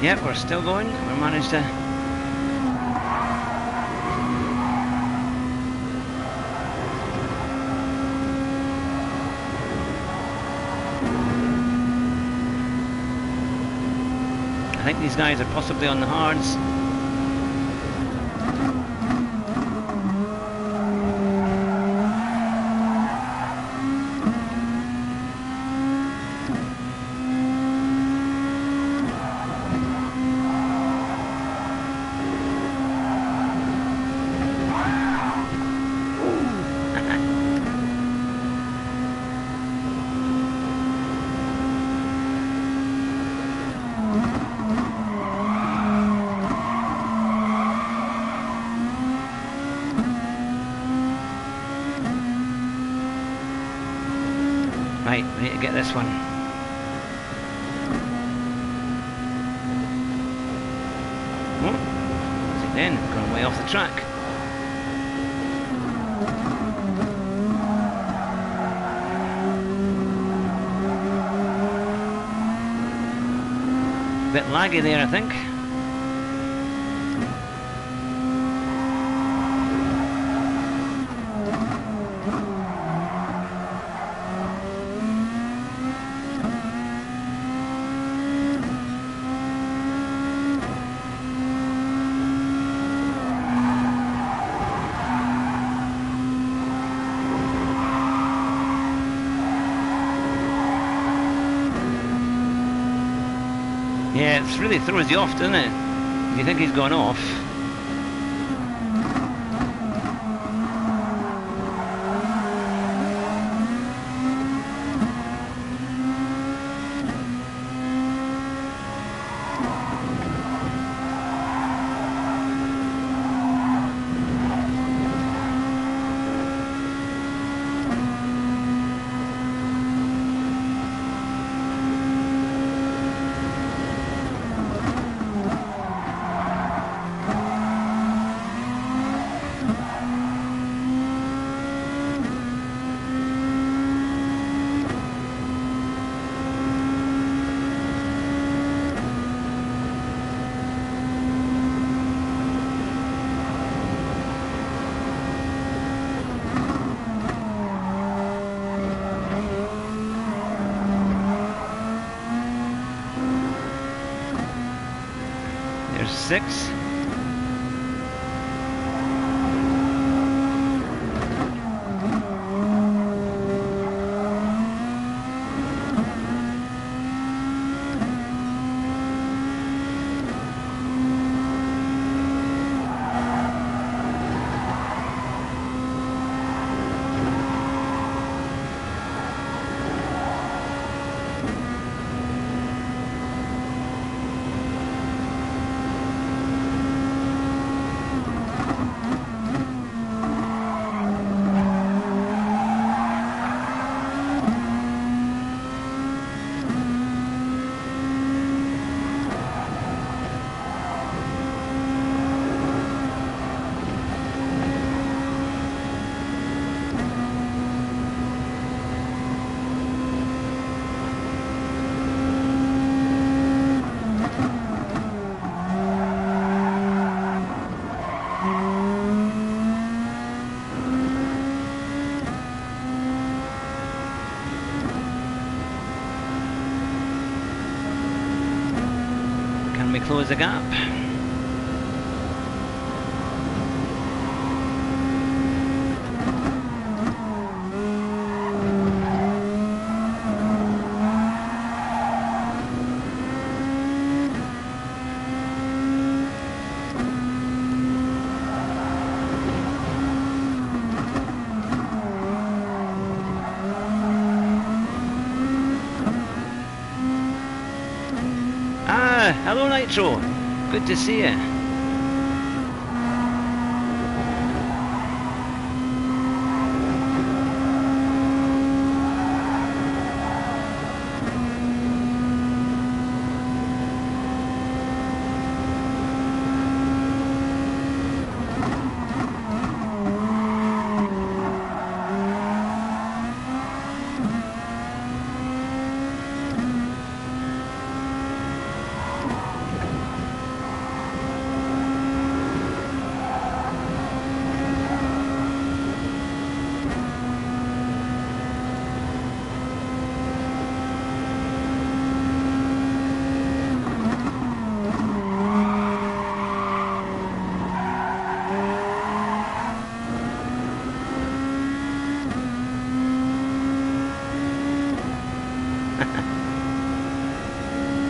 Yep, we're still going. We managed to. I think these guys are possibly on the hards. Right, we need to get this one. Oh, what's it then? Gone way off the track. Bit laggy there, I think. Yeah, it really throws you off, doesn't it? You think he's gone off. There's 6. Can we close the gap? Hello Nitro, good to see you.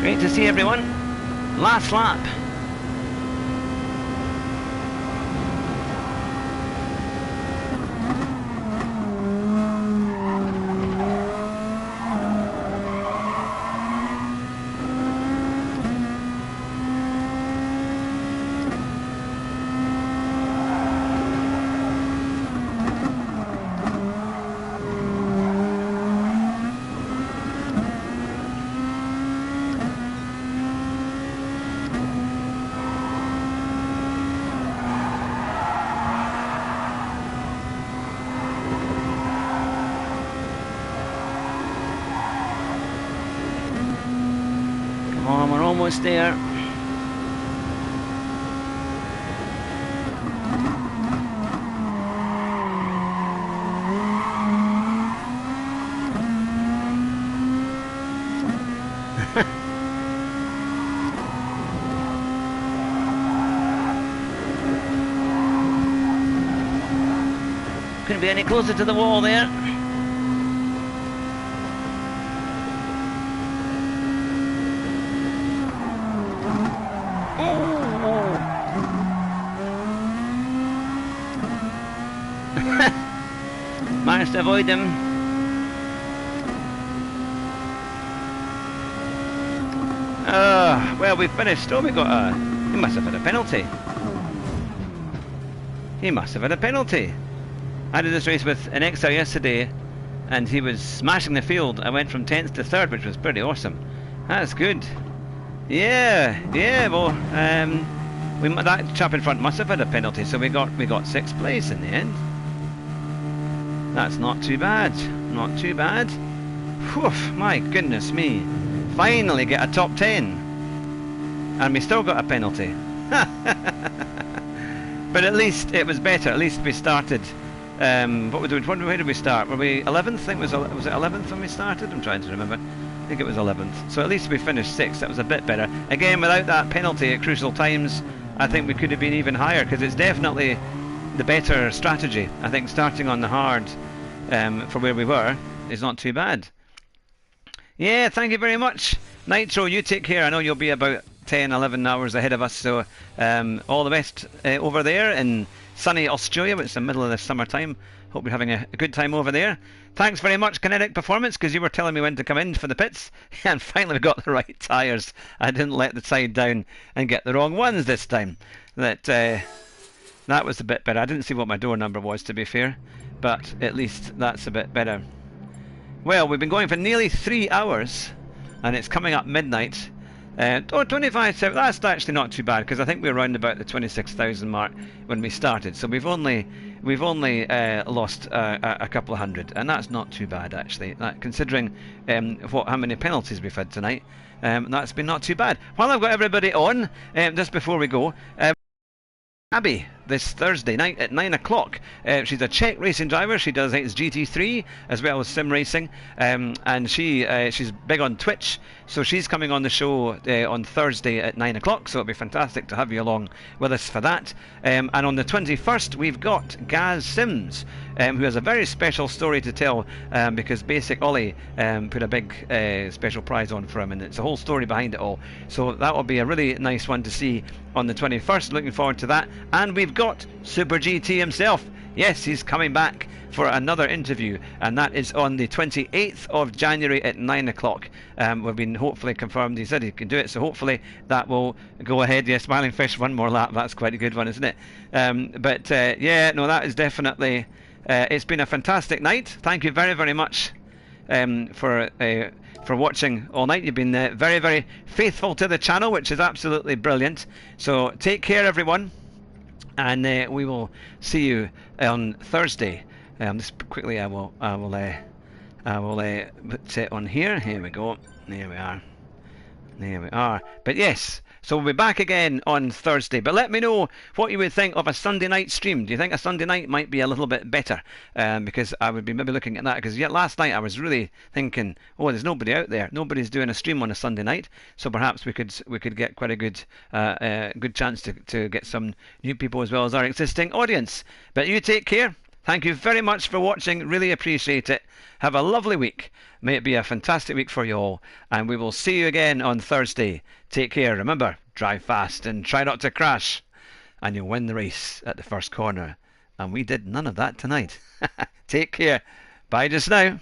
Great to see everyone. Last lap. Come on, we're almost there. Couldn't be any closer to the wall there. managed to avoid him. Well, we finished. Oh, we got a... He must have had a penalty. He must have had a penalty. I did this race with an XR yesterday, and he was smashing the field. I went from 10th to 3rd, which was pretty awesome. That's good. Yeah, well, that chap in front must have had a penalty, so we got 6th place in the end. That's not too bad. Not too bad. Whew, my goodness me. Finally get a top 10. And we still got a penalty. But at least it was better. At least we started. Where did we start? Were we 11th? I think was it 11th when we started? I'm trying to remember. I think it was 11th. So at least we finished 6th. That was a bit better. Again, without that penalty at crucial times, I think we could have been even higher, because it's definitely the better strategy. I think starting on the hard for where we were is not too bad. Yeah, thank you very much. Nitro, you take care. I know you'll be about 10, 11 hours ahead of us, so all the best over there in sunny Australia, which is the middle of the summertime. Hope you're having a good time over there. Thanks very much, Kinetic Performance, because you were telling me when to come in for the pits, and finally we got the right tyres. I didn't let the side down and get the wrong ones this time. That was a bit better. I didn't see what my door number was, to be fair, but at least that's a bit better. Well, we've been going for nearly 3 hours, and it's coming up midnight. 25, that's actually not too bad, because I think we were around about the 26,000 mark when we started. So we've only lost a couple of hundred, and that's not too bad actually, considering how many penalties we've had tonight. That's been not too bad. While I've got everybody on, just before we go, Abby, this Thursday night at 9 o'clock. She's a Czech racing driver. She does GT3 as well as sim racing, and she's big on Twitch, so she's coming on the show on Thursday at 9 o'clock, so it'll be fantastic to have you along with us for that. And on the 21st we've got Gaz Sims, who has a very special story to tell, because Basic Ollie put a big special prize on for him, and it's a whole story behind it all, so that will be a really nice one to see on the 21st. Looking forward to that. And we've got Super GT himself. Yes, he's coming back for another interview, and that is on the 28th of January at 9 o'clock. We've been hopefully confirmed. He said he can do it, so hopefully that will go ahead. Yeah, Smiling Fish, one more lap. That's quite a good one, isn't it? Yeah, no, that is definitely... it's been a fantastic night. Thank you very, very much for watching all night. You've been very, very faithful to the channel, which is absolutely brilliant. So take care, everyone, and we will see you on Thursday. Just quickly, I will put it on here. Here we go. There we are. There we are. But yes, so we'll be back again on Thursday. But let me know what you would think of a Sunday night stream. Do you think a Sunday night might be a little bit better? Because I would be maybe looking at that. Because last night I was really thinking, oh, there's nobody out there. Nobody's doing a stream on a Sunday night. So perhaps we could get quite a good chance to get some new people as well as our existing audience. But you take care. Thank you very much for watching. Really appreciate it. Have a lovely week. May it be a fantastic week for you all. And we will see you again on Thursday. Take care. Remember, drive fast and try not to crash. And you'll win the race at the first corner. And we did none of that tonight. Take care. Bye just now.